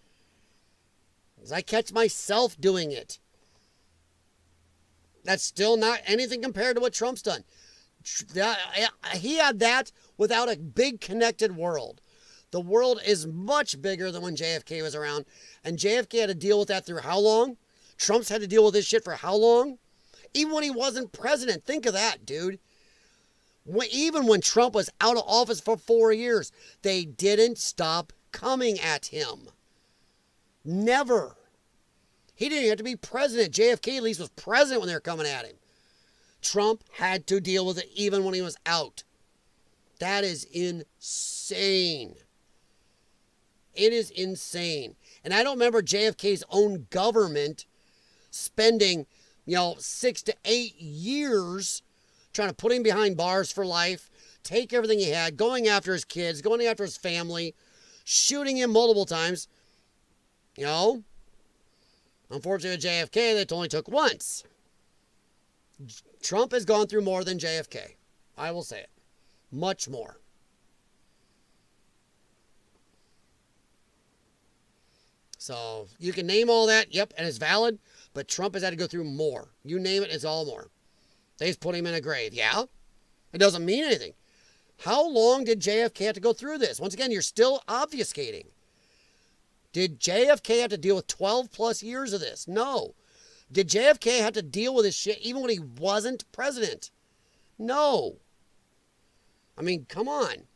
Because I catch myself doing it. That's still not anything compared to what Trump's done. He had that without a big connected world. The world is much bigger than when JFK was around. And JFK had to deal with that through how long? Trump's had to deal with this shit for how long? Even when he wasn't president. Think of that, dude. Even when Trump was out of office for 4 years, they didn't stop coming at him. Never. He didn't have to be president. JFK at least was president when they were coming at him. Trump had to deal with it even when he was out. That is insane. It is insane. And I don't remember JFK's own government spending, 6 to 8 years trying to put him behind bars for life, take everything he had, going after his kids, going after his family, shooting him multiple times. Unfortunately, with JFK, that only took once. Trump has gone through more than JFK. I will say it. Much more. So you can name all that, yep, and it's valid, but Trump has had to go through more. You name it, it's all more. They just put him in a grave. Yeah, it doesn't mean anything. How long did JFK have to go through this? Once again, you're still obfuscating. Did JFK have to deal with 12 plus years of this? No. Did JFK have to deal with this shit even when he wasn't president? No. I mean, come on.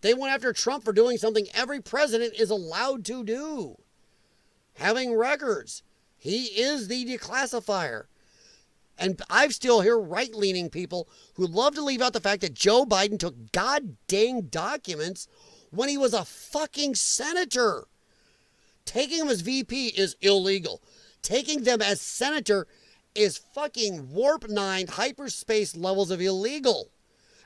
They went after Trump for doing something every president is allowed to do. Having records. He is the declassifier. And I still hear right-leaning people who love to leave out the fact that Joe Biden took god-dang documents when he was a fucking senator. Taking them as VP is illegal. Taking them as senator is fucking warp 9 hyperspace levels of illegal.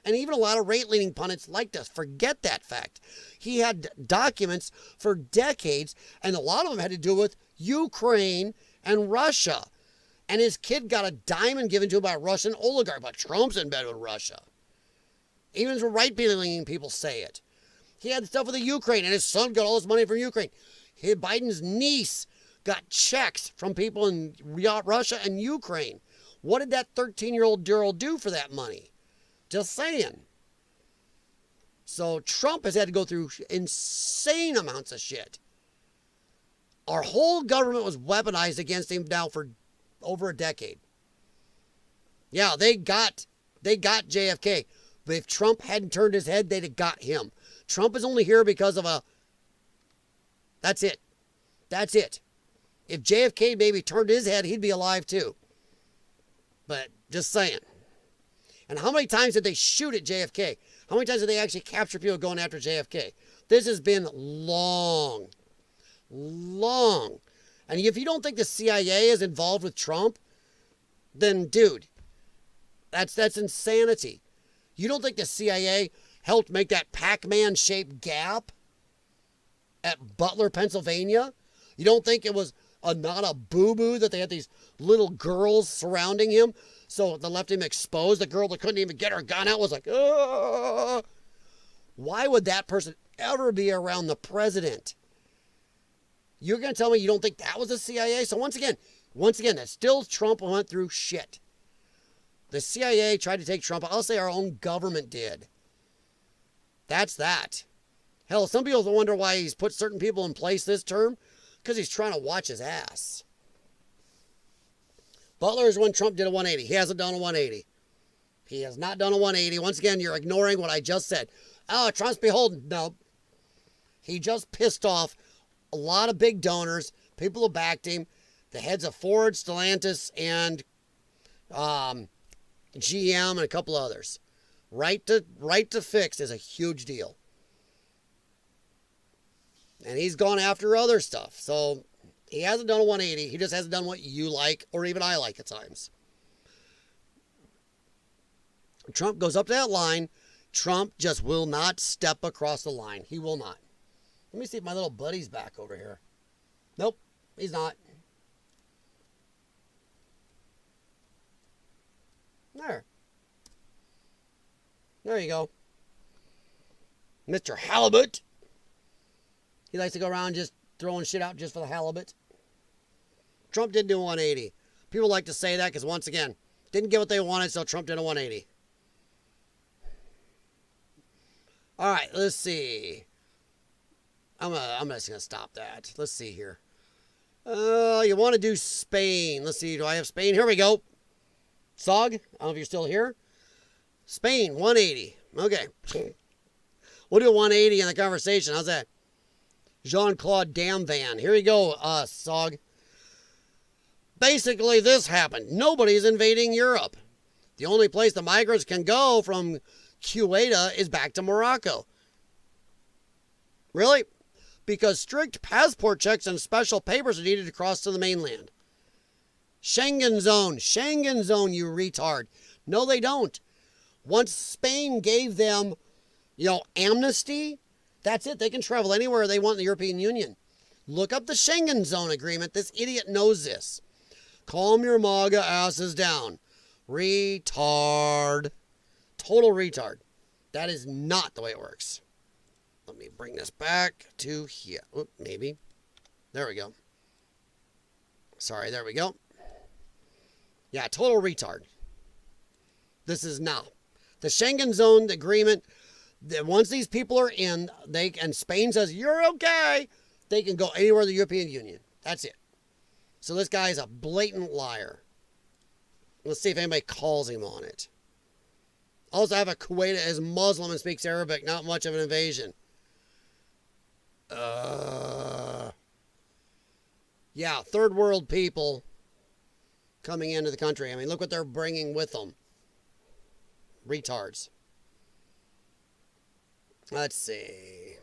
And even a lot of right-leaning pundits like to forget that fact. He had documents for decades, and a lot of them had to do with Ukraine and Russia. And his kid got a diamond given to him by a Russian oligarch, but Trump's in bed with Russia. Even the right-leaning people say it. He had stuff with the Ukraine, and his son got all his money from Ukraine. Biden's niece got checks from people in Russia and Ukraine. What did that 13-year-old girl do for that money? Just saying. So Trump has had to go through insane amounts of shit. Our whole government was weaponized against him now for over a decade. Yeah, they got JFK. But if Trump hadn't turned his head, they'd have got him. Trump is only here because of that's it. That's it. If JFK maybe turned his head, he'd be alive too. But just saying. And how many times did they shoot at JFK? How many times did they actually capture people going after JFK? This has been long. And if you don't think the CIA is involved with Trump, then dude, that's insanity. You don't think the CIA helped make that Pac-Man shaped gap at Butler, Pennsylvania? You don't think it was not a boo-boo that they had these little girls surrounding him? So they left him exposed. The girl that couldn't even get her gun out was like, oh. Why would that person ever be around the president? You're going to tell me you don't think that was the CIA? So once again, that's still Trump went through shit. The CIA tried to take Trump. I'll say our own government did. That's that. Hell, some people wonder why he's put certain people in place this term. Because he's trying to watch his ass. Butler is when Trump did a 180. He hasn't done a 180. He has not done a 180. Once again, you're ignoring what I just said. Oh, Trump's beholden. No. He just pissed off a lot of big donors, people who backed him, the heads of Ford, Stellantis, and GM, and a couple others. Right to fix is a huge deal. And he's gone after other stuff. So he hasn't done a 180. He just hasn't done what you like, or even I like at times. Trump goes up to that line. Trump just will not step across the line. He will not. Let me see if my little buddy's back over here. Nope, he's not. There you go. Mr. Halibut. He likes to go around just throwing shit out just for the halibut. Trump didn't do a 180. People like to say that because, once again, didn't get what they wanted, so Trump did a 180. All right, let's see. I'm just going to stop that. Let's see here. You want to do Spain. Let's see. Do I have Spain? Here we go. Sog, I don't know if you're still here. Spain, 180. Okay. We'll do a 180 in the conversation. How's that? Jean-Claude Damvan. Here you go, Sog. Basically, this happened. Nobody's invading Europe. The only place the migrants can go from Kuwait is back to Morocco. Really? Because strict passport checks and special papers are needed to cross to the mainland. Schengen zone, you retard. No, they don't. Once Spain gave them, amnesty, that's it. They can travel anywhere they want in the European Union. Look up the Schengen zone agreement. This idiot knows this. Calm your MAGA asses down. Retard. Total retard. That is not the way it works. Let me bring this back to here. Oop, maybe. There we go. Sorry, there we go. Yeah, total retard. This is now. The Schengen zone agreement, once these people are in, and Spain says, you're okay, they can go anywhere in the European Union. That's it. So this guy is a blatant liar. Let's see if anybody calls him on it. Also, I have a Kuwait is Muslim and speaks Arabic. Not much of an invasion. Yeah, third world people coming into the country. I mean, look what they're bringing with them. Retards. Let's see.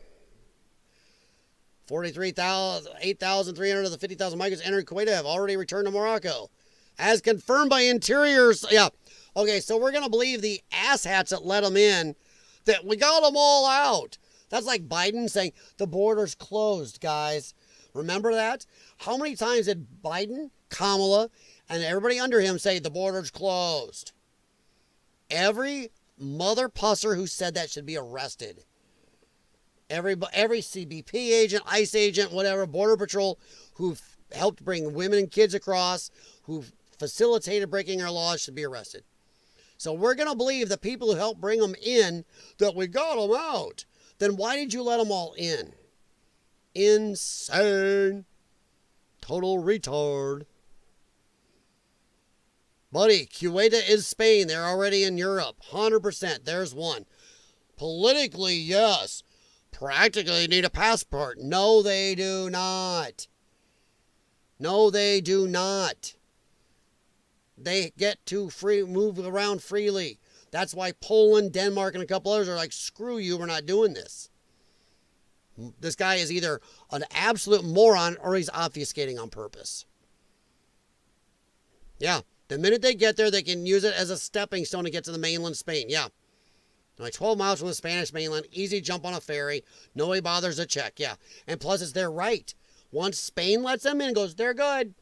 8,300 of the 50,000 migrants entering Kuwait have already returned to Morocco. As confirmed by Interiors. Yeah. Okay, so we're going to believe the asshats that let them in, that we got them all out. That's like Biden saying the border's closed, guys. Remember that? How many times did Biden, Kamala, and everybody under him say the border's closed? Every mother pusser who said that should be arrested. Every CBP agent, ICE agent, whatever, Border Patrol, who helped bring women and kids across, who facilitated breaking our laws, should be arrested. So we're going to believe the people who helped bring them in, that we got them out. Then why did you let them all in? Insane. Total retard. Buddy, Kuwait is Spain. They're already in Europe. 100%. There's one. Politically, yes. Practically, you need a passport. No, they do not. No, they do not. They get to move around freely. That's why Poland, Denmark, and a couple others are like, screw you, we're not doing this. This guy is either an absolute moron or he's obfuscating on purpose. Yeah, the minute they get there, they can use it as a stepping stone to get to the mainland Spain. Yeah. Like 12 miles from the Spanish mainland, easy jump on a ferry. Nobody bothers to check. Yeah. And plus, it's their right. Once Spain lets them in, goes, they're good.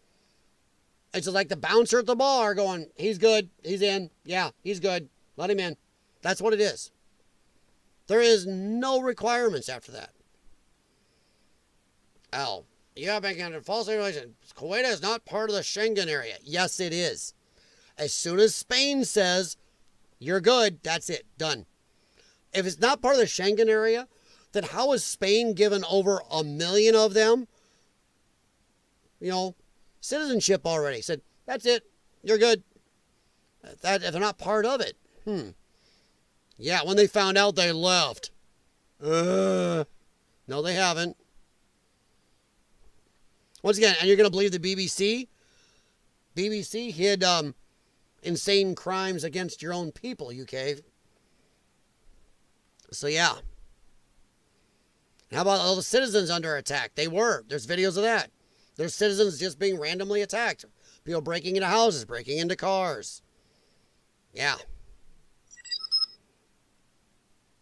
It's just like the bouncer at the bar going, he's good. He's in. Yeah, he's good. Let him in. That's what it is. There is no requirements after that. Yeah, making a false information. Kuwait is not part of the Schengen area. Yes, it is. As soon as Spain says, you're good, that's it. Done. If it's not part of the Schengen area, then how is Spain given over 1 million of them, citizenship already? Said, that's it. You're good. If they're not part of it. Yeah, when they found out, they left. No, they haven't. Once again, and you're going to believe the BBC? BBC hid insane crimes against your own people, UK. So, yeah. How about all the citizens under attack? They were. There's videos of that. There's citizens just being randomly attacked. People breaking into houses, breaking into cars. Yeah.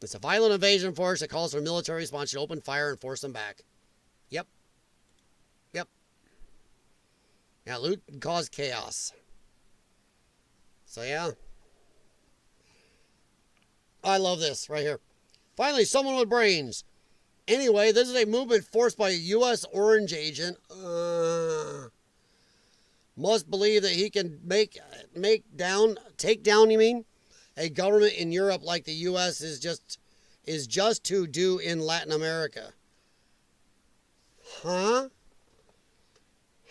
It's a violent invasion force that calls for military response to open fire and force them back. Yep. Yeah, loot can cause chaos. So, yeah. I love this right here. Finally, someone with brains. Anyway, this is a movement forced by a U.S. orange agent. Must believe that he can take down, you mean? A government in Europe like the U.S. is just to do in Latin America. Huh?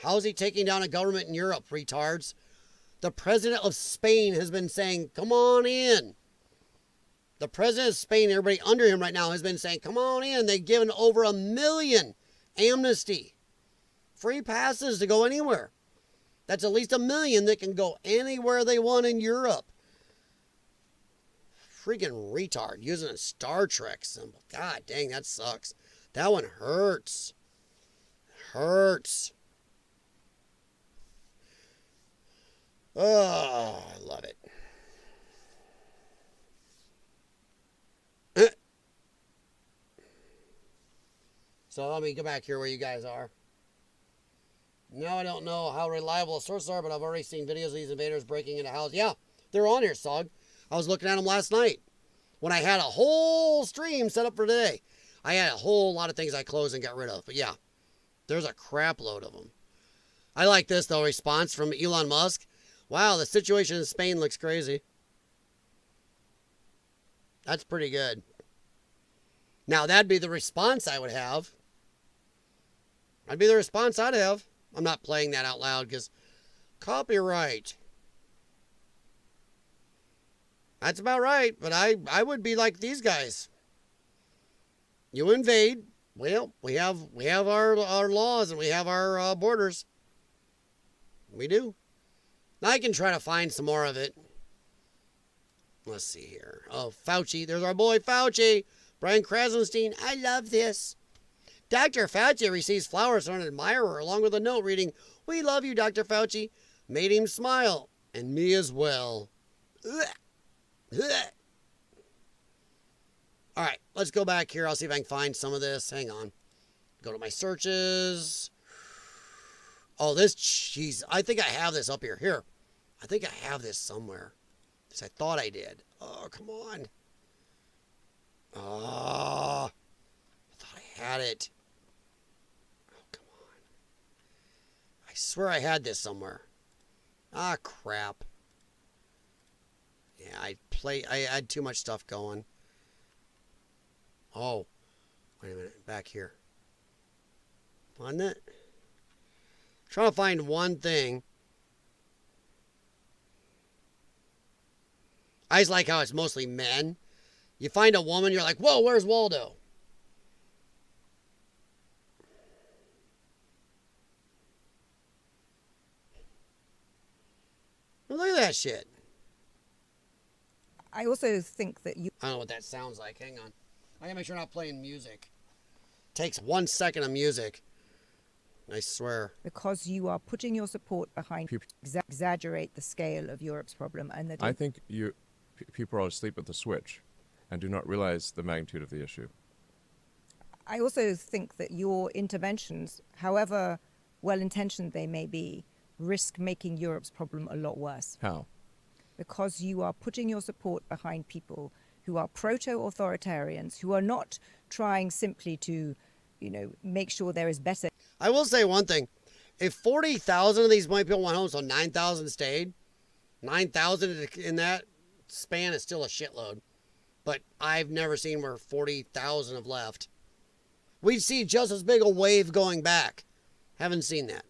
How's he taking down a government in Europe, retards? The president of Spain has been saying, come on in. The president of Spain, everybody under him right now, has been saying, come on in. They've given over 1 million amnesty. Free passes to go anywhere. That's at least 1 million that can go anywhere they want in Europe. Freaking retard using a Star Trek symbol. God dang, that sucks. That one hurts. Hurts. Oh, I love it. So let me go back here where you guys are. Now I don't know how reliable the sources are, but I've already seen videos of these invaders breaking into houses. Yeah, they're on here, Sog. I was looking at them last night when I had a whole stream set up for today. I had a whole lot of things I closed and got rid of. But yeah, there's a crap load of them. I like this, though, response from Elon Musk. Wow, the situation in Spain looks crazy. That's pretty good. Now, that'd be the response I would have. That'd be the response I'd have. I'm not playing that out loud because copyright. That's about right, but I would be like these guys. You invade. Well, we have our laws and we have our borders. We do. Now I can try to find some more of it. Let's see here. Oh, Fauci. There's our boy Fauci. Brian Krasenstein. I love this. Dr. Fauci receives flowers from an admirer along with a note reading, "We love you, Dr. Fauci." Made him smile. And me as well. Ugh. Ugh. All right, let's go back here. I'll see if I can find some of this. Hang on. Go to my searches. Oh, this, jeez. I think I have this up here. Here. I think I have this somewhere. Because I thought I did. Oh, come on. Oh, I thought I had it. Oh, come on. I swear I had this somewhere. Ah, crap. Yeah, I had too much stuff going. Oh, wait a minute. Back here. Find it? Trying to find one thing. I just like how it's mostly men. You find a woman, you're like, whoa, where's Waldo? Look at that shit. I also think that you... I don't know what that sounds like. Hang on. I gotta make sure I'm not playing music. Takes 1 second of music. I swear. Because you are putting your support behind... exaggerate the scale of Europe's problem and that... I think people are asleep at the switch and do not realize the magnitude of the issue. I also think that your interventions, however well-intentioned they may be, risk making Europe's problem a lot worse. How? Because you are putting your support behind people who are proto-authoritarians, who are not trying simply to, make sure there is better... I will say one thing. If 40,000 of these white people went home, so 9,000 stayed, 9,000 in that span is still a shitload. But I've never seen where 40,000 have left. We'd see just as big a wave going back. Haven't seen that.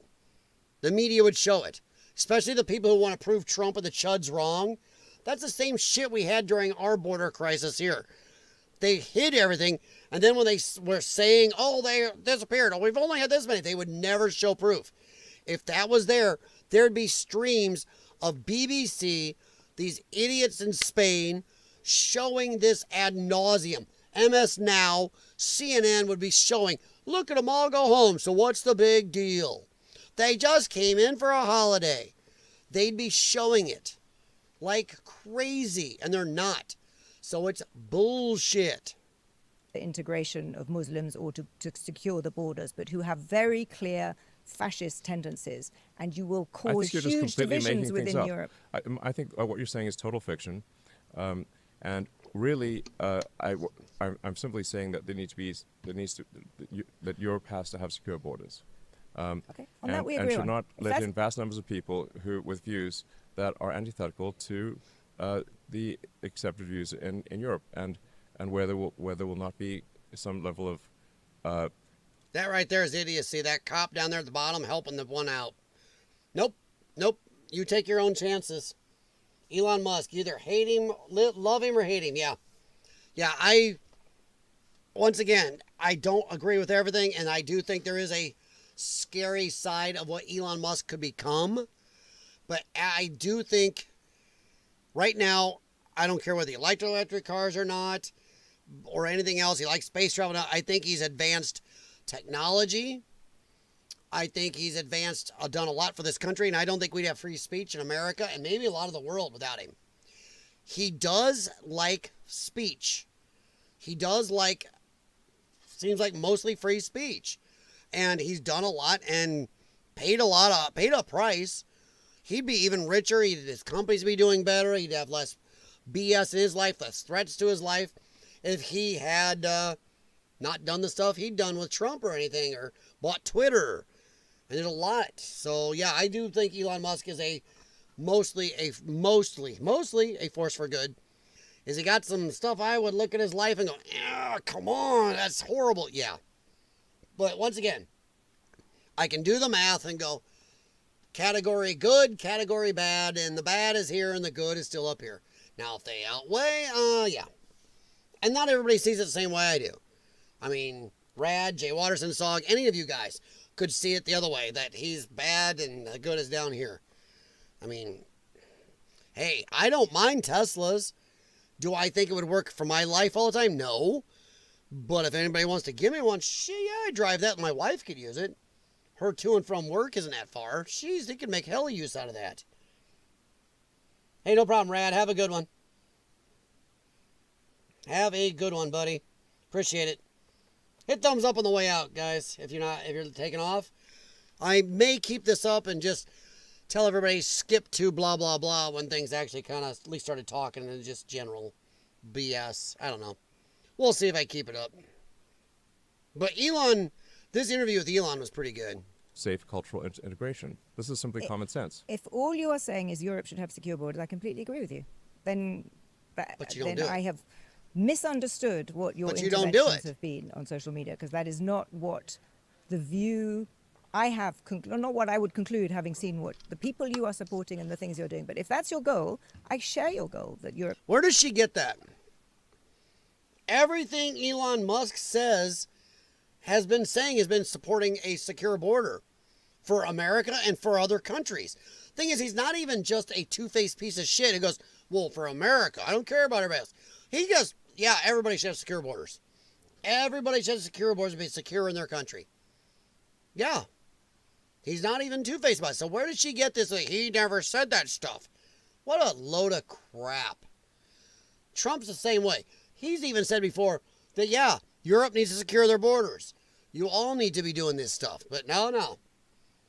The media would show it. Especially the people who want to prove Trump and the chuds wrong. That's the same shit we had during our border crisis here. They hid everything, and then when they were saying, oh, they disappeared, oh, we've only had this many, they would never show proof. If that was there, there'd be streams of BBC, these idiots in Spain, showing this ad nauseum. MS Now, CNN would be showing, look at them all go home, so what's the big deal? They just came in for a holiday. They'd be showing it like crazy, and they're not. So it's bullshit. The integration of Muslims or to secure the borders, but who have very clear fascist tendencies, and you will I cause think you're just huge completely divisions making things within up. Europe. I think what you're saying is total fiction, and really, I'm simply saying that that Europe has to have secure borders. Okay, on that we and agree should on. not If let that's- in vast numbers of people with views that are antithetical to the accepted views in Europe, and where there will not be some level of That right there is idiocy. That cop down there at the bottom helping the one out. Nope. You take your own chances. Elon Musk, you either hate him, love him, or hate him. Yeah, once again, I don't agree with everything, and I do think there is a scary side of what Elon Musk could become. But I do think right now, I don't care whether you like electric cars or not, or anything else. He likes space travel. I think he's advanced technology. I think he's done a lot for this country, and I don't think we'd have free speech in America and maybe a lot of the world without him. He does like speech. He does like, seems like mostly free speech. And he's done a lot and paid a price. He'd be even richer. His companies would be doing better. He'd have less BS in his life, less threats to his life if he had not done the stuff he'd done with Trump or anything, or bought Twitter and did a lot. So yeah, I do think Elon Musk is mostly a force for good. Is he got some stuff I would look at his life and go, come on, that's horrible. Yeah. But once again, I can do the math and go, category good, category bad, and the bad is here and the good is still up here. Now, if they outweigh, yeah. And not everybody sees it the same way I do. I mean, Rad, Jay Watterson, Sog, any of you guys could see it the other way, that he's bad and the good is down here. I mean, hey, I don't mind Teslas. Do I think it would work for my life all the time? No. But if anybody wants to give me one, yeah, I drive that and my wife could use it. Her to and from work isn't that far. They could make hell of use out of that. Hey, no problem, Rad. Have a good one. Have a good one, buddy. Appreciate it. Hit thumbs up on the way out, guys, if you're taking off. I may keep this up and just tell everybody skip to blah, blah, blah when things actually kind of at least started talking and just general BS. I don't know. We'll see if I keep it up. But Elon, this interview with Elon was pretty good. Safe cultural integration. This is simply common sense. If all you are saying is Europe should have secure borders, I completely agree with you. Then I have misunderstood what your interventions have been on social media, because that is not what the view I have, not what I would conclude having seen what the people you are supporting and the things you're doing. But if that's your goal, I share your goal that Europe... Where does she get that? Everything Elon Musk has been supporting a secure border for America and for other countries. Thing is, he's not even just a two-faced piece of shit who goes, well, for America, I don't care about everybody else. He goes, yeah, everybody should have secure borders. Everybody should have secure borders and be secure in their country. Yeah. He's not even two-faced about it. So where did she get this? Like, he never said that stuff. What a load of crap. Trump's the same way. He's even said before that, yeah, Europe needs to secure their borders. You all need to be doing this stuff. But no.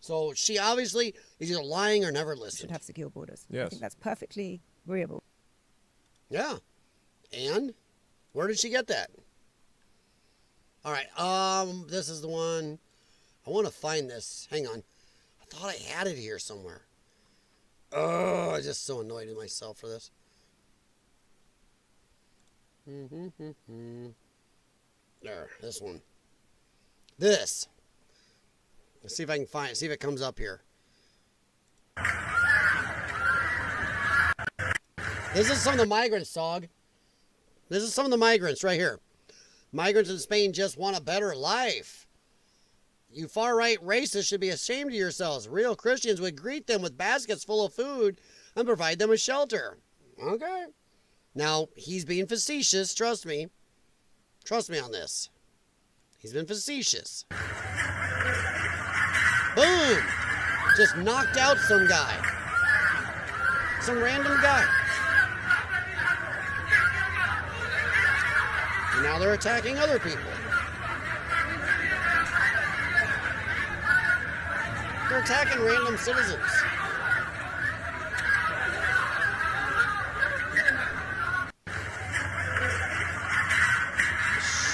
So she obviously is either lying or never listened. Should have secure borders. Yes. I think that's perfectly agreeable. Yeah. And where did she get that? All right. This is the one. I want to find this. Hang on. I thought I had it here somewhere. Oh, I'm just so annoyed with myself for this. There, this one. This. Let's see if I can find it. See if it comes up here. This is some of the migrants, Dog. This is some of the migrants right here. Migrants in Spain just want a better life. You far-right racists should be ashamed of yourselves. Real Christians would greet them with baskets full of food and provide them with shelter. Okay. Now, he's being facetious, trust me. Trust me on this. He's been facetious. Boom! Just knocked out some guy. Some random guy. And now they're attacking other people. They're attacking random citizens.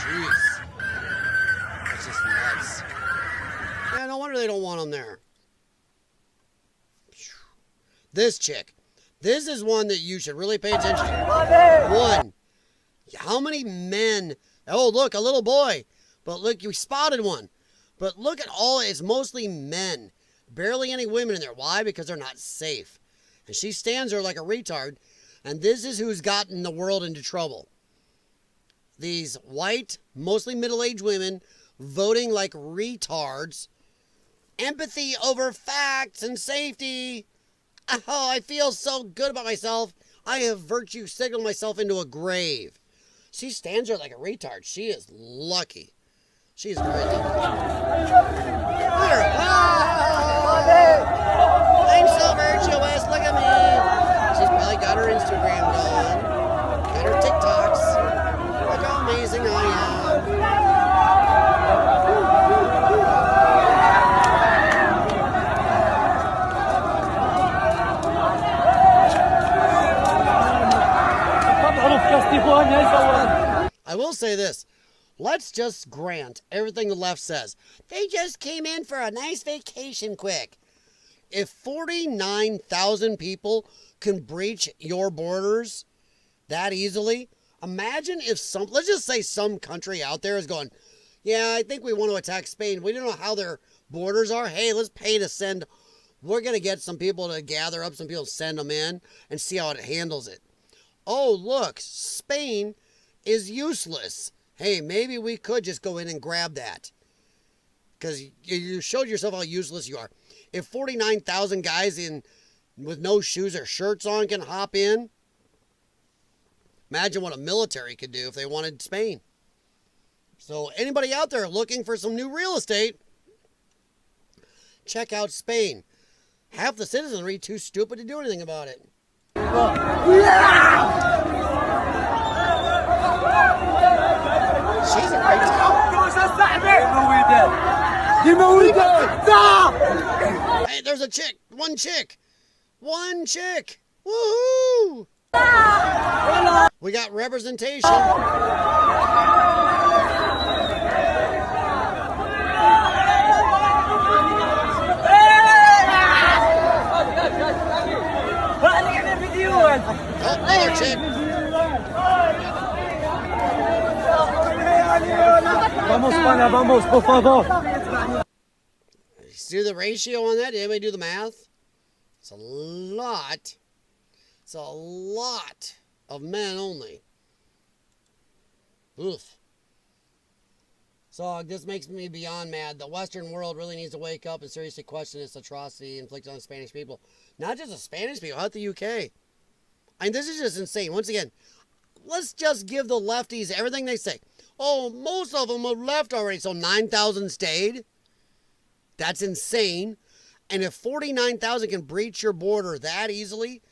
Jeez. That's just nuts. Yeah, no wonder they don't want them there. This chick. This is one that you should really pay attention to. One. How many men? Oh, look, a little boy. But look, you spotted one. But look at it's mostly men. Barely any women in there. Why? Because they're not safe. And she stands there like a retard. And this is who's gotten the world into trouble. These white, mostly middle-aged women voting like retards. Empathy over facts and safety. Oh, I feel so good about myself. I have virtue signaled myself into a grave. She stands there like a retard. She is lucky. She's very lucky. Look at her. I'm so virtuous. Look at me. She's probably got her Instagram going. Got her TikToks. Look how amazing I am. I will say this. Let's just grant everything the left says. They just came in for a nice vacation quick. If 49,000 people can breach your borders that easily, imagine if let's just say some country out there is going, yeah, I think we want to attack Spain. We don't know how their borders are. Hey, let's pay to send. We're going to get some people to gather up some people, send them in, and see how it handles it. Oh, look, Spain is useless. Hey, maybe we could just go in and grab that. Because you showed yourself how useless you are. If 49,000 guys with no shoes or shirts on can hop in, imagine what a military could do if they wanted Spain. So anybody out there looking for some new real estate, check out Spain. Half the citizenry too stupid to do anything about it. She's a great time. Hey, there's a chick. One chick. Woohoo! We got representation. Oh, another chick. Vamos, por favor. See the ratio on that? Did anybody do the math? It's a lot. It's a lot of men only. Oof. So this makes me beyond mad. The Western world really needs to wake up and seriously question this atrocity inflicted on the Spanish people. Not just the Spanish people, out the UK. I mean, this is just insane. Once again, let's just give the lefties everything they say. Oh, most of them have left already, so 9,000 stayed. That's insane. And if 49,000 can breach your border that easily,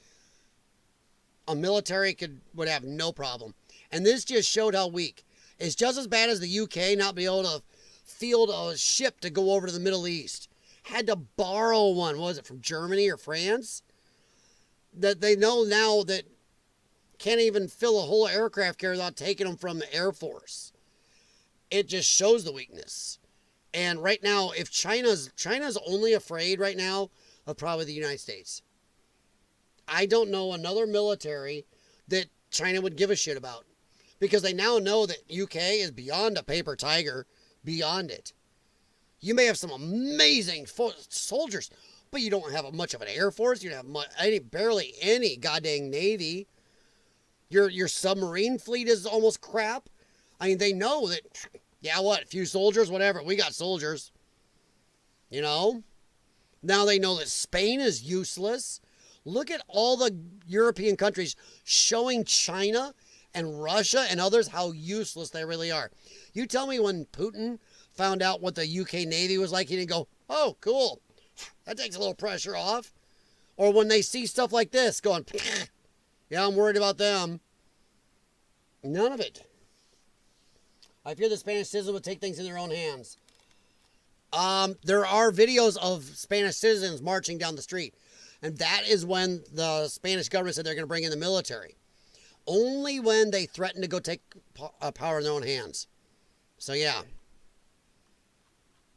a military would have no problem. And this just showed how weak. It's just as bad as the UK not being able to field a ship to go over to the Middle East. Had to borrow one. What was it, from Germany or France? That they know now that can't even fill a whole aircraft carrier without taking them from the Air Force. It just shows the weakness. And right now, if China's only afraid right now of probably the United States. I don't know another military that China would give a shit about. Because they now know that UK is beyond a paper tiger, beyond it. You may have some amazing soldiers, but you don't have much of an Air Force. You don't have barely any goddamn Navy. Your submarine fleet is almost crap. I mean, they know that, yeah, what, a few soldiers, whatever. We got soldiers. You know? Now they know that Spain is useless. Look at all the European countries showing China and Russia and others how useless they really are. You tell me when Putin found out what the UK Navy was like, he didn't go, oh, cool. That takes a little pressure off. Or when they see stuff like this going, yeah, I'm worried about them. None of it. I fear the Spanish citizens would take things in their own hands. There are videos of Spanish citizens marching down the street. And that is when the Spanish government said they're going to bring in the military. Only when they threaten to go take power in their own hands. So, yeah.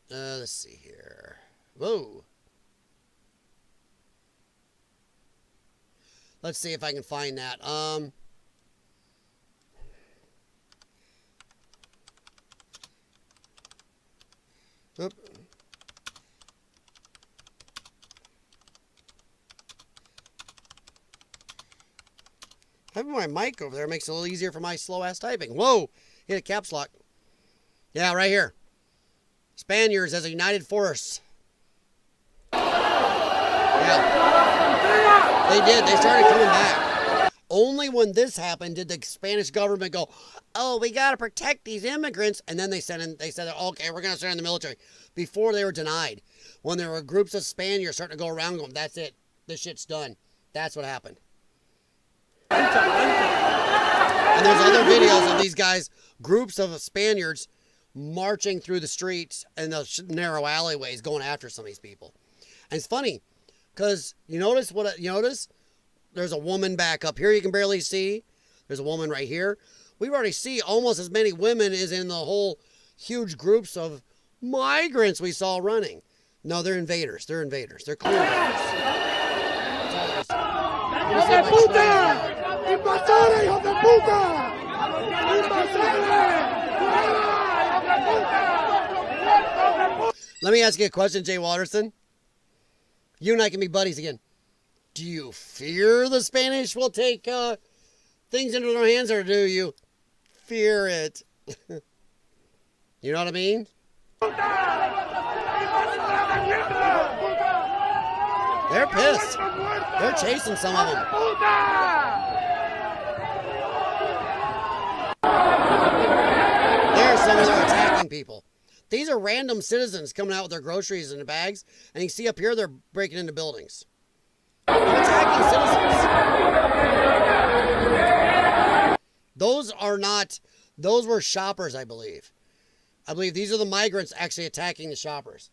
Let's see here. Whoa. Let's see if I can find that. Oop. Having my mic over there makes it a little easier for my slow-ass typing. Whoa! Hit a caps lock. Yeah, right here. Spaniards as a united force. Yeah. They did. They started coming back. Only when this happened did the Spanish government go, oh, we got to protect these immigrants. And then they said, okay, we're going to send in the military. Before they were denied. When there were groups of Spaniards starting to go around going, that's it. This shit's done. That's what happened. And there's other videos of these guys, groups of Spaniards marching through the streets and the narrow alleyways going after some of these people. And it's funny because you notice there's a woman back up here you can barely see. There's a woman right here. We already see almost as many women as in the whole huge groups of migrants we saw running. No, they're invaders. They're invaders. They're clear invaders. Let me ask you a question, Jay Watterson. You and I can be buddies again. Do you fear the Spanish will take things into their hands, or do you fear it? You know what I mean? They're pissed. They're chasing some of them. There's some of them attacking people. These are random citizens coming out with their groceries in the bags, and you see up here they're breaking into buildings. They're attacking citizens. Those were shoppers, I believe. I believe these are the migrants actually attacking the shoppers.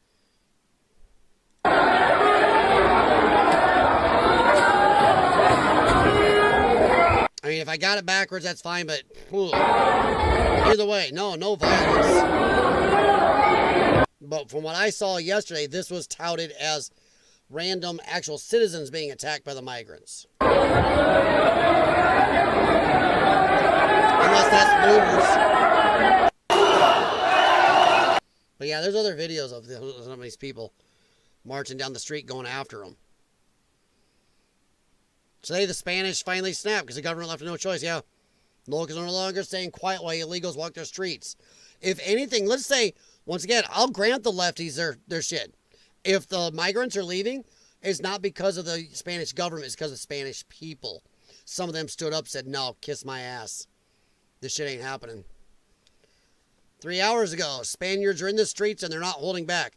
I mean, if I got it backwards, that's fine, but either way, no violence. But from what I saw yesterday, this was touted as random actual citizens being attacked by the migrants. Unless that's movers. But yeah, there's other videos of some of these people marching down the street going after them. Today the Spanish finally snapped because the government left no choice. Yeah, locals are no longer staying quiet while illegals walk their streets. If anything, let's say, once again, I'll grant the lefties their shit. If the migrants are leaving, it's not because of the Spanish government, it's because of Spanish people. Some of them stood up and said, no, kiss my ass. This shit ain't happening. 3 hours ago, Spaniards are in the streets and they're not holding back.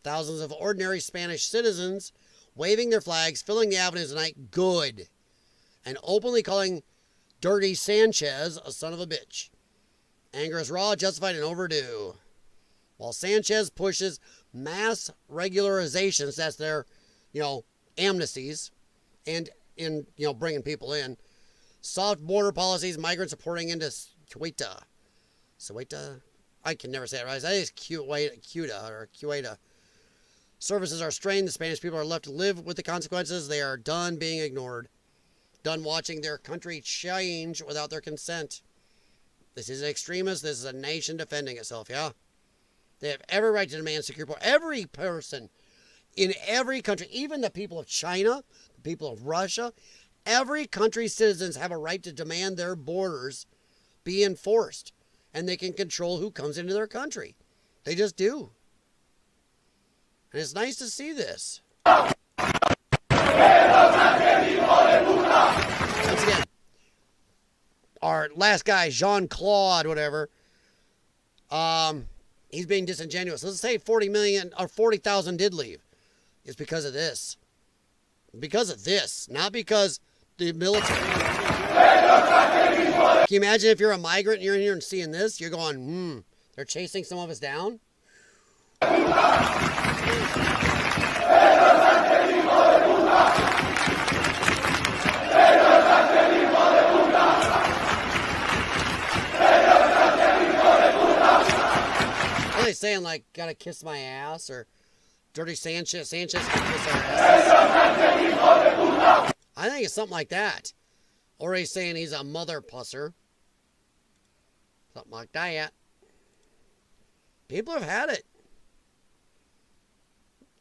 Thousands of ordinary Spanish citizens waving their flags, filling the avenues tonight, good. And openly calling Dirty Sanchez a son of a bitch. Anger is raw, justified, and overdue. While Sanchez pushes mass regularizations, that's their, amnesties, and in, bringing people in. Soft border policies, migrants are pouring into Ceuta. I can never say it right. I think it's Ceuta. Services are strained. The Spanish people are left to live with the consequences. They are done being ignored. Done watching their country change without their consent. This is extremist. This is a nation defending itself, yeah? They have every right to demand secure border. Every person in every country, even the people of China, the people of Russia, every country's citizens have a right to demand their borders be enforced. And they can control who comes into their country. They just do. And it's nice to see this. Once again, our last guy, Jean-Claude, whatever, he's being disingenuous. Let's say 40 million or 40,000 did leave. It's because of this. Because of this, not because the military. Can you imagine if you're a migrant and you're in here and seeing this? You're going, they're chasing some of us down? What are they saying, like, gotta kiss my ass, or Dirty Sanchez can kiss our asses? I think it's something like that. Or he's saying he's a mother pusser. Something like that. People have had it.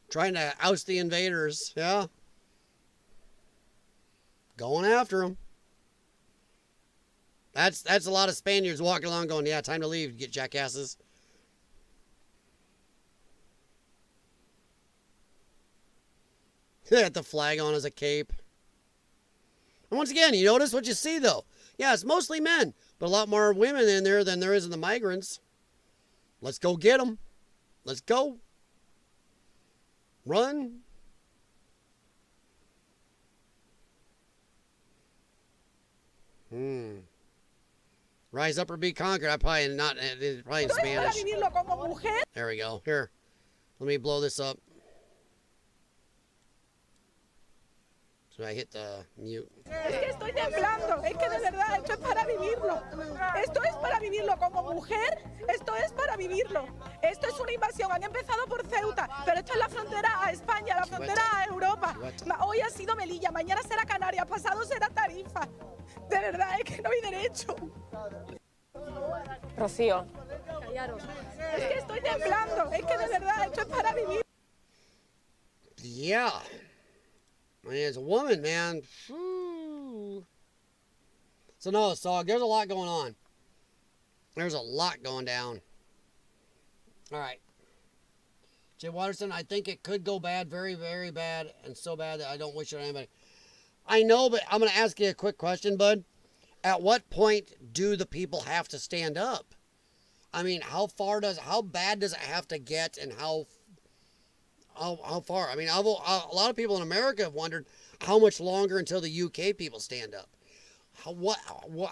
Trying to oust the invaders, yeah. Going after them. That's a lot of Spaniards walking along going, yeah, time to leave, get jackasses. They had the flag on as a cape. And once again, you notice what you see, though. Yeah, it's mostly men, but a lot more women in there than there is in the migrants. Let's go get them. Let's go. Run. Rise up or be conquered. I probably not. It's probably in Spanish. There we go. Here, let me blow this up. So I hit the mute. Es que estoy temblando, es que de verdad esto es para vivirlo. Esto es para vivirlo como mujer, esto es para vivirlo. Esto es una invasión, han empezado por Ceuta, pero esto es la frontera a España, la frontera a Europa. Hoy ha sido Melilla, mañana será Canarias, pasado será Tarifa. De verdad, es que no hay derecho. Rocío. Es que estoy temblando, es que de verdad esto es para vivir. Yeah. I mean, as a woman, man. So no, so there's a lot going on. There's a lot going down. All right. Jay Watterson, I think it could go bad, very, very bad, and so bad that I don't wish it on anybody. I know, but I'm going to ask you a quick question, bud. At what point do the people have to stand up? I mean, how bad does it have to get, and how far? I mean, a lot of people in America have wondered how much longer until the UK people stand up.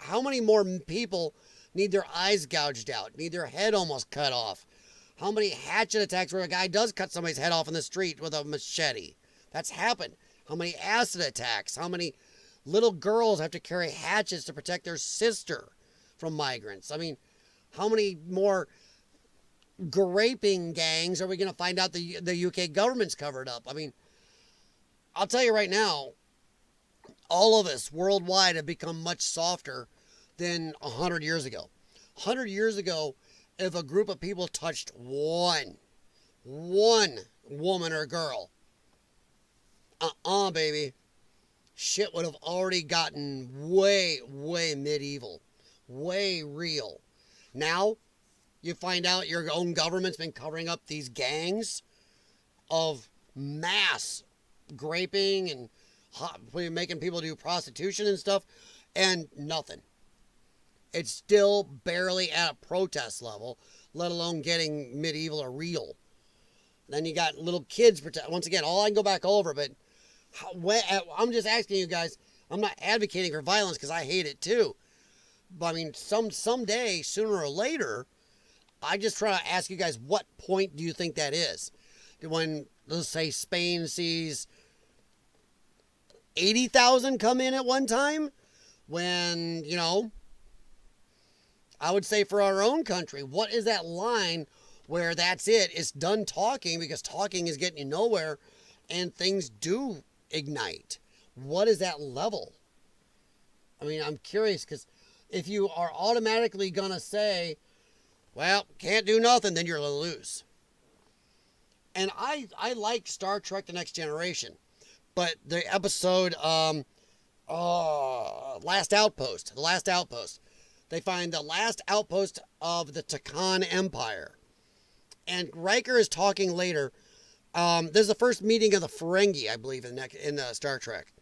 How many more people need their eyes gouged out, need their head almost cut off? How many hatchet attacks where a guy does cut somebody's head off in the street with a machete? That's happened. How many acid attacks? How many little girls have to carry hatchets to protect their sister from migrants? I mean, how many more graping gangs are we going to find out the UK government's covered up? I mean, I'll tell you right now, all of us worldwide have become much softer than 100 years ago. 100 years ago, if a group of people touched one woman or girl, baby, shit would have already gotten way, way medieval, way real. Now, you find out your own government's been covering up these gangs of mass graping and making people do prostitution and stuff, and nothing. It's still barely at a protest level, let alone getting medieval or real. Then you got little kids once again, all I can go back over, but I'm just asking you guys, I'm not advocating for violence because I hate it too. But I mean, someday, sooner or later, I just try to ask you guys, what point do you think that is? When, let's say, Spain sees 80,000 come in at one time? When, I would say for our own country, what is that line where that's it? It's done talking, because talking is getting you nowhere, and things do ignite. What is that level? I mean, I'm curious, because if you are automatically going to say, well, can't do nothing, then you're going to lose. And I like Star Trek The Next Generation, but the episode, Last Outpost, they find the last outpost of the Takan Empire. And Riker is talking later. This is the first meeting of the Ferengi, I believe, in Star Trek.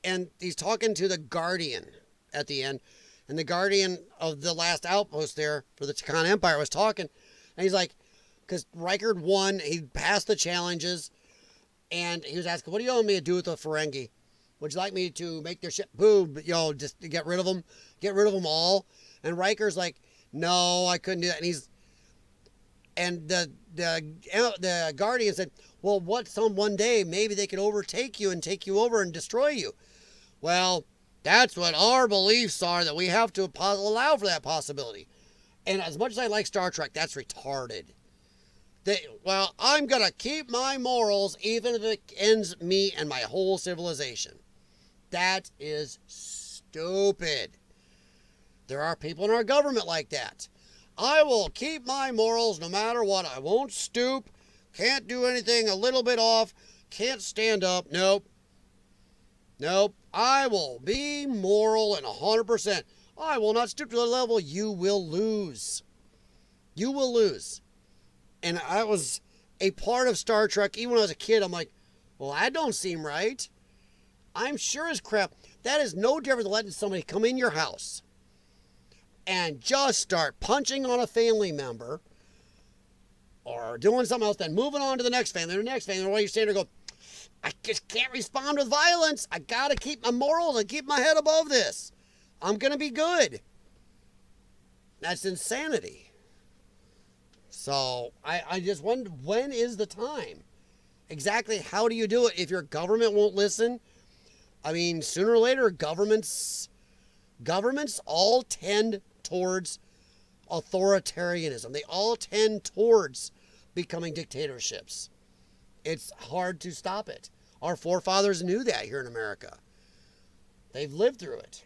And he's talking to the Guardian at the end. And the Guardian of the last outpost there for the Takan Empire was talking. And he's like, because Riker won, he passed the challenges. And he was asking, what do you want me to do with the Ferengi? Would you like me to make their ship boom, just to get rid of them? Get rid of them all? And Riker's like, no, I couldn't do that. And the Guardian said, well, one day maybe they could overtake you and take you over and destroy you. Well, that's what our beliefs are, that we have to allow for that possibility. And as much as I like Star Trek, that's retarded. I'm going to keep my morals even if it ends me and my whole civilization. That is stupid. There are people in our government like that. I will keep my morals no matter what. I won't stoop. Can't do anything a little bit off. Can't stand up. Nope. I will be moral and 100%. I will not stoop to the level. You will lose. You will lose. And I was a part of Star Trek. Even when I was a kid, I'm like, well, that don't seem right. I'm sure as crap. That is no different than letting somebody come in your house and just start punching on a family member or doing something else, then moving on to the next family, and while you're standing there go, I just can't respond with violence. I got to keep my morals and keep my head above this. I'm going to be good. That's insanity. So I just wonder, when is the time? Exactly how do you do it if your government won't listen? I mean, sooner or later, governments all tend towards authoritarianism. They all tend towards becoming dictatorships. It's hard to stop it. Our forefathers knew that here in America. They've lived through it.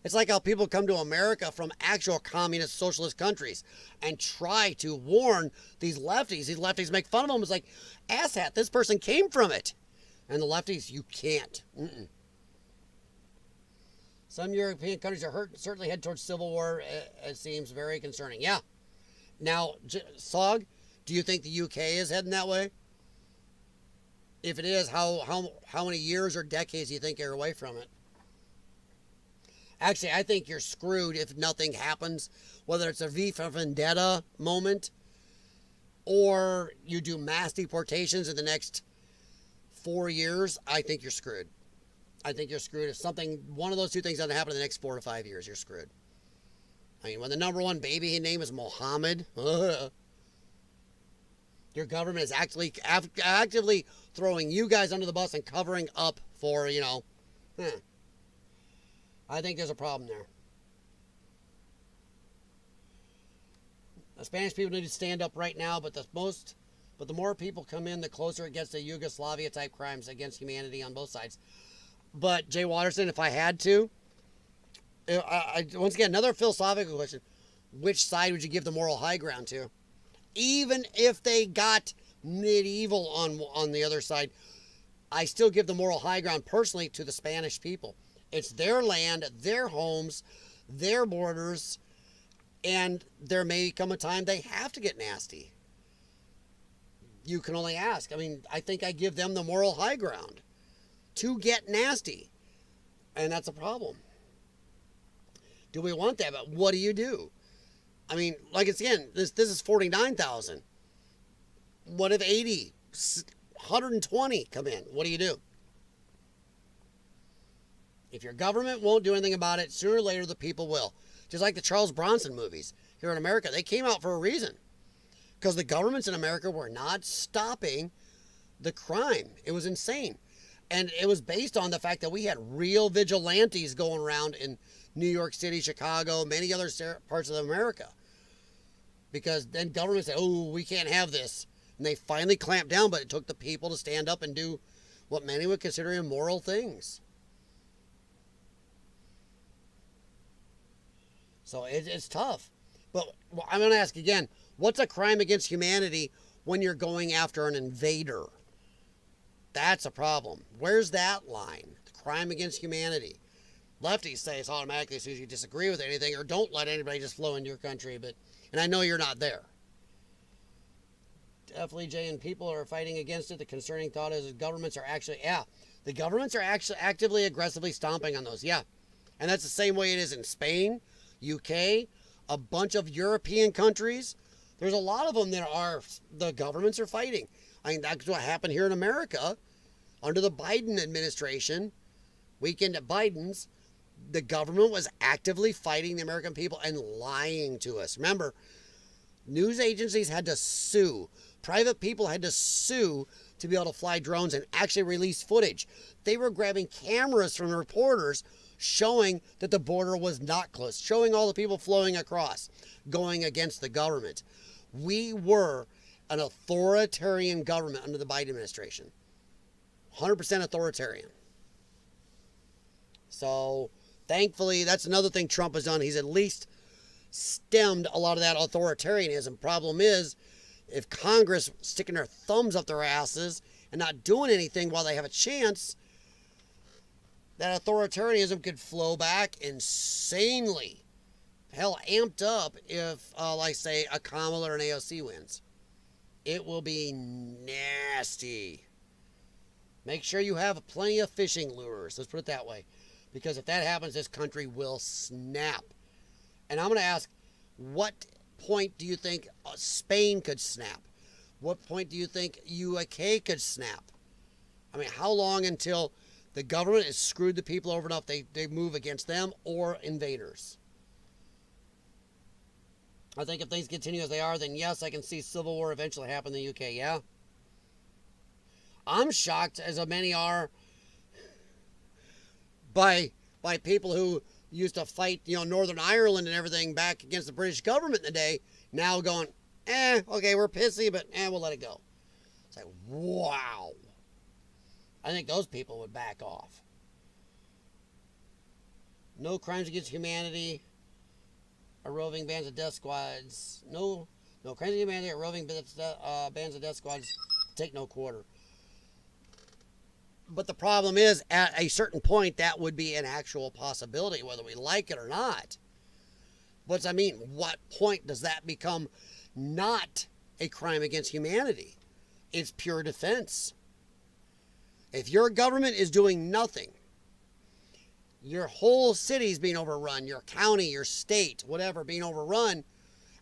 It's like how people come to America from actual communist socialist countries and try to warn these lefties. These lefties make fun of them. It's like, asshat, this person came from it. And the lefties, you can't. Some European countries are certainly head towards civil war. It seems very concerning. Yeah. Now, Sog, do you think the UK is heading that way? If it is, how many years or decades do you think you're away from it? Actually, I think you're screwed if nothing happens, whether it's a V for Vendetta moment or you do mass deportations in the next 4 years. I think you're screwed. I think you're screwed. If one of those two things doesn't happen in the next 4 to 5 years, you're screwed. I mean, when the number one baby name is Mohammed, your government is actively throwing you guys under the bus and covering up for, I think there's a problem there. The Spanish people need to stand up right now, but the more people come in, the closer it gets to Yugoslavia-type crimes against humanity on both sides. But, Jay Watterson, if I had to, once again, another philosophical question, which side would you give the moral high ground to? Even if they got medieval on the other side, I still give the moral high ground personally to the Spanish people. It's their land, their homes, their borders, and there may come a time they have to get nasty. You can only ask. I mean, I think I give them the moral high ground to get nasty, and that's a problem. Do we want that? But what do you do? I mean, like it's again, this is 49,000. What if 80, 120 come in? What do you do? If your government won't do anything about it, sooner or later the people will. Just like the Charles Bronson movies here in America. They came out for a reason. Because the governments in America were not stopping the crime. It was insane. And it was based on the fact that we had real vigilantes going around in New York City, Chicago, many other parts of America. Because then government said, oh, we can't have this. And they finally clamped down, but it took the people to stand up and do what many would consider immoral things. So it's tough. But I'm going to ask again, what's a crime against humanity when you're going after an invader? That's a problem. Where's that line? The crime against humanity. Lefties say it's automatically as soon as you disagree with anything or don't let anybody just flow into your country. And I know you're not there. Definitely, Jay, and people are fighting against it. The concerning thought is the governments are actually actively, aggressively stomping on those. Yeah. And that's the same way it is in Spain, UK, a bunch of European countries. There's a lot of them that the governments are fighting. I mean, that's what happened here in America under the Biden administration. Weekend at Biden's, the government was actively fighting the American people and lying to us. Remember, news agencies had to sue. Private people had to sue to be able to fly drones and actually release footage. They were grabbing cameras from reporters showing that the border was not closed, showing all the people flowing across, going against the government. We were an authoritarian government under the Biden administration. 100% authoritarian. So, thankfully, that's another thing Trump has done. He's at least stemmed a lot of that authoritarianism. Problem is, if Congress sticking their thumbs up their asses and not doing anything while they have a chance, that authoritarianism could flow back insanely. Hell, amped up if, like say, a Kamala or an AOC wins. It will be nasty. Make sure you have plenty of fishing lures. Let's put it that way. Because if that happens, this country will snap. And I'm going to ask, what point do you think Spain could snap? What point do you think UK could snap? I mean, how long until the government has screwed the people over enough they move against them or invaders? I think if things continue as they are, then yes, I can see civil war eventually happen in the UK, yeah? I'm shocked, as many are, by people who used to fight, Northern Ireland and everything back against the British government in the day, now going, okay, we're pissy, but we'll let it go. It's like, wow. I think those people would back off. No crimes against humanity or roving bands of death squads. No crimes against humanity or roving bands of death squads take no quarter. But the problem is, at a certain point, that would be an actual possibility, whether we like it or not. What does that mean? What point does that become not a crime against humanity? It's pure defense. If your government is doing nothing, your whole city is being overrun, your county, your state, whatever, being overrun,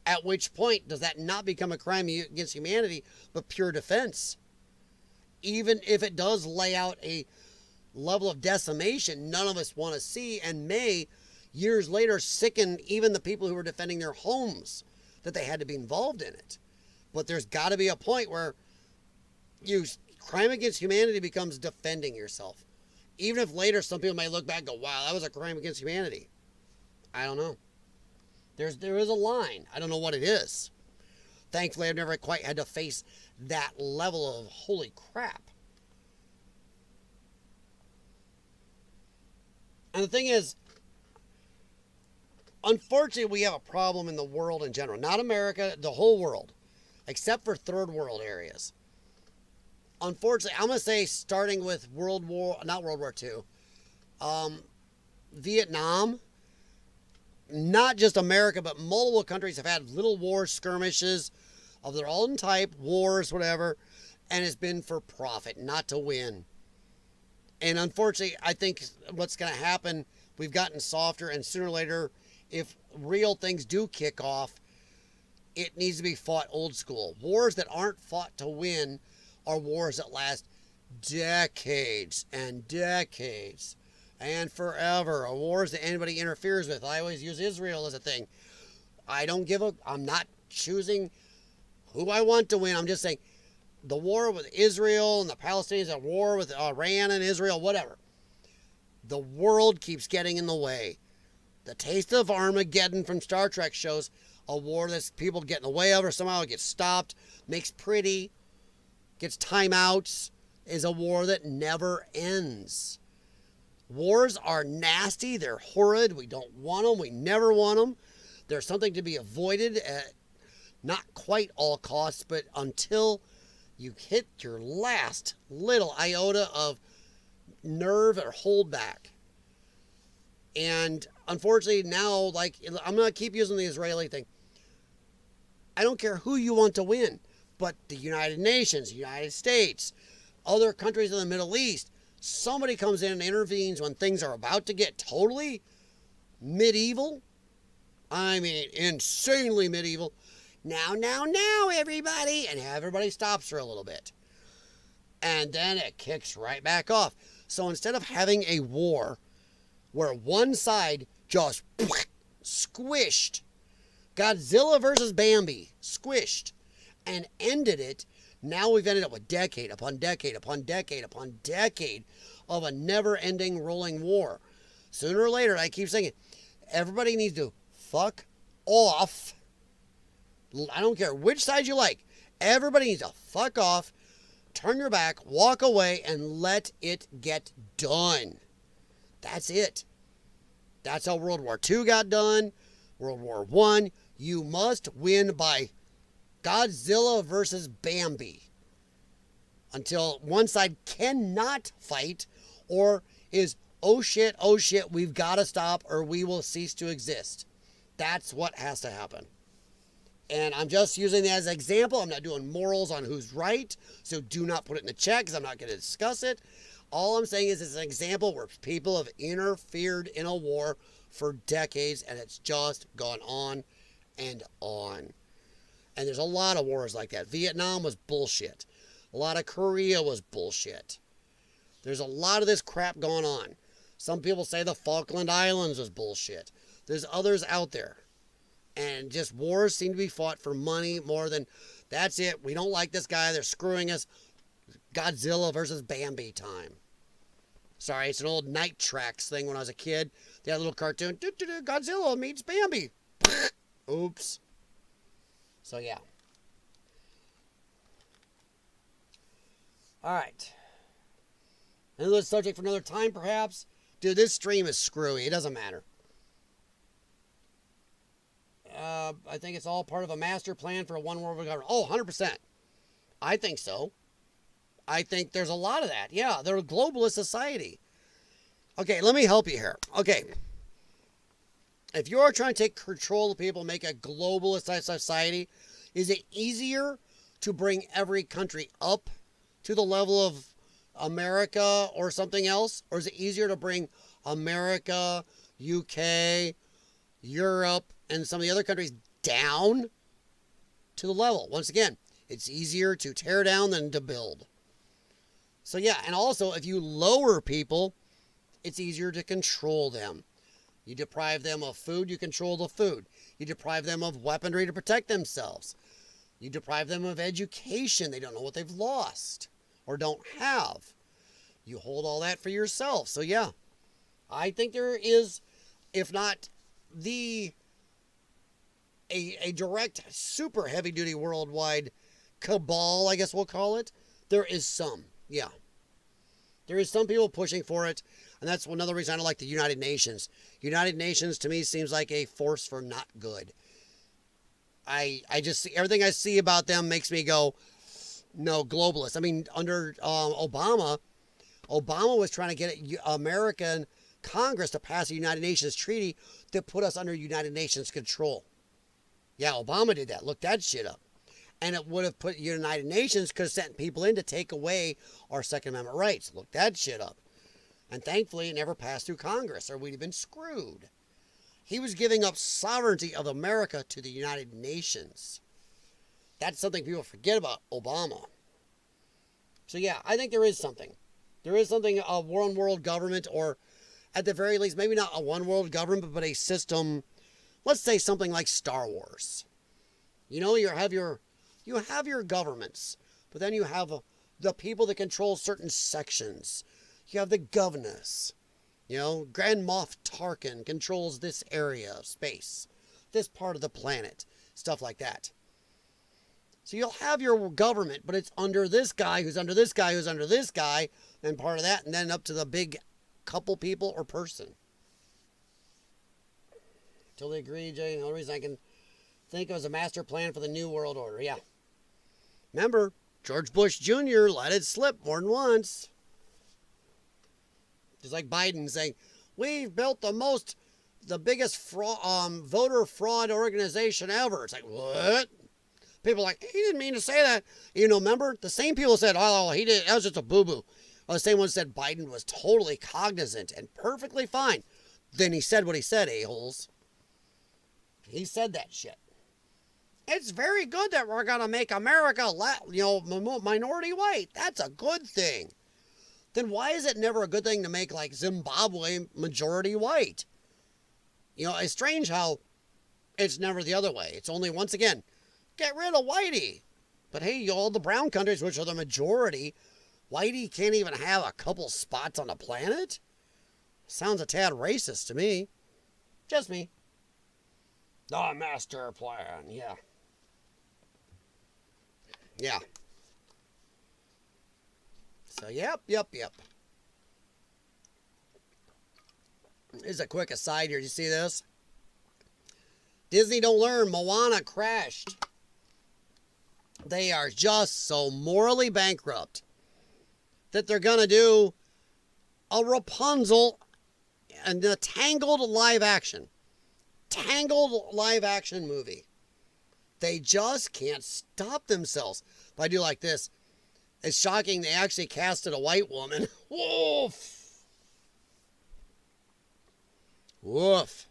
at which point does that not become a crime against humanity, but pure defense? Even if it does lay out a level of decimation none of us want to see and may, years later, sicken even the people who were defending their homes that they had to be involved in it. But there's got to be a point where crime against humanity becomes defending yourself. Even if later some people might look back and go, wow, that was a crime against humanity. I don't know. There is a line. I don't know what it is. Thankfully, I've never quite had to face that level of holy crap. And the thing is, unfortunately, we have a problem in the world in general. Not America, the whole world. Except for third world areas. Unfortunately, I'm going to say starting with not World War II, Vietnam, not just America, but multiple countries have had little wars, skirmishes of their own type, wars, whatever, and it's been for profit, not to win. And unfortunately, I think what's going to happen, we've gotten softer, and sooner or later, if real things do kick off, it needs to be fought old school. Wars that aren't fought to win are wars that last decades and decades and forever. Are wars that anybody interferes with. I always use Israel as a thing. I'm not choosing who I want to win. I'm just saying the war with Israel and the Palestinians at war with Iran and Israel, whatever. The world keeps getting in the way. The taste of Armageddon from Star Trek shows a war that people get in the way of or somehow it gets stopped, makes pretty, gets timeouts, is a war that never ends. Wars are nasty. They're horrid. We don't want them. We never want them. There's something to be avoided at not quite all costs, but until you hit your last little iota of nerve or holdback. And unfortunately now, I'm going to keep using the Israeli thing. I don't care who you want to win, but the United Nations, United States, other countries in the Middle East, somebody comes in and intervenes when things are about to get totally medieval. I mean, insanely medieval. Now, everybody. And everybody stops for a little bit. And then it kicks right back off. So instead of having a war where one side just squished, Godzilla versus Bambi, squished, and ended it, now we've ended up with decade upon decade upon decade upon decade of a never-ending rolling war. Sooner or later, I keep saying it, everybody needs to fuck off. I don't care which side you like. Everybody needs to fuck off, turn your back, walk away, and let it get done. That's it. That's how World War II got done. World War I. You must win by Godzilla versus Bambi until one side cannot fight or is, oh shit, we've got to stop or we will cease to exist. That's what has to happen. And I'm just using that as an example. I'm not doing morals on who's right. So do not put it in the chat because I'm not going to discuss it. All I'm saying is it's an example where people have interfered in a war for decades and it's just gone on and on. And there's a lot of wars like that. Vietnam was bullshit. A lot of Korea was bullshit. There's a lot of this crap going on. Some people say the Falkland Islands was bullshit. There's others out there. And just wars seem to be fought for money more than, that's it. We don't like this guy. They're screwing us. Godzilla versus Bambi time. Sorry, it's an old Night Tracks thing when I was a kid. They had a little cartoon. Godzilla meets Bambi. Oops. So, yeah. All right. Another subject for another time, perhaps. Dude, this stream is screwy. It doesn't matter. I think it's all part of a master plan for a one world government. Oh, 100%. I think so. I think there's a lot of that. Yeah, they're a globalist society. Okay, let me help you here. Okay. If you're trying to take control of people, make a globalist society, is it easier to bring every country up to the level of America or something else? Or is it easier to bring America, UK, Europe, and some of the other countries down to the level? Once again, it's easier to tear down than to build. So yeah, and also if you lower people, it's easier to control them. You deprive them of food, you control the food. You deprive them of weaponry to protect themselves. You deprive them of education. They don't know what they've lost or don't have. You hold all that for yourself. So yeah, I think there is, if not a direct, super heavy-duty worldwide cabal, I guess we'll call it, there is some. Yeah. There is some people pushing for it, and that's another reason I don't like the United Nations. United Nations, to me, seems like a force for not good. I just see, everything I see about them makes me go, no, globalist. I mean, under Obama was trying to get American Congress to pass a United Nations treaty that put us under United Nations control. Yeah, Obama did that. Look that shit up. And it would have put United Nations, could have sent people in to take away our Second Amendment rights. Look that shit up. And thankfully, it never passed through Congress, or we'd have been screwed. He was giving up sovereignty of America to the United Nations. That's something people forget about Obama. So yeah, I think there is something. There is something of one world government, or at the very least, maybe not a one world government, but a system. Let's say something like Star Wars. You know, you have your governments, but then you have the people that control certain sections. You have the governors. You know, Grand Moff Tarkin controls this area of space, this part of the planet, stuff like that. So you'll have your government, but it's under this guy, who's under this guy, who's under this guy, and part of that, and then up to the big couple people or person. Totally agree, Jay. The only reason I can think of as a master plan for the New World Order. Yeah. Remember, George Bush Jr. let it slip more than once. Just like Biden saying, we've built the biggest voter fraud organization ever. It's like, what? People are like, he didn't mean to say that. You know, remember? The same people said, oh, he did. That was just a boo-boo. Well, the same one said Biden was totally cognizant and perfectly fine. Then he said what he said, a-holes. He said that shit. It's very good that we're going to make America, minority white. That's a good thing. Then why is it never a good thing to make, like, Zimbabwe majority white? You know, it's strange how it's never the other way. It's only, once again, get rid of whitey. But hey, all the brown countries, which are the majority, whitey can't even have a couple spots on the planet? Sounds a tad racist to me. Just me. The master plan, yeah. Yeah. So, yep. Here's a quick aside here. You see this? Disney don't learn. Moana crashed. They are just so morally bankrupt that they're going to do a Rapunzel and the Tangled live action movie. They just can't stop themselves. If I do like this, it's shocking they actually casted a white woman. Woof. Woof.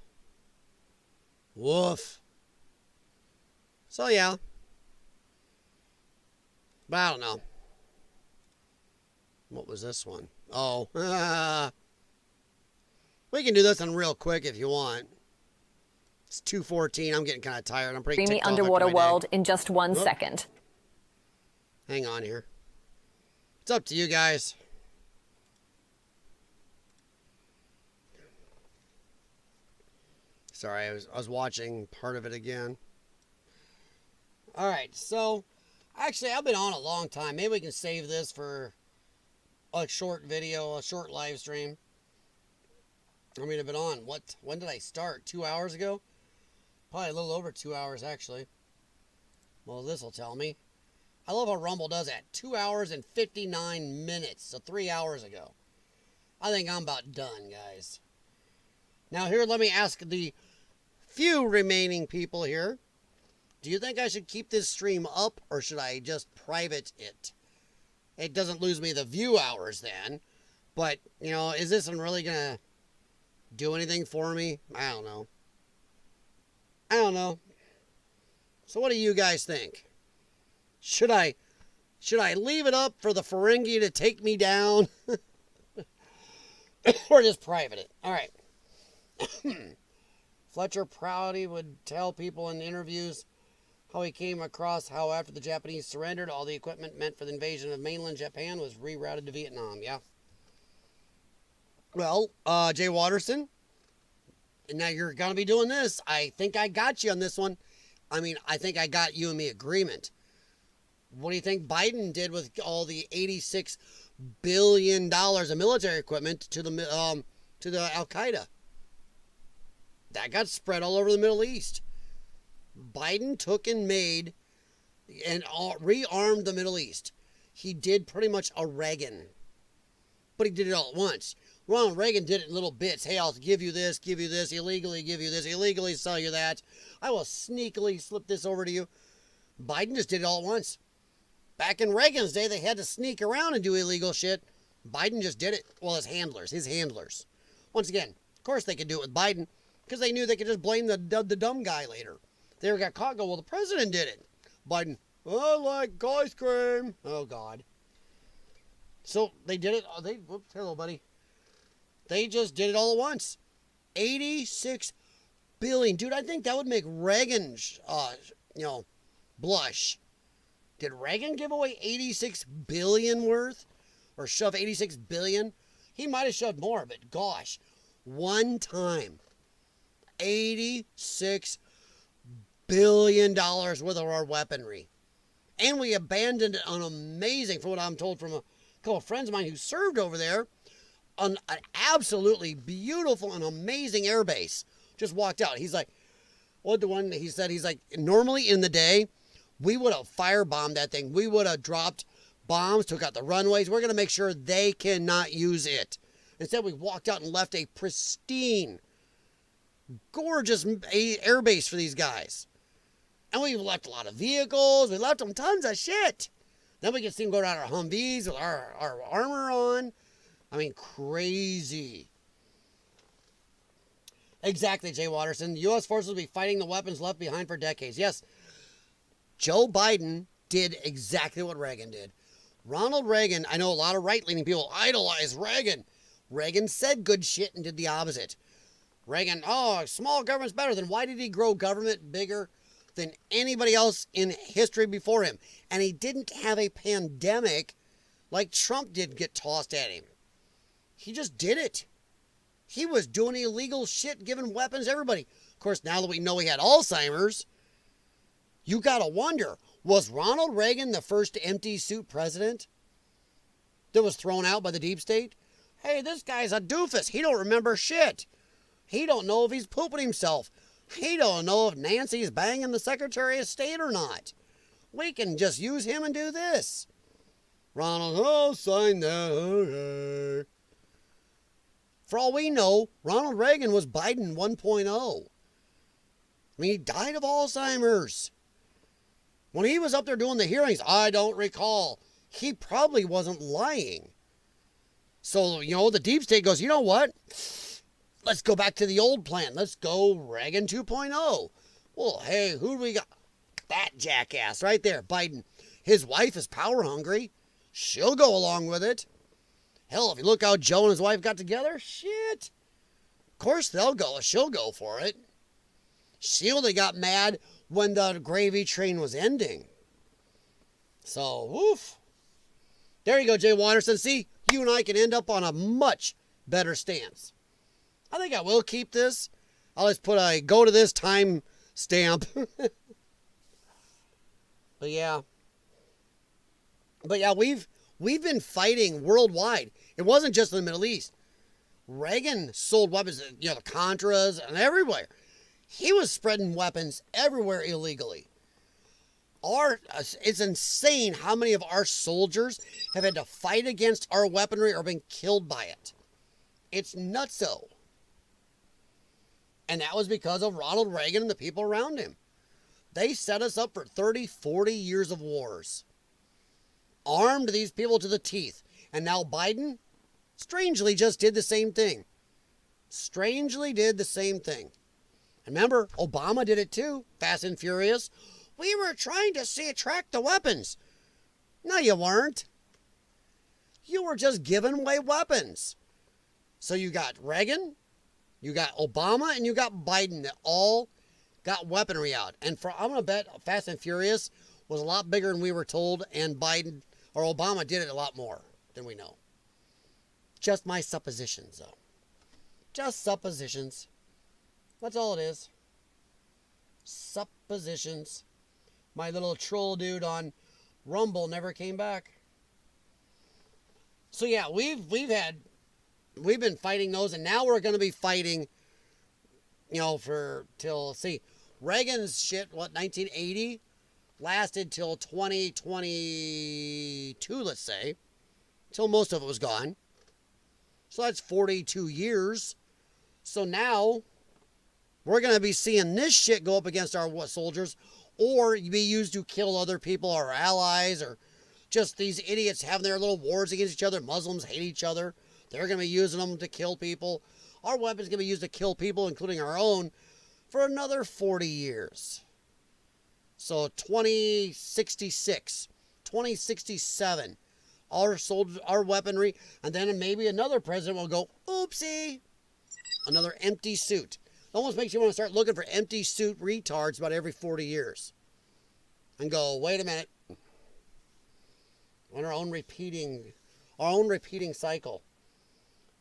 Woof. So, yeah. But I don't know. What was this one? Oh. We can do this one real quick if you want. It's 2:14. I'm getting kind of tired. I'm pretty Dreamy underwater world in just 1 second. Hang on here. It's up to you guys. Sorry, I was watching part of it again. All right, so actually I've been on a long time. Maybe we can save this for a short video, a short live stream. I mean, I've been on, when did I start? 2 hours ago? Probably a little over 2 hours, actually. Well, this will tell me. I love how Rumble does that. 2 hours and 59 minutes, so 3 hours ago. I think I'm about done, guys. Now here, let me ask the few remaining people here. Do you think I should keep this stream up, or should I just private it? It doesn't lose me the view hours then. But, you know, is this one really going to do anything for me? I don't know. I don't know. So what do you guys think? Should I leave it up for the Ferengi to take me down? Or just private it? All right. Fletcher Prouty would tell people in interviews how he came across how after the Japanese surrendered, all the equipment meant for the invasion of mainland Japan was rerouted to Vietnam. Yeah. Well, Jay Watterson, now you're going to be doing this. I think I got you on this one. I mean, I think I got you and me agreement. What do you think Biden did with all the $86 billion of military equipment to the Al-Qaeda? That got spread all over the Middle East. Biden took and made and rearmed the Middle East. He did pretty much a Reagan, but he did it all at once. Ronald Reagan did it in little bits. Hey, I'll give you this, illegally give you this, illegally sell you that. I will sneakily slip this over to you. Biden just did it all at once. Back in Reagan's day, they had to sneak around and do illegal shit. Biden just did it. Well, his handlers. Once again, of course they could do it with Biden because they knew they could just blame the dumb guy later. They got caught and go, well, the president did it. Biden, I like ice cream. Oh, God. So they did it. Whoops, hello, buddy. They just did it all at once. $86 billion. Dude, I think that would make Reagan, blush. Did Reagan give away $86 billion worth? Or shove $86 billion? He might have shoved more, but gosh. One time. $86 billion worth of our weaponry. And we abandoned an amazing, from what I'm told from a couple of friends of mine who served over there, an absolutely beautiful and amazing air base. Just walked out. He's like, he's like, normally in the day, we would have firebombed that thing. We would have dropped bombs, took out the runways. We're going to make sure they cannot use it. Instead, we walked out and left a pristine, gorgeous air base for these guys. And we left a lot of vehicles. We left them tons of shit. Then we could see them go down our Humvees with our armor on. I mean, crazy. Exactly, Jay Watterson. The U.S. forces will be fighting the weapons left behind for decades. Yes, Joe Biden did exactly what Reagan did. Ronald Reagan, I know a lot of right-leaning people idolize Reagan. Reagan said good shit and did the opposite. Reagan, small government's better. Then why did he grow government bigger than anybody else in history before him? And he didn't have a pandemic like Trump did get tossed at him. He just did it. He was doing illegal shit, giving weapons to everybody. Of course, now that we know he had Alzheimer's, you gotta wonder, was Ronald Reagan the first empty suit president that was thrown out by the deep state? Hey, this guy's a doofus. He don't remember shit. He don't know if he's pooping himself. He don't know if Nancy's banging the Secretary of State or not. We can just use him and do this. Ronald, sign that, okay. For all we know, Ronald Reagan was Biden 1.0. I mean, he died of Alzheimer's. When he was up there doing the hearings, I don't recall. He probably wasn't lying. So, the deep state goes, you know what? Let's go back to the old plan. Let's go Reagan 2.0. Well, hey, who do we got? That jackass right there, Biden. His wife is power hungry. She'll go along with it. Hell, if you look how Joe and his wife got together, shit. Of course she'll go for it. She only got mad when the gravy train was ending. So, woof. There you go, Jay Watterson. See, you and I can end up on a much better stance. I think I will keep this. I'll just put a go to this time stamp. But yeah, we've been fighting worldwide. It wasn't just in the Middle East. Reagan sold weapons, the Contras and everywhere. He was spreading weapons everywhere illegally. It's insane how many of our soldiers have had to fight against our weaponry or been killed by it. It's nutso. And that was because of Ronald Reagan and the people around him. They set us up for 30, 40 years of wars. Armed these people to the teeth. And now Biden, strangely, just did the same thing. Remember, Obama did it too. Fast and Furious. We were trying to track the weapons. No, you weren't. You were just giving away weapons. So you got Reagan, you got Obama, and you got Biden that all got weaponry out. And I'm going to bet Fast and Furious was a lot bigger than we were told, and Biden or Obama did it a lot more than we know. Just my suppositions, though. Just suppositions. That's all it is. Suppositions. My little troll dude on Rumble never came back. So yeah, we've been fighting those, and now we're going to be fighting, Reagan's shit, 1980, lasted till 2022, let's say, till most of it was gone. So that's 42 years. So now we're going to be seeing this shit go up against our soldiers, or be used to kill other people, our allies, or just these idiots having their little wars against each other. Muslims hate each other. They're going to be using them to kill people. Our weapons are going to be used to kill people, including our own, for another 40 years. So 2066, 2067, our weaponry, and then maybe another president will go, oopsie, another empty suit. It almost makes you want to start looking for empty suit retards about every 40 years. And go, wait a minute. On our own repeating cycle.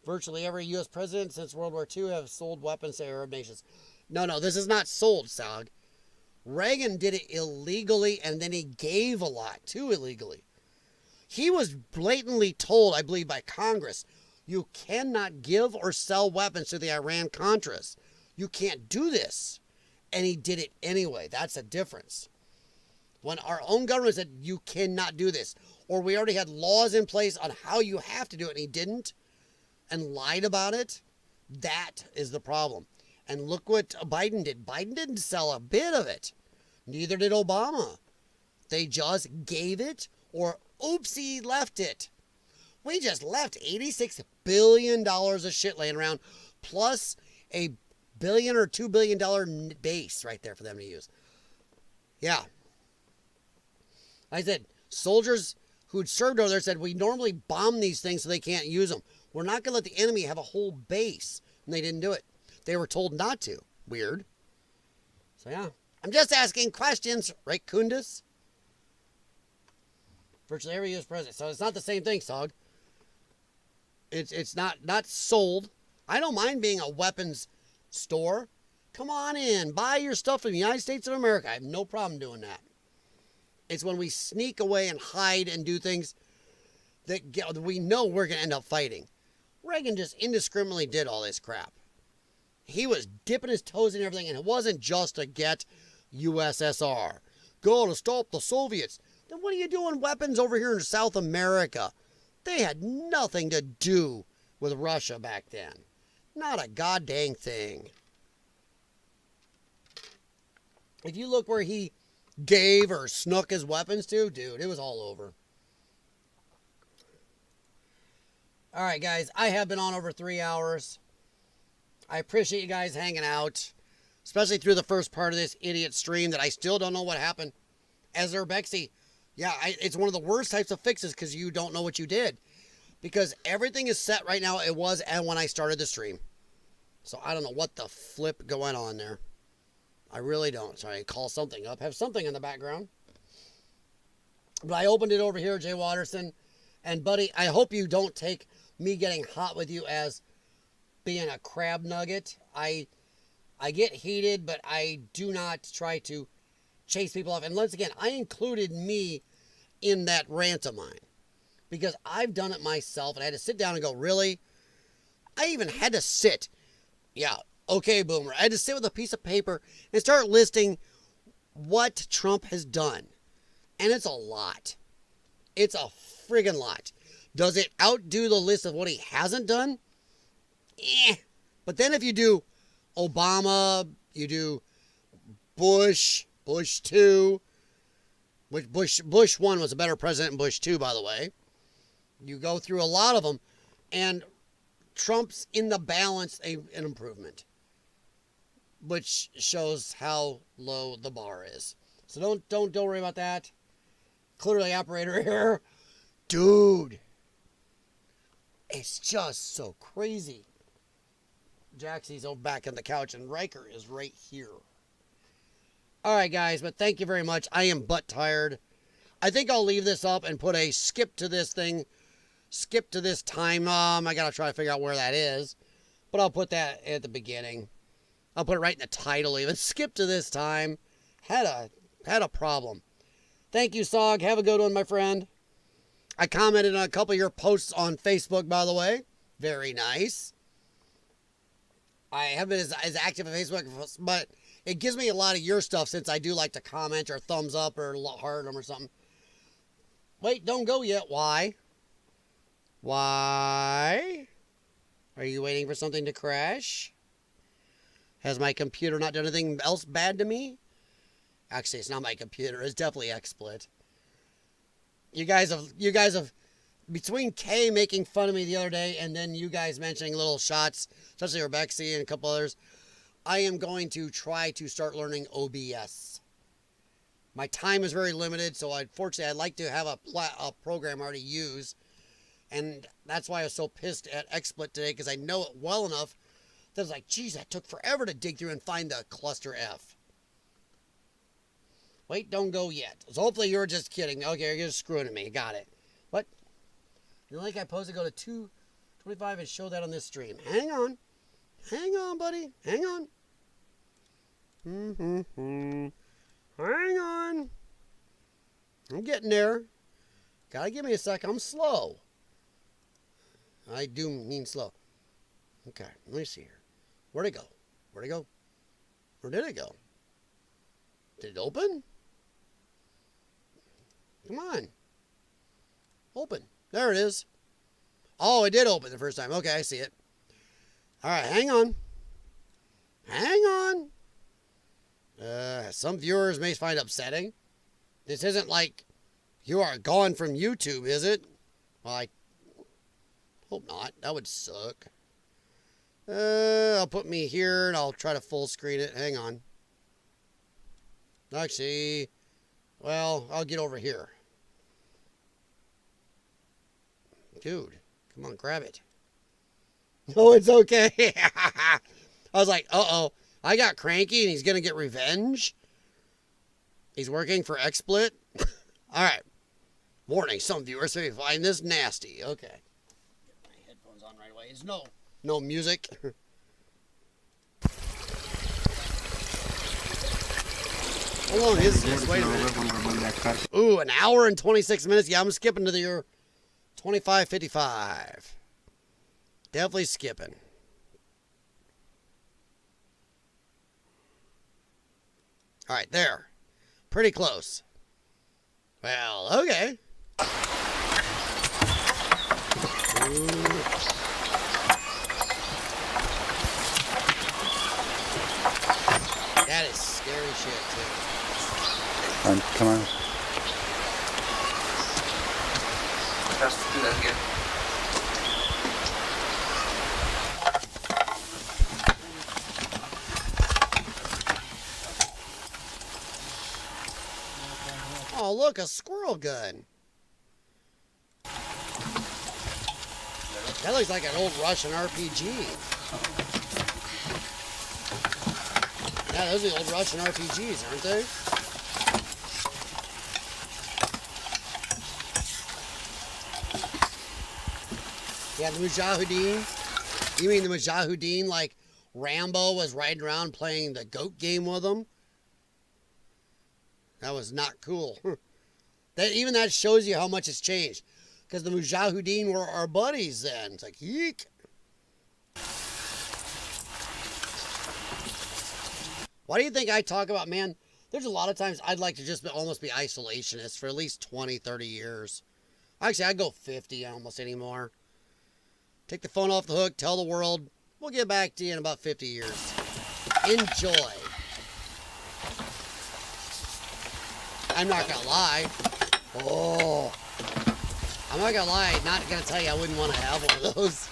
Virtually every U.S. president since World War II have sold weapons to Arab nations. No, this is not sold, Sag. Reagan did it illegally, and then he gave a lot, too, illegally. He was blatantly told, I believe, by Congress, you cannot give or sell weapons to the Iran-Contras. You can't do this. And he did it anyway. That's a difference. When our own government said, you cannot do this, or we already had laws in place on how you have to do it, and he didn't, and lied about it, that is the problem. And look what Biden did. Biden didn't sell a bit of it. Neither did Obama. They just gave it, or oopsie, left it. We just left $86 billion of shit laying around, plus a $1 or $2 billion base right there for them to use. Yeah. I said, soldiers who'd served over there said, we normally bomb these things so they can't use them. We're not going to let the enemy have a whole base. And they didn't do it. They were told not to. Weird. So yeah. I'm just asking questions, right, Kundus? Virtually every U.S. president. So it's not the same thing, Sog. It's not sold. I don't mind being a weapons store. Come on in. Buy your stuff from the United States of America. I have no problem doing that. It's when we sneak away and hide and do things that we know we're going to end up fighting. Reagan just indiscriminately did all this crap. He was dipping his toes in everything, and it wasn't just to get USSR. Go to stop the Soviets. Then what are you doing weapons over here in South America? They had nothing to do with Russia back then. Not a goddamn thing. If you look where he gave or snook his weapons to, dude, it was all over. All right, guys, I have been on over 3 hours. I appreciate you guys hanging out, especially through the first part of this idiot stream that I still don't know what happened. Ezra Bexy, yeah, it's one of the worst types of fixes because you don't know what you did. Because everything is set right now. It was and when I started the stream. So I don't know what the flip going on there. I really don't. Sorry, call something up. Have something in the background. But I opened it over here, Jay Watterson. And buddy, I hope you don't take me getting hot with you as being a crab nugget. I get heated, but I do not try to chase people off. And once again, I included me in that rant of mine. Because I've done it myself, and I had to sit down and go, really? I even had to sit. Yeah, okay, Boomer. I had to sit with a piece of paper and start listing what Trump has done. And it's a lot. It's a friggin' lot. Does it outdo the list of what he hasn't done? Eh. But then if you do Obama, you do Bush 2, which Bush 1 was a better president than Bush 2, by the way. You go through a lot of them, and Trump's in the balance an improvement, which shows how low the bar is. So don't worry about that. Clearly, operator here, dude, it's just so crazy. Jaxie's over back on the couch, and Riker is right here. All right, guys, but thank you very much. I am butt tired. I think I'll leave this up and put a skip to this thing. Skip to this time. I gotta try to figure out where that is, but I'll put that at the beginning. I'll put it right in the title even. Skip to this time. Had a problem. Thank you, Sog. Have a good one, my friend. I commented on a couple of your posts on Facebook, by the way. Very nice. I haven't been as active on Facebook, but it gives me a lot of your stuff since I do like to comment or thumbs up or heart them or something. Wait, don't go yet. Why? Why? Are you waiting for something to crash? Has my computer not done anything else bad to me? Actually, it's not my computer. It's definitely XSplit. You guys have, between Kay making fun of me the other day and then you guys mentioning little shots, especially Rebecca and a couple others, I am going to try to start learning OBS. My time is very limited, so unfortunately I'd like to have a program I already use. And that's why I was so pissed at XSplit today, because I know it well enough that I was like, geez, that took forever to dig through and find the cluster F. Wait, don't go yet. So hopefully you're just kidding. Okay, you're just screwing at me. Got it. What? You like I posted go to 225 and show that on this stream. Hang on. Hang on, buddy. Hang on. Hang on. I'm getting there. Gotta give me a sec. I'm slow. I do mean slow. Okay, let me see here. Where'd it go? Where'd it go? Where did it go? Did it open? Come on. Open. There it is. Oh, it did open the first time. Okay, I see it. All right, hang on. Hang on. Some viewers may find upsetting. This isn't like you are gone from YouTube, is it? Well, I hope not. That would suck. I'll put me here and I'll try to full screen it. Hang on. Actually, well, I'll get over here. Dude, come on, grab it. No, it's okay. I was like, uh-oh. I got cranky and he's going to get revenge. He's working for XSplit. All right. Warning, some viewers may find this nasty. Okay. Get my headphones on right away. There's no music. How long is this? Wait a minute. Ooh, an hour and 26 minutes. Yeah, I'm skipping to the year 25:55. Definitely skipping. All right, there. Pretty close. Well, okay. Ooh. That is scary shit, too. Time to come out. Let's do that again. Oh, look, a squirrel gun. That looks like an old Russian RPG. Yeah, those are the old Russian RPGs, aren't they? Yeah, the Mujahideen. You mean the Mujahideen, like Rambo was riding around playing the goat game with them? That was not cool. Even that shows you how much it's changed. Because the Mujahideen were our buddies then. It's like, yeek. Why do you think I talk about, man, there's a lot of times I'd like to just almost be isolationist for at least 20, 30 years. Actually, I'd go 50 almost anymore. Take the phone off the hook, tell the world, we'll get back to you in about 50 years. Enjoy. I'm not gonna lie. Oh. I'm not gonna lie, not gonna tell you I wouldn't want to have one of those.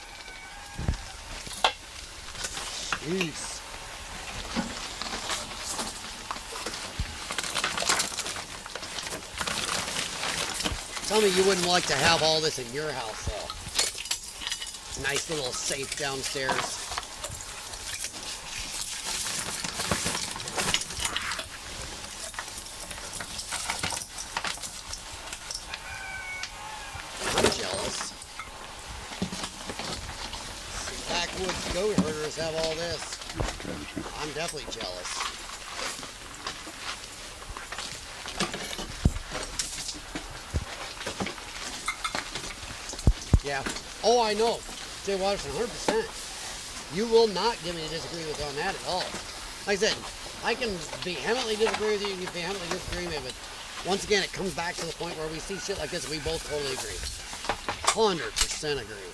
Jeez. Tell me you wouldn't like to have all this in your house, though. Nice little safe downstairs. I'm jealous. Backwoods goat herders have all this. I'm definitely jealous. Yeah. Oh, I know. Jay Watterson, 100%. You will not get me to disagree with you on that at all. Like I said, I can vehemently disagree with you, you can vehemently disagree with me, but once again, it comes back to the point where we see shit like this and we both totally agree. 100% agree.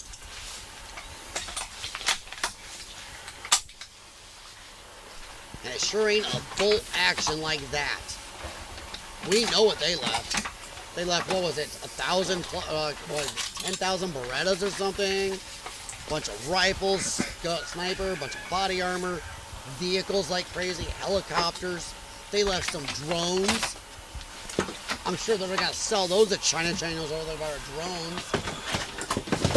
And it sure ain't a bolt action like that. We know what they left. They left, what was it, 10,000 Berettas or something? Bunch of rifles, sniper, bunch of body armor, vehicles like crazy, helicopters. They left some drones. I'm sure they're gonna sell those at China. China knows all about our drones.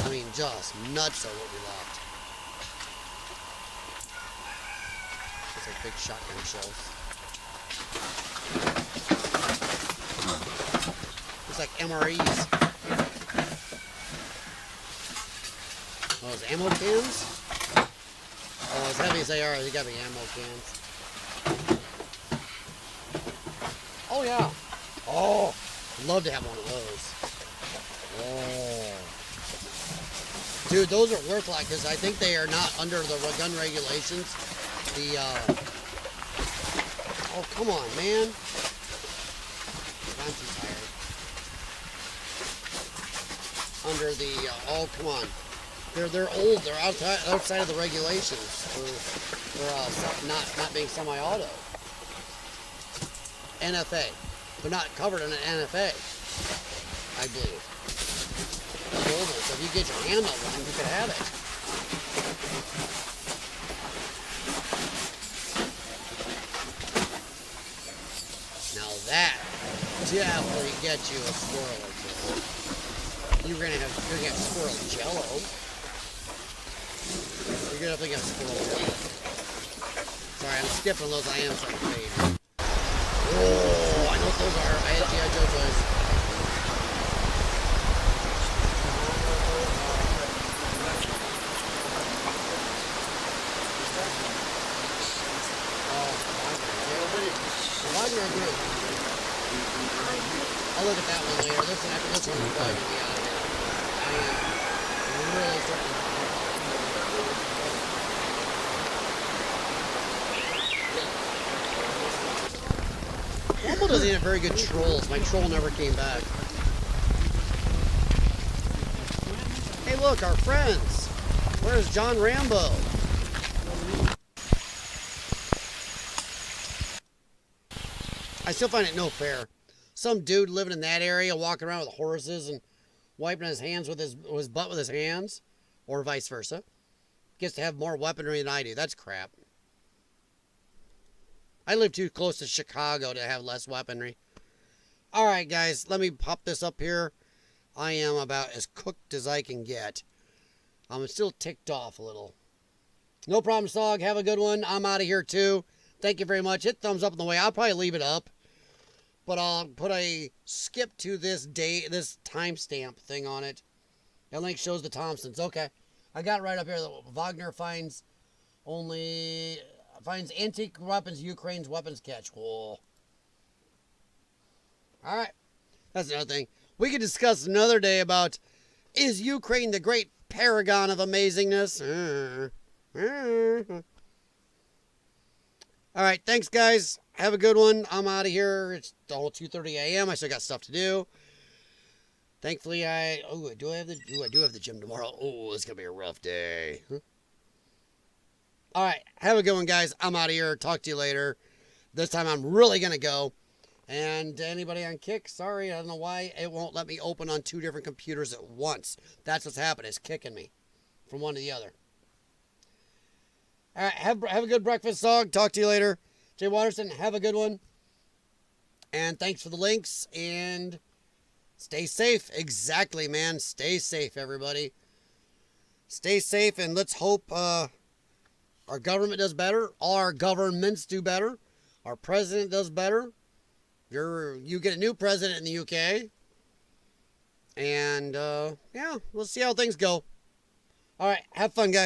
I mean, just nuts are what we left. It's like big shotgun shells. It's like MREs. Oh, those ammo cans? Oh, as heavy as they are, they gotta be ammo cans. Oh, yeah. Oh, I'd love to have one of those. Oh. Dude, those are worth a lot because I think they are not under the gun regulations. The, oh, come on, man. I'm too tired. Under the, oh, come on. They're old. They're outside of the regulations for not being semi-auto. NFA. They're not covered in an NFA, I believe. Global. So if you get your hand on one, you could have it. Now that definitely gets you a squirrel or two. You're gonna have squirrel jello. You're gonna have to get squirrel jello. Sorry, I'm skipping those. I am such a baby. Oh, I know what those are. I had G.I. Joe toys. Wagner group. I'll look at that one later. After this one, we're probably going to be out of here. I am really starting to... Rambo doesn't have very good trolls. My troll never came back. Hey, look, our friends. Where's John Rambo? I still find it no fair. Some dude living in that area, walking around with horses and wiping his hands with his butt with his hands, or vice versa, gets to have more weaponry than I do. That's crap. I live too close to Chicago to have less weaponry. All right, guys, let me pop this up here. I am about as cooked as I can get. I'm still ticked off a little. No problem, Sog. Have a good one. I'm out of here, too. Thank you very much. Hit thumbs up on the way. I'll probably leave it up. But I'll put a skip to this day, this timestamp thing on it. That link shows the Thompsons. Okay. I got right up here that Wagner finds antique weapons, Ukraine's weapons catch. Whoa. All right. That's another thing. We could discuss another day about, is Ukraine the great paragon of amazingness? All right. Thanks, guys. Have a good one. I'm out of here. It's all 2:30 a.m. I still got stuff to do. Thankfully, I do have the gym tomorrow. Oh, it's going to be a rough day. Huh? All right. Have a good one, guys. I'm out of here. Talk to you later. This time I'm really going to go. And anybody on Kick, sorry, I don't know why it won't let me open on 2 different computers at once. That's what's happening. It's kicking me from one to the other. All right, have a good breakfast, Dog. Talk to you later. Jay Watterson, have a good one. And thanks for the links. And stay safe. Exactly, man. Stay safe, everybody. Stay safe, and let's hope our government does better. All our governments do better. Our president does better. You get a new president in the UK. And, yeah, we'll see how things go. All right, have fun, guys.